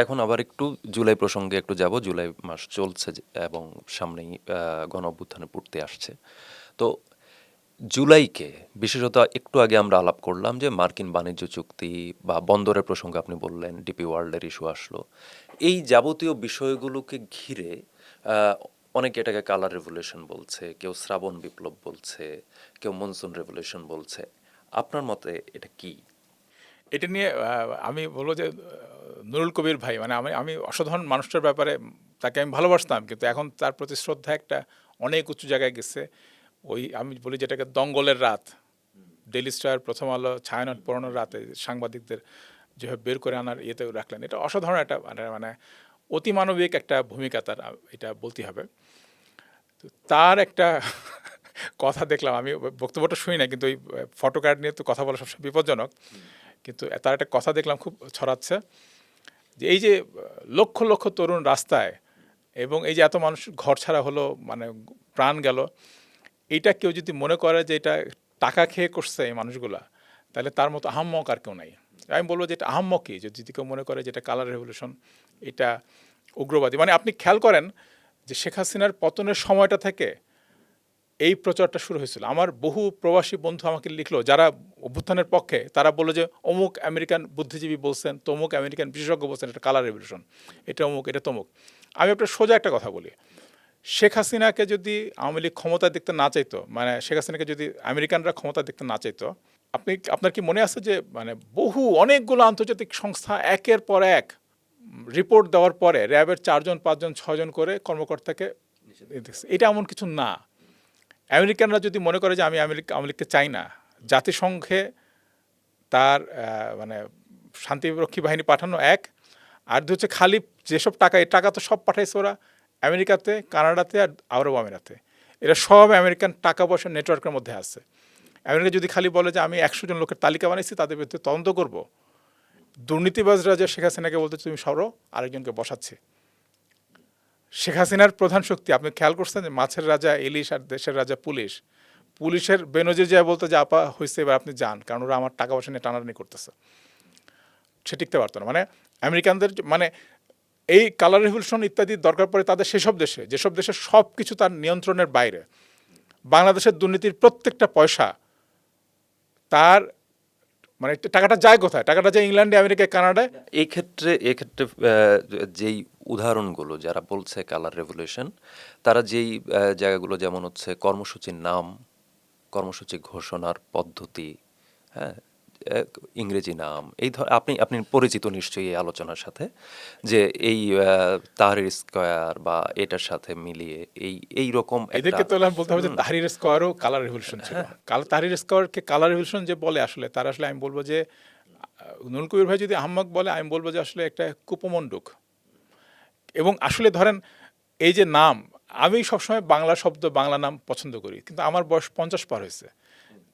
এখন আবার একটু জুলাই প্রসঙ্গে একটু যাব। জুলাই মাস চলছে এবং সামনেই গণ অভ্যুত্থানের পূর্তি আসছে। তো জুলাইকে বিশেষত একটু আগে আমরা আলাপ করলাম যে মার্কিন বাণিজ্য চুক্তি বা বন্দরের প্রসঙ্গে আপনি বললেন, ডিপি ওয়ার্ল্ডের ইস্যু আসলো। এই যাবতীয় বিষয়গুলোকে ঘিরে অনেকে এটাকে কালার রেভলিউশন বলছে, কেউ শ্রাবণ বিপ্লব বলছে, কেউ মনসুন রেভলিউশন বলছে। আপনার মতে এটা কি? এটা নিয়ে আমি বলবো যে নুরুল কবির ভাই, মানে আমি অসাধারণ মানুষটার ব্যাপারে তাকে আমি ভালোবাসতাম, কিন্তু এখন তার প্রতি শ্রদ্ধা একটা অনেক উঁচু জায়গায় গেছে। ওই আমি বলি যেটাকে দঙ্গলের রাত, ডেইলি স্টার, প্রথম আলো, ছায়ানট পড়ানোর রাতে সাংবাদিকদের যেভাবে বের করে আনার ইয়েতে রাখলেন, এটা অসাধারণ একটা মানে অতিমানবিক একটা ভূমিকা তার, এটা বলতে হবে। তো তার একটা কথা দেখলাম, আমি বক্তব্যটা শুনি না, কিন্তু ওই ফটো কার্ড নিয়ে তো কথা বলা সবসময় বিপজ্জনক, কিন্তু তার একটা কথা দেখলাম খুব ছড়াচ্ছে, যে এই যে লক্ষ লক্ষ তরুণ রাস্তায় এবং এই যে এত মানুষ ঘর ছাড়া হলো, মানে প্রাণ গেল, এইটা কেউ যদি মনে করে যে এটা টাকা খেয়ে করছে এই মানুষগুলা, তাহলে তার মতো আহাম্মক আর কেউ নাই। আমি বলবো যে এটা আহাম্মকই যদি কেউ মনে করে যে এটা কালার রেভলিউশন, এটা উগ্রবাদী। মানে আপনি খেয়াল করেন যে শেখ হাসিনার পতনের সময়টা থেকে এই প্রচারটা শুরু হয়েছিল। আমার বহু প্রবাসী বন্ধু আমাকে লিখলো যারা অভ্যুত্থানের পক্ষে, তারা বললো যে অমুক আমেরিকান বুদ্ধিজীবী বলছেন, তমুক আমেরিকান বিশেষজ্ঞ বলছেন এটা কালার রেভলিউশন, এটা অমুক, এটা তমুক। আমি একটা সোজা একটা কথা বলি, শেখ হাসিনাকে যদি আওয়ামী লীগ ক্ষমতা দেখতে না চাইতো, মানে শেখ হাসিনাকে যদি আমেরিকানরা ক্ষমতা দেখতে না চাইতো, আপনার কি মনে আছে যে মানে অনেকগুলো আন্তর্জাতিক সংস্থা একের পর এক রিপোর্ট দেওয়ার পরে র্যাবের 4 জন 5 জন 6 জন করে কর্মকর্তাকে, এটা এমন কিছু না। আমেরিকানরা যদি মনে করে যে আমি আওয়ামী লীগকে চাই না, জাতিসংঘে তার মানে শান্তিরক্ষী বাহিনী পাঠানো এক, আর দুই হচ্ছে খালি যেসব টাকা, এই টাকা তো সব পাঠাইছে ওরা আমেরিকাতে, কানাডাতে আর আরব আমিরাতে। এরা সব আমেরিকান টাকা পয়সার নেটওয়ার্কের মধ্যে আছে। আমেরিকা যদি খালি বলে যে আমি 100 জন লোকের তালিকা বানাইছি, তাদের বিরুদ্ধে তদন্ত করব, দুর্নীতিবাজরা যে শেখ হাসিনাকে বলতে তুমি সরো, আরেকজনকে বসাচ্ছে। শেখ হাসিনার প্রধান শক্তি আপনি খেয়াল করছেন যে মাছের রাজা ইলিশ আর দেশের রাজা পুলিশ। পুলিশের বেনজির যায় বলতো যে আপা হয়েছে, এবার আপনি যান, কারণ ওরা আমার টাকা পয়সা নিয়ে টানাটানি করতেছে। সে টিকতে পারতো না। মানে আমেরিকানদের মানে এই কালার রেভলিউশন ইত্যাদি দরকার পড়ে তাদের সেসব দেশে, যেসব দেশে সব কিছু তার নিয়ন্ত্রণের বাইরে। বাংলাদেশের দুর্নীতির প্রত্যেকটা পয়সা তার মানে টাকাটা যায় কোথায়? টাকাটা যায় ইংল্যান্ডে, আমেরিকায়, কানাডায়। এক্ষেত্রে যেই উদাহরণগুলো যারা বলছে কালার রেভলিউশন, তারা যেই জায়গাগুলো, যেমন হচ্ছে কর্মসূচির নাম, কর্মসূচি ঘোষণার পদ্ধতি, হ্যাঁ, ইংরেজি নাম, এই আপনি পরিচিত নিশ্চয়ই এই আলোচনার সাথে, যে এই তাহরির স্কয়ার বা এটার সাথে মিলিয়ে এই রকম এদেরকে তো বলতে হবে যে তাহরির স্কয়ারও কালার রেভলিউশন ছিল। তাহরির স্কয়ারকে কালার রেভলিউশন যে বলে, আসলে তার আসলে আমি বলবো যে নুরুল কবির ভাই যদি আহম্মক বলে, আমি বলবো যে আসলে একটা কুপমণ্ডুক। এবং আসলে ধরেন এই যে নাম, আমি সবসময় বাংলা শব্দ, বাংলা নাম পছন্দ করি, কিন্তু আমার বয়স 50 পার হয়েছে।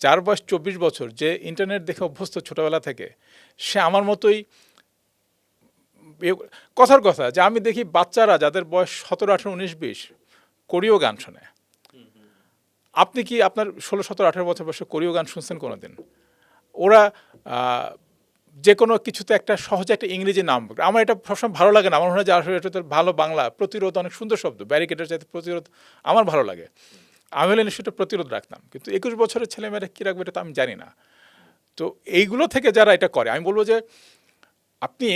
যার বয়স 24 বছর, যে ইন্টারনেট দেখে অভ্যস্ত ছোটবেলা থেকে, সে আমার মতোই কথার কথা যে আমি দেখি বাচ্চারা যাদের বয়স 17, 18, 19, 20 কোরীয় গান শোনে। আপনি কি আপনার 16, 17, 18 বছর বয়সে কোরীয় গান শুনছেন কোনোদিন? ওরা যে কোনো কিছুতে একটা সহজে একটা ইংরেজি নাম, আমার এটা সবসময় ভালো লাগে না। আমার মনে হয় যে আসলে এটা তো ভালো বাংলা প্রতিরোধ, অনেক সুন্দর শব্দ, ব্যারিকেডের চাইতে প্রতিরোধ আমার ভালো লাগে। আমি হলে নিশ্চয়ই প্রতিরোধ রাখতাম, কিন্তু 21 বছরের ছেলেমেয়েরা কী রাখবে এটা তো আমি জানি না। তো এইগুলো থেকে যারা এটা করে, আমি বলবো যে আপনি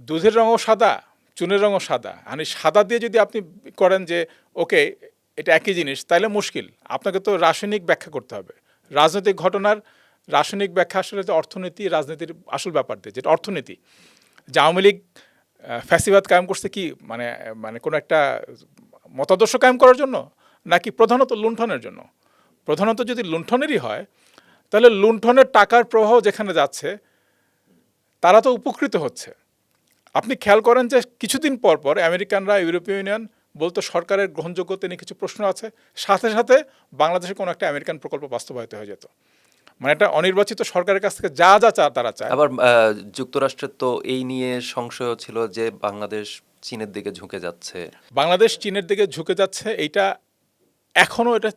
দুধের রঙও সাদা, চুনের রঙও সাদা, মানে সাদা দিয়ে যদি আপনি করেন যে ওকে এটা একই জিনিস, তাহলে মুশকিল। আপনাকে তো রাসায়নিক ব্যাখ্যা করতে হবে। রাজনৈতিক ঘটনার রাসায়নিক ব্যাখ্যা আসলে যে অর্থনীতি, রাজনীতির আসল ব্যাপার দিয়ে, যেটা অর্থনীতি। যে আওয়ামী লীগ ফ্যাসিবাদ কায়েম করছে কি মানে মানে কোনো একটা মতাদর্শ কায়েম করার জন্য, নাকি প্রধানত লুণ্ঠনের জন্য? প্রধানত যদি লুণ্ঠনেরই হয়, তাহলে লুণ্ঠনের টাকার প্রবাহ যেখানে যাচ্ছে তারা তো উপকৃত হচ্ছে। আপনি খেয়াল করেন যে কিছুদিন পর পর আমেরিকানরা, ইউরোপীয় ইউনিয়ন বলতো সরকারের গ্রহণযোগ্যতা নিয়ে কিছু প্রশ্ন আছে, সাথে সাথে বাংলাদেশে কোনো একটা আমেরিকান প্রকল্প বাস্তবায়িত হয়ে যেত। মানে একটা অনির্বাচিত সরকারের কাছ থেকে যা যা চায় তারা চায়। আবার যুক্তরাষ্ট্রের তো এই নিয়ে সংশয় ছিল যে বাংলাদেশ চীনের দিকে ঝুঁকে যাচ্ছে। বাংলাদেশ চীনের দিকে ঝুঁকে যাচ্ছে, এইটা এখনও এটা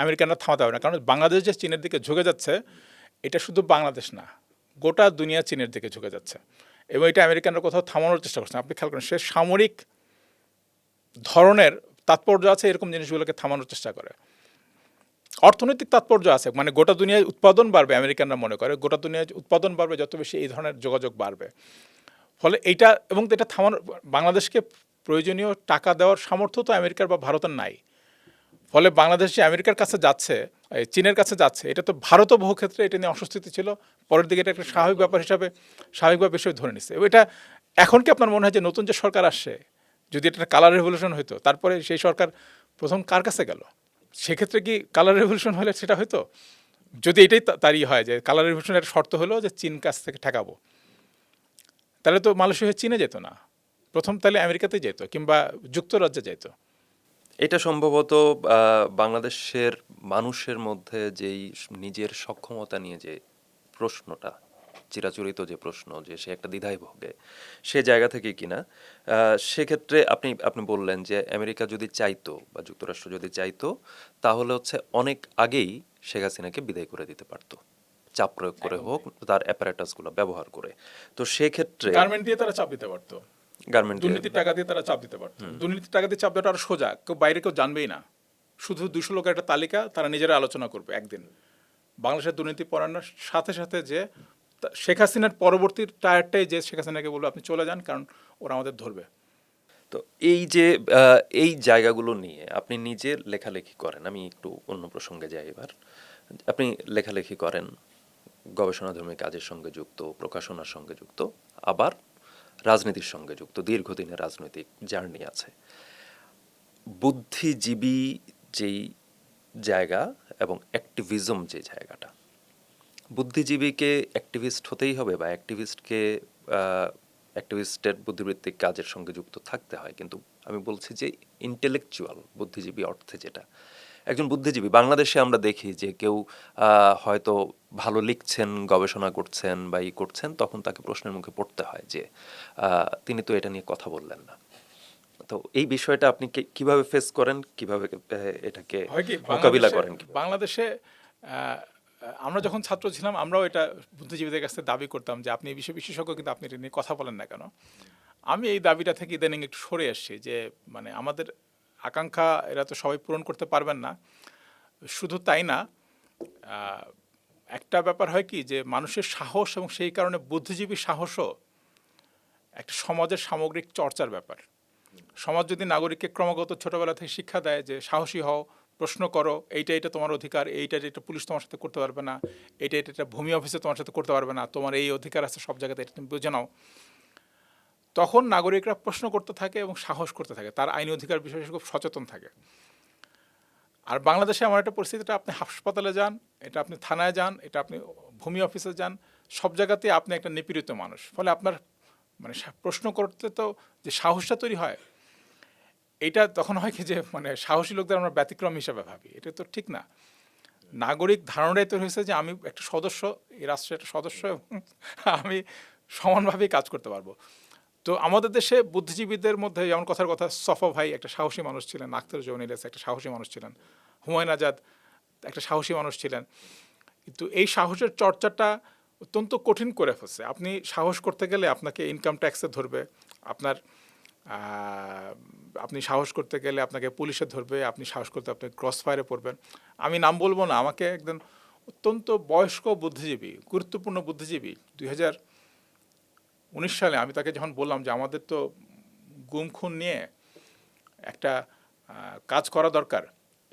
আমেরিকানরা থামাতে হবে না। কারণ বাংলাদেশ যে চীনের দিকে ঝুঁকে যাচ্ছে, এটা শুধু বাংলাদেশ না, গোটা দুনিয়া চীনের দিকে ঝুঁকে যাচ্ছে। এবং এটা আমেরিকানরা কোথাও থামানোর চেষ্টা করছে। আপনি খেয়াল করেন, সে সামরিক ধরনের তাৎপর্য আছে এরকম জিনিসগুলোকে থামানোর চেষ্টা করে। অর্থনৈতিক তাৎপর্য আছে, মানে গোটা দুনিয়ায় উৎপাদন বাড়বে, আমেরিকানরা মনে করে গোটা দুনিয়ায় উৎপাদন বাড়বে যত বেশি এই ধরনের যোগাযোগ বাড়বে। ফলে এইটা, এবং এটা থামানো, বাংলাদেশকে প্রয়োজনীয় টাকা দেওয়ার সামর্থ্য তো আমেরিকার বা ভারতের নাই। ফলে বাংলাদেশ যে আমেরিকার কাছে যাচ্ছে, চীনের কাছে যাচ্ছে, এটা তো ভারতও বহু ক্ষেত্রে এটা নিয়ে অস্বস্তিতে ছিল। পরের দিকে এটা একটা স্বাভাবিক ব্যাপার হিসাবে, স্বাভাবিকভাবে বিষয় ধরে নিচ্ছে। এটা এখন কি আপনার মনে হয় যে নতুন যে সরকার আসছে, যদি এটা কালার রেভলিউশন হইতো, তারপরে সেই সরকার প্রথম কার কাছে গেল? সেক্ষেত্রে কি কালার রেভলিউশন হলে সেটা হয়তো, যদি এটাই তারই হয় যে কালার রেভলিউশনের শর্ত হলো যে চীন কাছ থেকে ঠেকাবো, তাহলে তো মালয়েশিয়া হয়ে চীনে যেত না, প্রথম তাহলে আমেরিকাতেই যেত, কিংবা যুক্তরাজ্যে যেত। এটা সম্ভবত বাংলাদেশের মানুষের মধ্যে যেই নিজের সক্ষমতা নিয়ে যে প্রশ্নটা, চিরাচরিত যে প্রশ্ন, যে সে একটা দ্বিধায় ভোগে, সে জায়গা থেকে কিনা। সেক্ষেত্রে আপনি বললেন যে আমেরিকা যদি চাইতো বা যুক্তরাষ্ট্র যদি চাইতো, তাহলে হচ্ছে অনেক আগেই শেখ হাসিনাকে বিদায় করে দিতে পারতো, চাপ প্রয়োগ করে হোক, তার অ্যাপারেটাসগুলো ব্যবহার করে। তো সেক্ষেত্রে গার্মেন্ট দিয়ে তারা চাপ দিতে পারতো, গার্মেন্ট দুর্নীতির টাকা দিয়ে তারা চাপ দিতে পারতো। দুর্নীতির টাকা দিয়ে চাপ দেওয়াটা আরো সোজা, কেউ বাইরে কেউ জানবেই না। শুধু 200 লোকের একটা তালিকা, তারা নিজেরা আলোচনা করবে একদিন। বাংলাদেশের দুর্নীতি পড়ানোর সাথে সাথে যে শেখ হাসিনার পরবর্তী টায়ারটাই যে শেখ হাসিনাকে বলবো আপনি চলে যান, কারণ ওরা আমাদের ধরবে। তো এই যে এই জায়গাগুলো নিয়ে আপনি নিজে লেখালেখি করেন। আমি একটু অন্য প্রসঙ্গে যাই এবার। আপনি লেখালেখি করেন, গবেষণাধর্মী কাজের সঙ্গে যুক্ত, প্রকাশনার সঙ্গে যুক্ত, আবার রাজনীতির সঙ্গে যুক্ত, দীর্ঘদিনের রাজনৈতিক জার্নি আছে। বুদ্ধিজীবী যেই জায়গা এবং অ্যাক্টিভিজম যে জায়গাটা, বুদ্ধিজীবীকে অ্যাক্টিভিস্ট হতেই হবে বা অ্যাক্টিভিস্টের বুদ্ধিবৃত্তিক কাজের সঙ্গে যুক্ত থাকতে হয়, কিন্তু আমি বলছি যে ইন্টেলেকচুয়াল বুদ্ধিজীবী অর্থে যেটা, একজন বুদ্ধিজীবী বাংলাদেশে আমরা দেখি যে কেউ হয়তো ভালো লিখছেন, গবেষণা করছেন বা করছেন, তখন তাকে প্রশ্নের মুখে পড়তে হয় যে তিনি তো এটা নিয়ে কথা বললেন না। তো এই বিষয়টা আপনি কিভাবে ফেস করেন, কিভাবে এটাকে হয় কি মোকাবিলা করেন? বাংলাদেশে আমরা যখন ছাত্র ছিলাম আমরাও এটা বুদ্ধিজীবীদের কাছে দাবি করতাম যে আপনি এই বিষয়ে বিশেষজ্ঞ, কিন্তু আপনি এটা নিয়ে কথা বলেন না কেন। আমি এই দাবিটা থেকে ইদানিং একটু সরে এসেছি যে মানে আমাদের আকাঙ্ক্ষা এরা তো সবাই পূরণ করতে পারবেন না। শুধু তাই না, একটা ব্যাপার হয় কি যে মানুষের সাহস এবং সেই কারণে বুদ্ধিজীবী সাহসও একটা সমাজের সামগ্রিক চর্চার ব্যাপার। সমাজ যদি নাগরিককে ক্রমাগত ছোটবেলা থেকে শিক্ষা দেয় যে সাহসী হও, প্রশ্ন করো, এইটা তোমার অধিকার, এইটা পুলিশ তোমার সাথে করতে পারবে না, এটা ভূমি অফিসে তোমার সাথে করতে পারবে না, তোমার এই অধিকার আছে সব জায়গাতে, এটা তুমি বুঝে নাও, তখন নাগরিকরা প্রশ্ন করতে থাকে এবং সাহস করতে থাকে, তার আইনি অধিকার বিষয়ে খুব সচেতন থাকে। আর বাংলাদেশে এমন একটা পরিস্থিতিটা, আপনি হাসপাতালে যান, এটা আপনি থানায় যান, এটা আপনি ভূমি অফিসে যান, সব জায়গাতে আপনি একটা নিপীড়িত মানুষ। ফলে আপনার মানে প্রশ্ন করতে তো যে সাহসটা তৈরি হয়, এইটা তখন হয় কি যে মানে সাহসী লোকদের আমরা ব্যতিক্রম হিসাবে ভাবি, এটা তো ঠিক না। নাগরিক ধারণাটাই তৈরি হয়েছে যে আমি একটা সদস্য, এই রাষ্ট্রের একটা সদস্য, এবং আমি সমানভাবেই কাজ করতে পারবো। তো আমাদের দেশে বুদ্ধিজীবীদের মধ্যে যেমন কথার কথা, সফা ভাই একটা সাহসী মানুষ ছিলেন, আখতার জৌনিলেস একটা সাহসী মানুষ ছিলেন, হুমায়ুন আজাদ একটা সাহসী মানুষ ছিলেন, কিন্তু এই সাহসের চর্চাটা অত্যন্ত কঠিন করে ফেলছে। আপনি সাহস করতে গেলে আপনাকে ইনকাম ট্যাক্সে ধরবে, আপনার আপনি সাহস করতে গেলে আপনাকে পুলিশে ধরবে, আপনি সাহস করতে আপনি ক্রস ফায়ারে পড়বেন। আমি নাম বলবো না, আমাকে একজন অত্যন্ত বয়স্ক বুদ্ধিজীবী, গুরুত্বপূর্ণ বুদ্ধিজীবী 2019 সালে আমি তাকে যখন বললাম যে আমাদের তো গুম খুন নিয়ে একটা কাজ করা দরকার,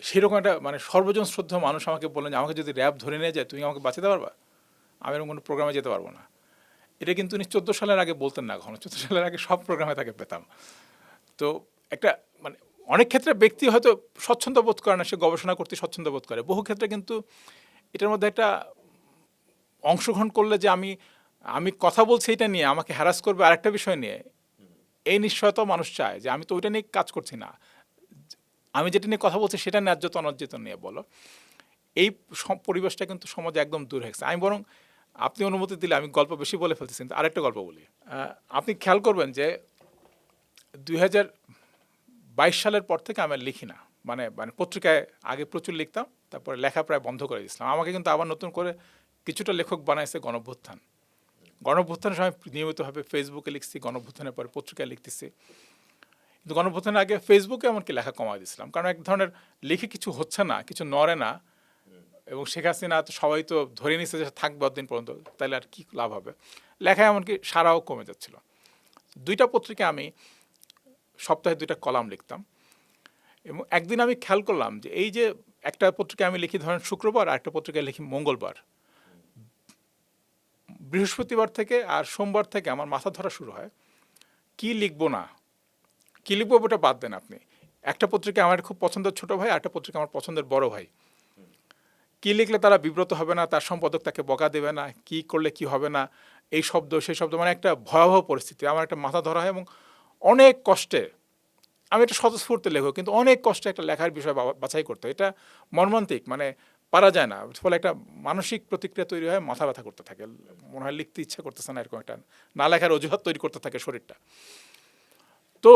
সেরকম একটা মানে সর্বজন শ্রদ্ধেয় মানুষ আমাকে বললেন যে আমাকে যদি র্যাব ধরে নিয়ে যায় তুমি আমাকে বাঁচাতে পারবা, আমি এরকম কোনো প্রোগ্রামে যেতে পারবো না। এটা কিন্তু উনি 14 সালের আগে বলতেন না, কখনো 14 সালের আগে সব প্রোগ্রামে তাকে পেতাম। তো একটা মানে অনেক ক্ষেত্রে ব্যক্তি হয়তো স্বচ্ছন্দ বোধ করে না, সে গবেষণা করতে স্বচ্ছন্দ বোধ করে, বহু ক্ষেত্রে কিন্তু এটার মধ্যে একটা অংশগ্রহণ করলে যে আমি কথা বলছি এটা নিয়ে আমাকে হ্যারাস করবে আরেকটা বিষয় নিয়ে, এই নিশ্চয়তা মানুষ চায় যে আমি তো ওইটা নিয়ে কাজ করছি না, আমি যেটা নিয়ে কথা বলছি সেটা ন্যায্যতা অন্যায্যতা নিয়ে বলো। এই পরিবেশটা কিন্তু সমাজে একদম দূর হয়েছে। আমি বরং আপনি অনুমতি দিলে আমি গল্প বেশি বলে ফেলতেছি, কিন্তু আরেকটা গল্প বলি। আপনি খেয়াল করবেন যে 2022 সালের পর থেকে আমি আর লিখি না, মানে মানে পত্রিকায় আগে প্রচুর লিখতাম, তারপরে লেখা প্রায় বন্ধ করে দিয়েছিলাম। আমাকে কিন্তু আবার নতুন করে কিছুটা লেখক বানাইছে গণঅভ্যুত্থানের সময় নিয়মিতভাবে ফেসবুকে লিখছি, গণঅভ্যুত্থানের পরে পত্রিকায় লিখতেছি, কিন্তু গণঅভ্যুত্থানের আগে ফেসবুকে এমনকি লেখা কমাই দিয়েছিলাম, কারণ এক ধরনের লিখে কিছু হচ্ছে না, কিছু নড়ে না, এবং শেখ হাসিনা তো সবাই তো ধরে নিচ্ছে যে থাকবে দিন পর্যন্ত, তাহলে আর কি লাভ হবে, লেখায় এমনকি সারাও কমে যাচ্ছিল। 2টা পত্রিকা আমি সপ্তাহে 2টা কলাম লিখতাম, এবং একদিন আমি খেয়াল করলাম যে এই যে একটা পত্রিকা আমি লিখি ধরেন শুক্রবার, আর একটা পত্রিকায় লিখি মঙ্গলবার, বৃহস্পতিবার থেকে আর সোমবার থেকে আমার মাথা ধরা শুরু হয় কি লিখবো না, কি লিখবো ওটা বাদ দেন আপনি। একটা পত্রিকা আমার খুব পছন্দের ছোট ভাই, আর একটা পত্রিকা আমার পছন্দের বড় ভাই, কি লিখলে তারা বিব্রত হবে না, তার সম্পাদক তাকে বকা দেবে না, কি করলে কি হবে না, এই শব্দ সেই শব্দ, মানে একটা ভয়াবহ পরিস্থিতি, আমার একটা মাথা ধরা হয়, এবং অনেক কষ্টে, আমি একটা স্বতঃস্ফূর্ত লেখক কিন্তু অনেক কষ্টে একটা লেখার বিষয় বাছাই করতে, এটা মর্মান্তিক, মানে পারা যায় না, ফলে একটা মানসিক প্রতিক্রিয়া তৈরি হয়, মাথা ব্যথা করতে থাকে, মনে হয় লিখতে ইচ্ছা করতেছে না, এরকম একটা না লেখার অজুহাত তৈরি করতে থাকে শরীরটা। তো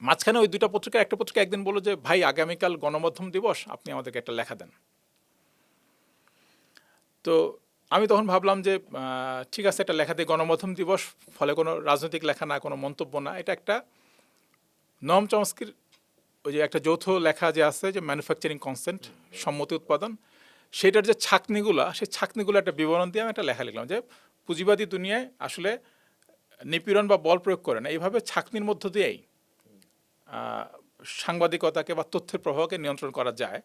মাঝখানে ওই 2টা পত্রিকা, একটা পত্রিকা একদিন বললো যে ভাই আগামীকাল গণমাধ্যম দিবস, আপনি আমাদেরকে একটা লেখা দেন। তো আমি তখন ভাবলাম যে ঠিক আছে, একটা লেখা দিই, গণমাধ্যম দিবস, ফলে কোনো রাজনৈতিক লেখা না, কোনো মন্তব্য না, এটা একটা নম চমস্কির ওই যে একটা যৌথ লেখা যে আছে যে ম্যানুফ্যাকচারিং কনসেন্ট, সম্মতি উৎপাদন, সেটার যে ছাঁকনিগুলো, সেই ছাঁকনিগুলো একটা বিবরণ দিয়ে আমি একটা লেখা লিখলাম যে পুঁজিবাদী দুনিয়ায় আসলে নিপীড়ন বা বল প্রয়োগ করে না, এইভাবে ছাঁকনির মধ্য দিয়েই সাংবাদিকতাকে বা তথ্যের প্রবাহকে নিয়ন্ত্রণ করা যায়।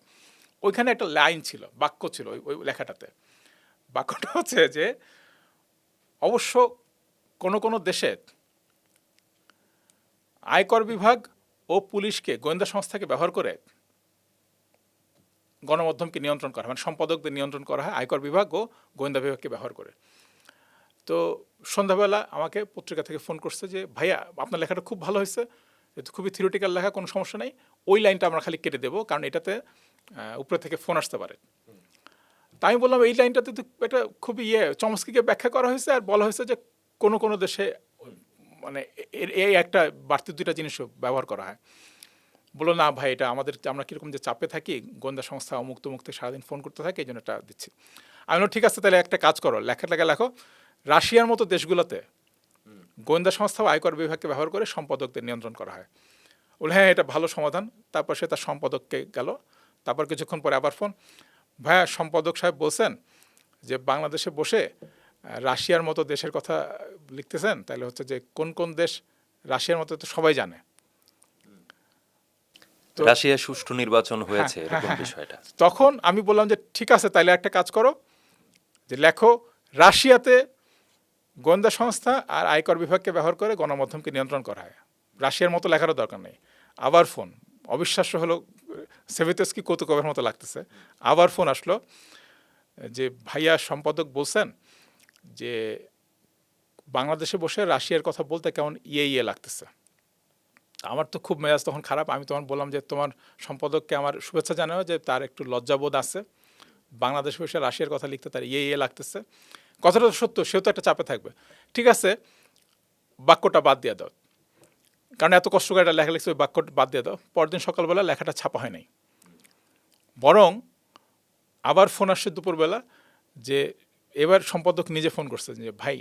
ওইখানে একটা লাইন ছিল, বাক্য ছিল ওই লেখাটাতে, বাক্যটা হচ্ছে যে অবশ্য কোনো কোনো দেশে আয়কর বিভাগ ও পুলিশকে, গোয়েন্দা সংস্থাকে ব্যবহার করে গণমাধ্যমকে নিয়ন্ত্রণ করা হয়, মানে সম্পাদকদের নিয়ন্ত্রণ করা হয় আয়কর বিভাগ ও গোয়েন্দা বিভাগকে ব্যবহার করে। তো সন্ধ্যাবেলা আমাকে পত্রিকা থেকে ফোন করছে যে ভাইয়া আপনার লেখাটা খুব ভালো হয়েছে, এটা খুবই থিওরিটিক্যাল লেখা, কোনো সমস্যা নেই, ওই লাইনটা আমরা খালি কেটে দেবো কারণ এটাতে উপরে থেকে ফোন আসতে পারে। তাই আমি বললাম এই লাইনটাতে তো একটা খুবই চমৎকারকে ব্যাখ্যা করা হয়েছে আর বলা হয়েছে যে কোনো কোনো দেশে মানে এই একটা বাড়তি দুইটা জিনিসও ব্যবহার করা হয়। বললো না ভাই এটা আমরা কীরকম যে চাপে থাকি, গোয়েন্দা সংস্থা অমুক তমুক থেকে সারাদিন ফোন করতে থাকে, এই জন্য এটা দিচ্ছি। আমি বললাম ঠিক আছে তাহলে একটা কাজ করো, লেখাটাকে লেখো রাশিয়ার মতো দেশগুলোতে গোয়েন্দা সংস্থা ও আয়কর বিভাগকে ব্যবহার করে সম্পাদকদের নিয়ন্ত্রণ করা হয়। বলে হ্যাঁ এটা ভালো সমাধান। তারপর সে তার সম্পাদককে গেল, তারপর কিছুক্ষণ পরে আবার ফোন, ভাইয়া সম্পাদক সাহেব বলছেন যে বাংলাদেশে বসে রাশিয়ার মতো দেশের কথা লিখতেছেন, তাহলে হচ্ছে যে কোন কোন দেশ রাশিয়ার মতো তো সবাই জানে। রাশিয়া সুষ্ঠু নির্বাচন হয়েছে এরকম বিষয়টা। তখন আমি বললাম যে ঠিক আছে তাহলে একটা কাজ করো, যে লেখো রাশিয়াতে গোয়েন্দা সংস্থা আর আয়কর বিভাগকে ব্যবহার করে গণমাধ্যমকে নিয়ন্ত্রণ করা হয়। রাশিয়ার মতো লেখারও দরকার নেই। আবার ফোন, অবিশ্বাস্য হলো, সেভেতেস্কি কৌতুকের মতো লাগতেছে। আবার ফোন আসলো যে ভাইয়া সম্পাদক বলছেন যে বাংলাদেশে বসে রাশিয়ার কথা বলতে কেমন ইয়ে লাগতেছে। আমার তো খুব মেজাজ তখন খারাপ। আমি তখন বললাম যে তোমার সম্পাদককে আমার শুভেচ্ছা জানাও যে তার একটু লজ্জাবোধ আছে, বাংলাদেশে বসে রাশিয়ার কথা লিখতে তার ইয়ে লাগতেছে। কথাটা তো সত্য, সেও তো একটা চাপে থাকবে। ঠিক আছে বাক্যটা বাদ দিয়ে দাও, কারণ এত কষ্ট করে একটা লেখা লিখছে, ওই বাক্যটা বাদ দিয়ে দাও। পরদিন সকালবেলা লেখাটা ছাপা হয় নাই, বরং আবার ফোন আসছে দুপুরবেলা যে এবার সম্পাদক নিজে ফোন করছে যে ভাই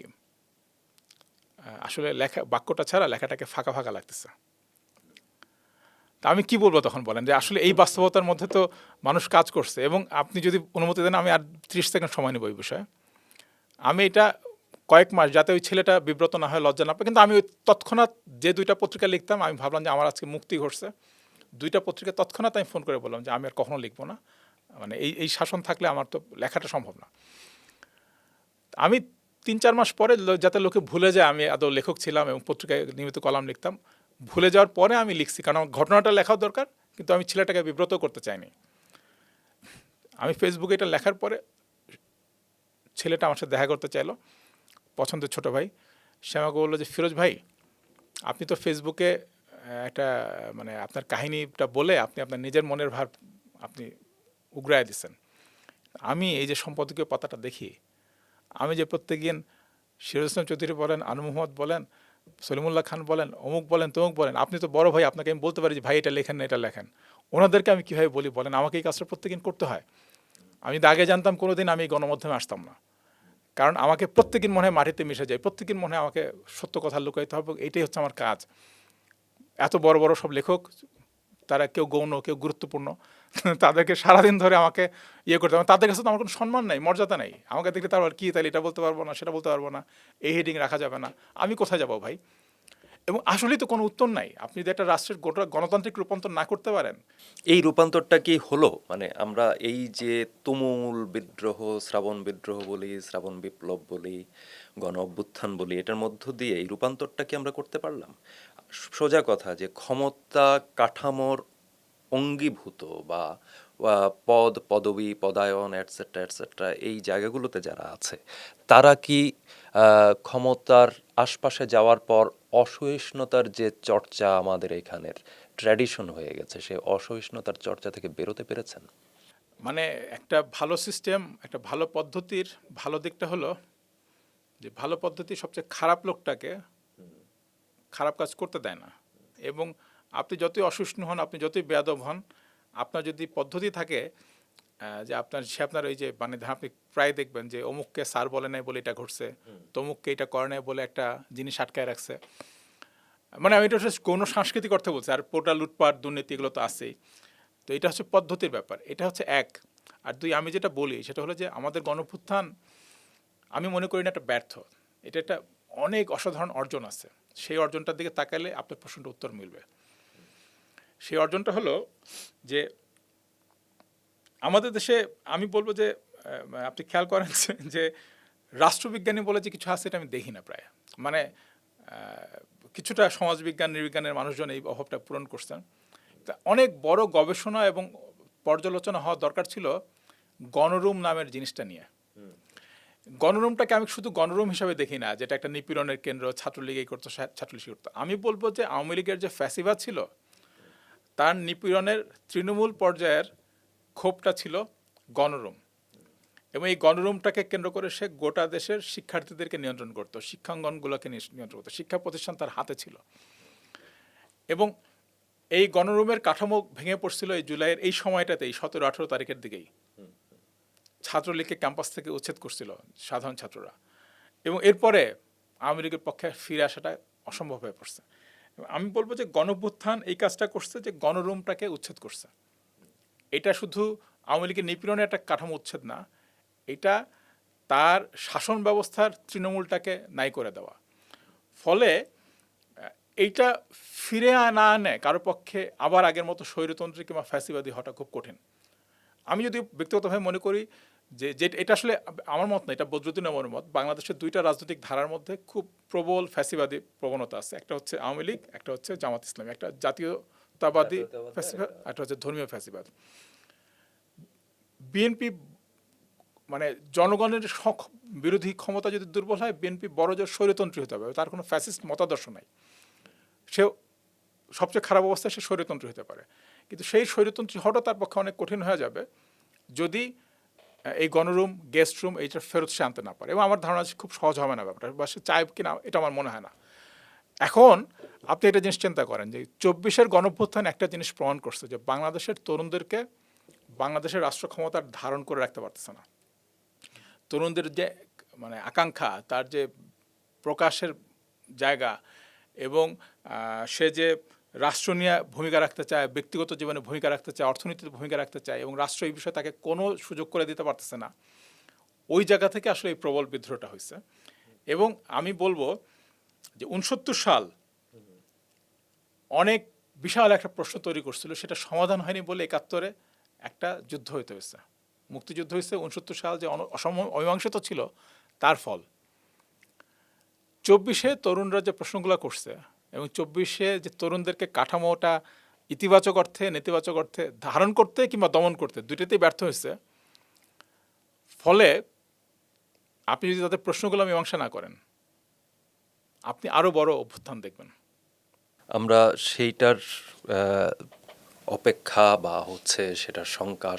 আসলে বাক্যটা ছাড়া লেখাটাকে ফাঁকা ফাঁকা লাগতেছে। তা আমি কি বলবো তখন বলেন, যে আসলে এই বাস্তবতার মধ্যে তো মানুষ কাজ করছে, এবং আপনি যদি অনুমতি দেন আমি আর 30 সেকেন্ড সময় নেব এই বিষয়ে। আমি এটা কয়েক মাস, যাতে ওই ছেলেটা বিব্রত না হয়, লজ্জা না পায়, কিন্তু আমি ওই তৎক্ষণাৎ যে 2টা পত্রিকা লিখতাম, আমি ভাবলাম যে আমার আজকে মুক্তি ঘটছে। 2টা পত্রিকা তৎক্ষণাৎ আমি ফোন করে বললাম যে আমি আর কখনো লিখবো না, মানে এই শাসন থাকলে আমার তো লেখাটা সম্ভব না। আমি 3-4 মাস পরে যাতে লোকে ভুলে যায় আমি আদৌ লেখক ছিলাম এবং পত্রিকায় নিয়মিত কলাম লিখতাম, ভুলে যাওয়ার পরে আমি লিখছি, কারণ আমার ঘটনাটা লেখাও দরকার, কিন্তু আমি ছেলেটাকে বিব্রত করতে চাইনি। আমি ফেসবুকে এটা লেখার পরে ছেলেটা আমার সাথে দেখা করতে চাইলো, পছন্দের ছোটো ভাই। সে আমাকে বললো যে ফিরোজ ভাই আপনি তো ফেসবুকে একটা মানে আপনার কাহিনীটা বলে আপনি আপনার নিজের মনের ভার আপনি উগরায় দিচ্ছেন। আমি এই যে সম্পাদকীয় পাতাটা দেখি, আমি যে প্রত্যেকদিন সিরাজ ইসলাম চৌধুরী বলেন, আনু মোহাম্মদ বলেন, সলিমুল্লাহ খান বলেন, অমুক বলেন, তমুক বলেন, আপনি তো বড় ভাই, আপনাকে আমি বলতে পারি যে ভাই এটা লেখেন না, এটা লেখেন। ওনাদেরকে আমি কীভাবে বলি বলেন, আমাকে এই কাজটা প্রত্যেকদিন করতে হয়। আমি যদি আগে জানতাম কোনো দিন আমি গণমাধ্যমে আসতাম না, কারণ আমাকে প্রত্যেকদিন মনে হয় মাটিতে মিশে যায়, প্রত্যেকদিন মনে হয় আমাকে সত্য কথা লুকাইতে হবে, এইটাই হচ্ছে আমার কাজ। এত বড় বড় সব লেখক, তারা কেউ গৌণ কেউ গুরুত্বপূর্ণ, তাদেরকে সারাদিন ধরে আমাকে করতে হবে, তাদের কাছে তো আমার কোনো সম্মান নেই, মর্যাদা নেই। আমাকে দেখলে তার কি তাহলে এটা বলতে পারবো না, সেটা বলতে পারবো না, এই হেডিং রাখা যাবে না, আমি কোথায় যাবো ভাই? এবং আসলেই তো কোনো উত্তর নাই। আপনি যদি একটা রাষ্ট্রের গোটা গণতান্ত্রিক রূপান্তর না করতে পারেন। এই রূপান্তরটা কি হলো? মানে আমরা এই যে তুমুল বিদ্রোহ, শ্রাবণ বিদ্রোহ বলি, শ্রাবণ বিপ্লব বলি, গণ অভ্যুত্থান বলি, এটার মধ্য দিয়ে এই রূপান্তরটা কি আমরা করতে পারলাম? সোজা কথা, যে ক্ষমতা কাঠামোর অঙ্গীভূত বা পদ পদবী পদায়ন এটসেট্রা এটসেট্রা এই জায়গাগুলোতে যারা আছে, তারা কি ক্ষমতার আশপাশে যাওয়ার পর অসহিষ্ণুতার যে চর্চা আমাদের এখানের ট্র্যাডিশন হয়ে গেছে, সেই অসহিষ্ণুতার চর্চা থেকে বেরোতে পেরেছেন? মানে একটা ভালো সিস্টেম, একটা ভালো পদ্ধতির ভালো দিকটা হলো যে ভালো পদ্ধতি সবচেয়ে খারাপ লোকটাকে খারাপ কাজ করতে দেয় না। এবং আপনি যতই অসহিষ্ণু হন, আপনি যতই বেয়াদব হন, আপনার যদি পদ্ধতি থাকে যে আপনার ওই যে মানে আপনি প্রায় দেখবেন যে অমুককে স্যার বলে নাই বলে এটা ঘটছে, তমুককে এটা করে নাই বলে একটা জিনিস আটকায় রাখছে। মানে আমি এটা হচ্ছে গৌণ সাংস্কৃতিক অর্থে বলছি, আর পোটা লুটপাট দুর্নীতি এগুলো তো আছেই। তো এটা হচ্ছে পদ্ধতির ব্যাপার, এটা হচ্ছে এক। আর দুই, আমি যেটা বলি সেটা হলো যে আমাদের গণঅভ্যুত্থান আমি মনে করি না একটা ব্যর্থ, এটা একটা অনেক অসাধারণ অর্জন আছে। সেই অর্জনটার দিকে তাকালে আপনার প্রশ্নটা উত্তর মিলবে। সেই অর্জনটা হলো যে আমাদের দেশে আমি বলবো যে আপনি খেয়াল করেন যে রাষ্ট্রবিজ্ঞানী বলে যে কিছু আছে এটা আমি দেখি না প্রায়। মানে কিছুটা সমাজবিজ্ঞান নির্বিজ্ঞানের মানুষজন এই অভাবটা পূরণ করছেন। তা অনেক বড় গবেষণা এবং পর্যালোচনা হওয়া দরকার ছিল গণরুম নামের জিনিসটা নিয়ে। গণরুমটাকে আমি শুধু গণরুম হিসাবে দেখি না, যেটা একটা নিপীড়নের কেন্দ্র, ছাত্রলীগ এই করতো, ছাত্রলীগ করতো। আমি বলবো যে আওয়ামী লীগের যে ফ্যাসিবাদ ছিল, তার নিপীড়নের তৃণমূল পর্যায়ের ক্ষোভটা ছিল গণরুম, এবং এই গণরুমটাকে কেন্দ্র করে সে গোটা দেশের শিক্ষার্থীদেরকে নিয়ন্ত্রণ করতো, শিক্ষাঙ্গনগুলোকে নিয়ন্ত্রণ করতো, শিক্ষা প্রতিষ্ঠান তার হাতে ছিল। এবং এই গণরুমের কাঠামো ভেঙে পড়ছিল এই জুলাইয়ের এই সময়টাতেই, 17-18 তারিখের দিকেই ছাত্রলীগকে ক্যাম্পাস থেকে উচ্ছেদ করছিল সাধারণ ছাত্ররা, এবং এরপরে আওয়ামী লীগের পক্ষে ফিরে আসাটা অসম্ভব হয়ে পড়ছে। আমি বলবো যে গণঅভ্যুত্থান এই কাজটা করছে, যে গণরুমটাকে উচ্ছেদ করছে। এটা শুধু আওয়ামী লীগের নিপীড়নের একটা কাঠামো উচ্ছেদ না, এটা তার শাসন ব্যবস্থার তৃণমূলটাকে নাই করে দেওয়া। ফলে এইটা ফিরে না আনে কারো পক্ষে আবার আগের মতো স্বৈরতন্ত্রী কিংবা ফ্যাসিবাদী হওয়াটা খুব কঠিন। আমি যদি ব্যক্তিগতভাবে মনে করি যে এটা আসলে আমার মত না, এটা বদরুদ্দিন আমার মত, বাংলাদেশের দুইটা রাজনৈতিক ধারার মধ্যে খুব প্রবল ফ্যাসিবাদী প্রবণতা আছে। একটা হচ্ছে আওয়ামী লীগ, একটা হচ্ছে জামাত ইসলামী, একটা জাতীয়তাবাদী ফ্যাসিবাদ, একটা হচ্ছে ধর্মীয় ফ্যাসিবাদ। বিএনপি মানে জনগণের বিরোধী ক্ষমতা যদি দুর্বল হয়, বিএনপি বড়জোর স্বৈরতন্ত্রী হতে হবে, তার কোনো ফ্যাসিস্ট মতাদর্শ নাই। সে সবচেয়ে খারাপ অবস্থায় সে স্বৈরতন্ত্রী হতে পারে, কিন্তু সেই স্বৈরতন্ত্রী হওয়াটা তার পক্ষে অনেক কঠিন হয়ে যাবে যদি এই গণরুম, গেস্ট রুম এইটা ফেরত সে আনতে না পারে। এবং আমার ধারণা খুব সহজ হবে না ব্যাপারটা, বা সে চায় কিনা এটা আমার মনে হয় না। এখন আপনি একটা জিনিস চিন্তা করেন যে 24-এর গণঅভ্যুত্থান একটা জিনিস প্রমাণ করছে, যে বাংলাদেশের তরুণদেরকে বাংলাদেশের রাষ্ট্র ক্ষমতার ধারণ করে রাখতে পারতেছে না। তরুণদের যে মানে আকাঙ্ক্ষা, তার যে প্রকাশের জায়গা, এবং সে যে রাষ্ট্র নিয়ে ভূমিকা রাখতে চায়, ব্যক্তিগত জীবনে ভূমিকা রাখতে চায়, অর্থনীতিতে ভূমিকা রাখতে চায়, এবং রাষ্ট্র এই বিষয়ে তাকে কোনো সুযোগ করে দিতে পারতেছে না, ওই জায়গা থেকে আসলে এই প্রবল বিদ্রোহটা হয়েছে। এবং আমি বলবো যে 69 সাল অনেক বিশাল একটা প্রশ্ন তৈরি করছিল, সেটা সমাধান হয়নি বলে 71-এ একটা যুদ্ধ হইতে হয়েছে, মুক্তিযুদ্ধ হয়েছে। 69 সাল যে অমীমাংসিত ছিল, তার ফল 24-এ তরুণরা যে প্রশ্নগুলো করছে, এবং 24-এ যে তরুণদেরকে কাঠামোটা ইতিবাচক অর্থে, নেতিবাচক অর্থে ধারণ করতে কিংবা দমন করতে, দুইটাতেই ব্যর্থ হয়েছে। ফলে আপনি যদি তাদের প্রশ্নগুলো মীমাংসা না করেন, আপনি আরো বড় অভ্যুত্থান দেখবেন। আমরা সেইটার অপেক্ষা বা হচ্ছে সেটার শঙ্কা,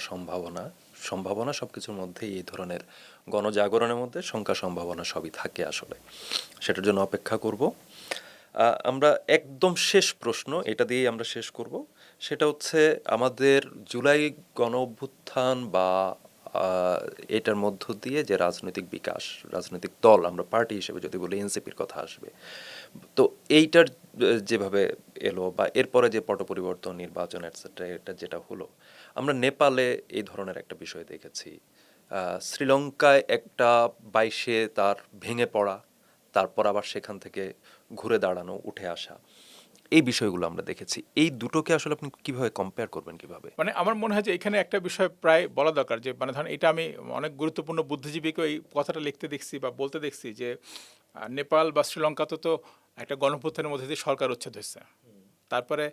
সম্ভাবনা সব কিছুর মধ্যেই এই ধরনের গণজাগরণের মধ্যে শঙ্কা সম্ভাবনা সবই থাকে আসলে। সেটার জন্য অপেক্ষা করব। আমরা একদম শেষ প্রশ্ন, এটা দিয়েই আমরা শেষ করব। সেটা হচ্ছে আমাদের জুলাই গণ অভ্যুত্থান বা এটার মধ্য দিয়ে যে রাজনৈতিক বিকাশ, রাজনৈতিক দল, আমরা পার্টি হিসেবে যদি বলি এনসিপির কথা আসবে, তো এইটার যেভাবে এলো বা এরপরে যে পট পরিবর্তন, নির্বাচন এটসেট্রা, এটা যেটা হলো, আমরা নেপালে এই ধরনের একটা বিষয় দেখেছি। শ্রীলঙ্কায় একটা 22-এ তার ভেঙে পড়া, তারপর আবার সেখান থেকে ঘুরে দাঁড়ানো, উঠে আসা, এই বিষয়গুলো আমরা দেখেছি। এই দুটোকে আসলে আপনি কিভাবে কম্পেয়ার করবেন, কিভাবে? মানে আমার মনে হয় যে এখানে একটা বিষয় প্রায় বলা দরকার, যে মানে ধরেন এটা আমি অনেক গুরুত্বপূর্ণ বুদ্ধিজীবীকে এই কথাটা লিখতে দেখছি বা বলতে দেখছি, যে নেপাল বা শ্রীলঙ্কাতে তো একটা গণঅভ্যুত্থানের মধ্যে দিয়ে সরকার উচ্ছেদ হয়েছে, তারপরে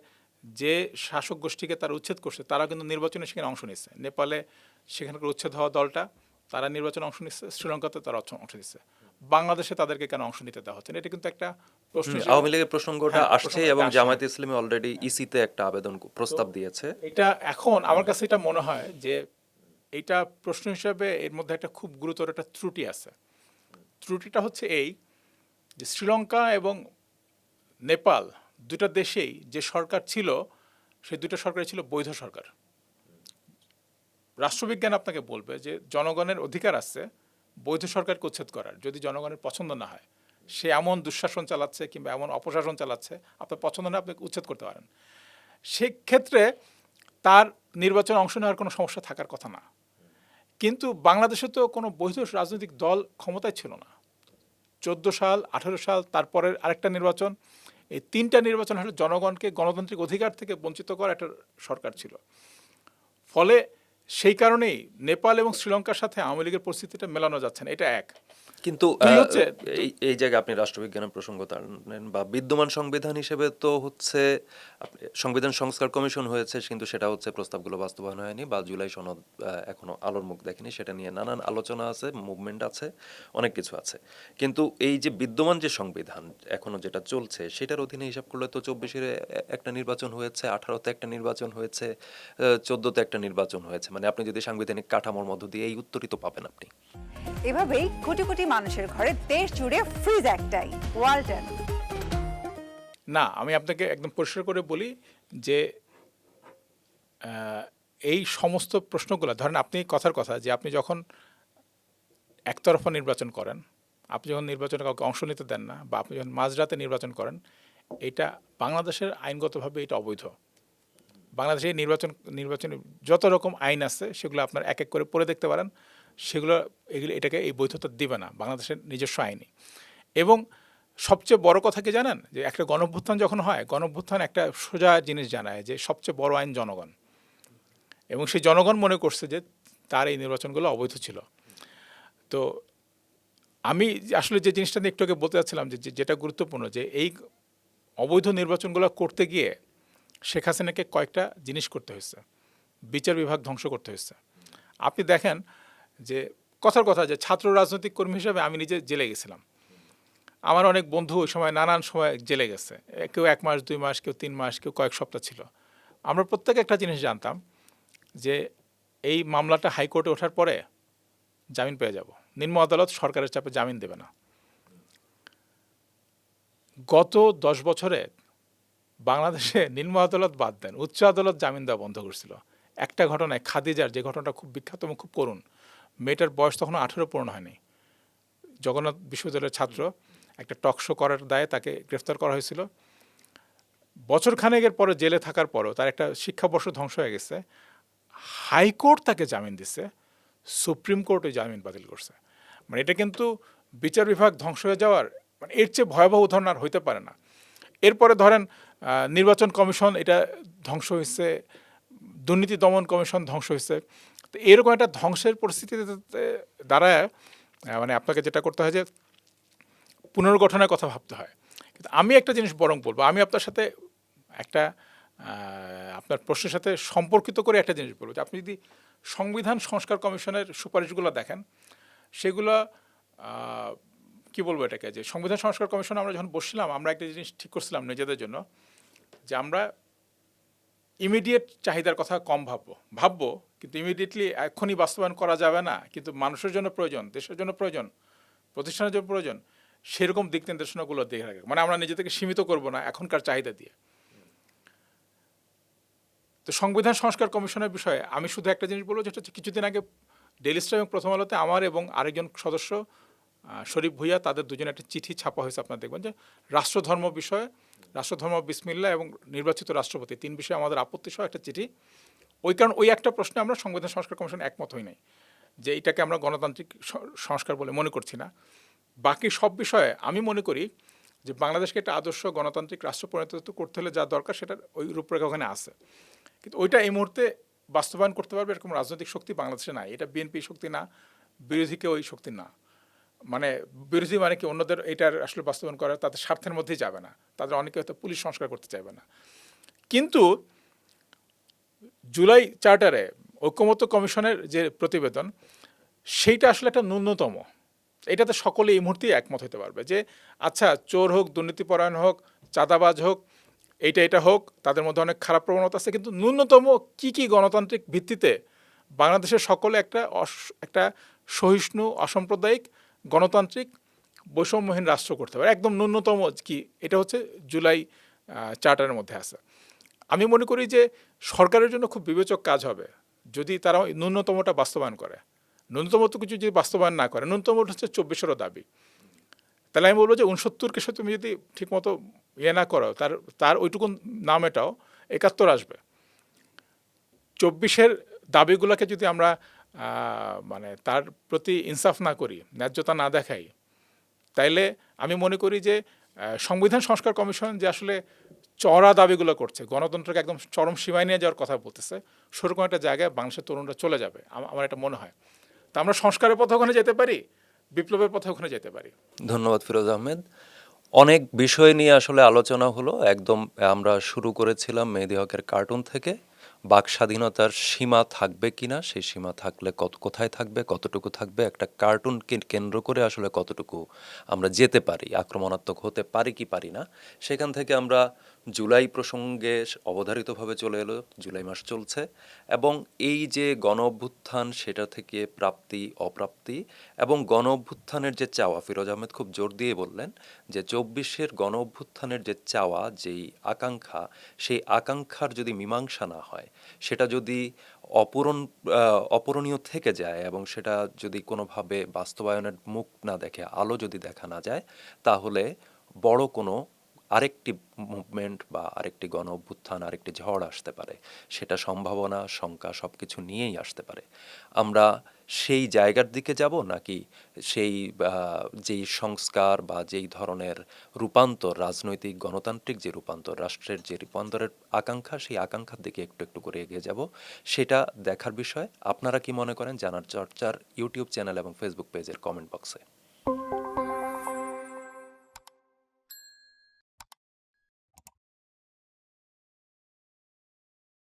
যে শাসক গোষ্ঠীকে তারা উচ্ছেদ করছে, তারা কিন্তু নির্বাচনে সেখানে অংশ নিচ্ছে। নেপালে সেখানকার উচ্ছেদ হওয়া দলটা, তারা নির্বাচনে অংশ নিচ্ছে, শ্রীলঙ্কাতে তারা অংশ নিচ্ছে। বাংলাদেশে তাদেরকে কেন অংশ নিতে দেওয়া হচ্ছে না, এটা কিন্তু একটা প্রশ্ন। আওয়ামী লীগের প্রসঙ্গটা হ্যাঁ, আসছে এবং জামায়াত ইসলামী অলরেডি ইসিতে একটা আবেদন প্রস্তাব দিয়েছে। এটা এখন আমার কাছে এটা মনে হয় যে এটা প্রশ্ন হিসাবে এর মধ্যে একটা খুব গুরুতর একটা ত্রুটি আছে। ত্রুটিটা হচ্ছে এই, যে শ্রীলঙ্কা এবং নেপাল দুটা দেশেই যে সরকার ছিল, সেই দুটো সরকারই ছিল বৈধ সরকার। রাষ্ট্রবিজ্ঞান আপনাকে বলবে যে জনগণের অধিকার আছে বৈধ সরকারকে উচ্ছেদ করার, যদি জনগণের পছন্দ না হয়, সে এমন দুঃশাসন চালাচ্ছে কিংবা এমন অপশাসন চালাচ্ছে, আপনার পছন্দ না, আপনি উচ্ছেদ করতে পারেন। সেক্ষেত্রে তার নির্বাচনে অংশ নেওয়ার কোনো সমস্যা থাকার কথা না। কিন্তু বাংলাদেশে তো কোনো বৈধ রাজনৈতিক দল ক্ষমতায় ছিল না। 14 সাল, 18 সাল, তারপরের আরেকটা নির্বাচন, এই তিনটা নির্বাচন আসলে জনগণকে গণতান্ত্রিক অধিকার থেকে বঞ্চিত করা একটা সরকার ছিল। ফলে সেই কারণেই নেপাল এবং শ্রীলঙ্কার সাথে আওয়ামী লীগের পরিস্থিতিটা মেলানো যাচ্ছে না, এটা এক। কিন্তু দুই হচ্ছে এই এই জায়গায় আপনি রাষ্ট্রবিজ্ঞানের প্রসঙ্গ টানলেন বা বিদ্যমান সংবিধান হিসেবে তো হচ্ছে সংবিধান সংস্কার কমিশন হয়েছে, কিন্তু সেটা হচ্ছে প্রস্তাবগুলো বাস্তবায়ন হয়নি বা জুলাই সনদ এখনো আলোর মুখ দেখেনি। সেটা নিয়ে নানান আলোচনা আছে, মুভমেন্ট আছে, অনেক কিছু আছে। কিন্তু এই যে বিদ্যমান যে সংবিধান এখনো যেটা চলছে সেটার অধীনে হিসাব করলে তো 24-এ একটা নির্বাচন হয়েছে, 18-তে একটা নির্বাচন হয়েছে, 14-তে একটা নির্বাচন হয়েছে। মানে আপনি যদি সাংবিধানিক কাঠামোর মধ্য দিয়ে এই উত্তরই তো পাবেন আপনি। এভাবেই কোটি কোটি মানুষের ঘরে দেশ জুড়ে ফ্রিজ একটাই, ওয়ালটন। না, আমি আপনাকে একদম পরিষ্কার করে বলি যে এই সমস্ত প্রশ্নগুলো ধরেন, আপনি কথার কথা যে আপনি যখন একতরফা নির্বাচন করেন, আপনি যখন নির্বাচনে কাউকে অংশ নিতে দেন না, বা আপনি যখন মাঝরাতে নির্বাচন করেন, এটা বাংলাদেশের আইনগতভাবে এটা অবৈধ। বাংলাদেশে নির্বাচনে যত রকম আইন আছে সেগুলো আপনার এক এক করে পড়ে দেখতে পারেন, এগুলো এটাকে এই বৈধতা দিবে না, বাংলাদেশের নিজস্ব আইনি। এবং সবচেয়ে বড় কথা কি জানেন, যে একটা গণঅভ্যুত্থান যখন হয়, গণঅভ্যুত্থান একটা সোজা জিনিস জানায় যে সবচেয়ে বড় আইন জনগণ, এবং সেই জনগণ মনে করছে যে তার এই নির্বাচনগুলো অবৈধ ছিল। তো আমি আসলে যে জিনিসটা নিয়ে একটু আগে বলতে চাচ্ছিলাম, যে যেটা গুরুত্বপূর্ণ, যে এই অবৈধ নির্বাচনগুলো করতে গিয়ে শেখ হাসিনাকে কয়েকটা জিনিস করতে হয়েছে। বিচার বিভাগ ধ্বংস করতে হয়েছে। আপনি দেখেন যে কথার কথা, যে ছাত্র রাজনৈতিক কর্মী হিসেবে আমি নিজে জেলে গেছিলাম। আমার অনেক বন্ধু ওই সময় নানান সময় জেলে গেছে, কেউ 1 মাস 2 মাস, কেউ 3 মাস, কেউ কয়েক সপ্তাহ ছিল। আমরা প্রত্যেকে একটা জিনিস জানতাম, যে এই মামলাটা হাইকোর্টে ওঠার পরে জামিন পেয়ে যাব, নিম্ন আদালত সরকারের চাপে জামিন দেবে না। গত 10 বছরে বাংলাদেশে নিম্ন আদালত বাদ দেন, উচ্চ আদালত জামিন দেওয়া বন্ধ করছিল। একটা ঘটনায়, খাদিজার যে ঘটনাটা খুব বিখ্যাত এবং খুব করুণ, মেয়েটার বয়স তখন 18 পূর্ণ হয়নি, জগন্নাথ বিশ্ববিদ্যালয়ের ছাত্র, একটা টক শো করার দায়ে তাকে গ্রেফতার করা হয়েছিল। বছর খানেকের পরে জেলে থাকার পরও তার একটা শিক্ষাবর্ষ ধ্বংস হয়ে গেছে। হাইকোর্ট তাকে জামিন দিছে, সুপ্রিম কোর্টে জামিন বাতিল করছে। মানে এটা কিন্তু বিচার বিভাগ ধ্বংস হয়ে যাওয়ার, মানে এর চেয়ে ভয়াবহ উদাহরণ আর হইতে পারে না। এরপরে ধরেন নির্বাচন কমিশন এটা ধ্বংস হয়েছে, দুর্নীতি দমন কমিশন ধ্বংস হয়েছে। তো এরকম একটা ধ্বংসের পরিস্থিতিতে দাঁড়ায় মানে আপনাকে যেটা করতে হয় যে পুনর্গঠনের কথা ভাবতে হয়। কিন্তু আমি একটা জিনিস বরং বলবো, আমি আপনার সাথে একটা আপনার প্রশ্নের সাথে সম্পর্কিত করে একটা জিনিস বলবো, যে আপনি যদি সংবিধান সংস্কার কমিশনের সুপারিশগুলো দেখেন, সেগুলো কি বলবো এটাকে, যে সংবিধান সংস্কার কমিশন আমরা যখন বসছিলাম, আমরা একটা জিনিস ঠিক করছিলাম নিজেদের জন্য, যে আমরা ইমিডিয়েট চাহিদার কথা কম ভাববো, কিন্তু ইমিডিয়েটলি এখনই বাস্তবায়ন করা যাবে না, কিন্তু মানুষের জন্য প্রয়োজন, দেশের জন্য প্রয়োজন, প্রতিষ্ঠানের জন্য প্রয়োজন, সেরকম দিক নির্দেশনাগুলো দেখে রাখে। মানে আমরা নিজে থেকে সীমিত করব না এখনকার চাহিদা দিয়ে। তো সংবিধান সংস্কার কমিশনের বিষয়ে আমি শুধু একটা জিনিস বলবো, যেটা হচ্ছে কিছুদিন আগে ডেইলি স্টার এবং প্রথম আলোতে আমার এবং আরেকজন সদস্য শরীফ ভুইয়া, তাদের দুজনে একটা চিঠি ছাপা হয়েছে। আপনারা দেখবেন যে রাষ্ট্রধর্ম বিষয়ে, রাষ্ট্রধর্ম বিসমিল্লাহ এবং নির্বাচিত রাষ্ট্রপতি, 3 বিষয়ে আমাদের আপত্তি সহ একটা চিঠি। ওই একটা প্রশ্নে আমরা সংবিধান সংস্কার কমিশন একমত হই নাই, যে এটাকে আমরা গণতান্ত্রিক সংস্কার বলে মনে করছি না। বাকি সব বিষয়ে আমি মনে করি যে বাংলাদেশকে একটা আদর্শ গণতান্ত্রিক রাষ্ট্র পরিণত করতে হলে যা দরকার, সেটার ওই রূপরেখা ওখানে আছে। কিন্তু ওইটা এই মুহূর্তে বাস্তবায়ন করতে পারবে এরকম রাজনৈতিক শক্তি বাংলাদেশে নাই। এটা বিএনপি শক্তি না, বিরোধীকে ওই শক্তি না। মানে বিরোধী মানে কি, অন্যদের এটার আসলে বাস্তবায়ন করা তাদের স্বার্থের মধ্যেই যাবে না, তাদের অনেকে হয়তো পুলিশ সংস্কার করতে চাইবে না। কিন্তু জুলাই চার্টারে ঐকমত্য কমিশনের যে প্রতিবেদন, সেইটা আসলে একটা ন্যূনতম, এটাতে সকলে এই মুহূর্তেই একমত হতে পারবে যে আচ্ছা, চোর হোক, দুর্নীতিপরায়ণ হোক, চাঁদাবাজ হোক, এটা হোক, তাদের মধ্যে অনেক খারাপ প্রবণতা আছে, কিন্তু ন্যূনতম কি গণতান্ত্রিক ভিত্তিতে বাংলাদেশের সকলে একটা সহিষ্ণু, অসাম্প্রদায়িক, গণতান্ত্রিক, বৈষম্যহীন রাষ্ট্র করতে পারে। একদম ন্যূনতম কি, এটা হচ্ছে জুলাই চার্টারের মধ্যে আছে। আমি মনে করি যে সরকারের জন্য খুব বিবেচক কাজ হবে যদি তারা ন্যূনতমটা বাস্তবায়ন করে। ন্যূনতম তো কিছু যদি বাস্তবায়ন না করে, ন্যূনতম হচ্ছে 24-এরও দাবি, তাহলে আমি বলবো যে 69-কে সে তুমি যদি ঠিকমতো না করো, তার ওইটুকুন নাম এটাও 71 আসবে। 24-এর দাবিগুলোকে যদি আমরা মানে তার প্রতি ইনসাফ না করি, ন্যায্যতা না দেখাই, তাইলে আমি মনে করি যে সংবিধান সংস্কার কমিশন যে আসলে চড়া দাবিগুলো করছে, গণতন্ত্রকে একদম চরম সীমায় নিয়ে যাওয়ার কথা বলতেছে, সেরকম একটা জায়গায় বাংলাদেশের তরুণরা চলে যাবে আমার এটা মনে হয়। তা আমরা সংস্কারের পথে ওখানে যেতে পারি, বিপ্লবের পথে ওখানে যেতে পারি। ধন্যবাদ ফিরোজ আহমেদ। অনেক বিষয় নিয়ে আসলে আলোচনা হলো। একদম আমরা শুরু করেছিলাম মেহেদী হকের কার্টুন থেকে। বাক স্বাধীনতার সীমা থাকবে কিনা, সেই সীমা থাকলে কোথায় থাকবে, কতটুকু থাকবে, একটা কার্টুনকে কেন্দ্র করে আসলে কতটুকু আমরা যেতে পারি, আক্রমণাত্মক হতে পারি কি পারি না। সেখান থেকে আমরা জুলাই প্রসঙ্গে অবধারিতভাবে চলে এলো। জুলাই মাস চলছে এবং এই যে গণ অভ্যুত্থান, সেটা থেকে প্রাপ্তি অপ্রাপ্তি এবং গণ অভ্যুত্থানের যে চাওয়া, ফিরোজ আহমেদ খুব জোর দিয়ে বললেন যে ২৪-এর গণ অভ্যুত্থানের যে চাওয়া, যেই আকাঙ্ক্ষা, সেই আকাঙ্ক্ষার যদি মীমাংসা না হয়, সেটা যদি অপূরণীয় থেকে যায় এবং সেটা যদি কোনোভাবে বাস্তবায়নের মুখ না দেখে, আলো যদি দেখা না যায়, তাহলে বড় কোনো আরেকটি মুভমেন্ট বা আরেকটি গণ অভ্যুত্থান, আরেকটি ঝড় আসতে পারে। সেটা সম্ভাবনা, শঙ্কা সব কিছু নিয়েই আসতে পারে। আমরা সেই জায়গার দিকে যাব, নাকি সেই যেই সংস্কার বা যেই ধরনের রূপান্তর, রাজনৈতিক গণতান্ত্রিক যে রূপান্তর, রাষ্ট্রের যে রূপান্তরের আকাঙ্ক্ষা, সেই আকাঙ্ক্ষার দিকে একটু একটু করে এগিয়ে যাব, সেটা দেখার বিষয়। আপনারা কি মনে করেন? জানার চর্চার ইউটিউব চ্যানেল এবং ফেসবুক পেজের কমেন্ট বক্সে।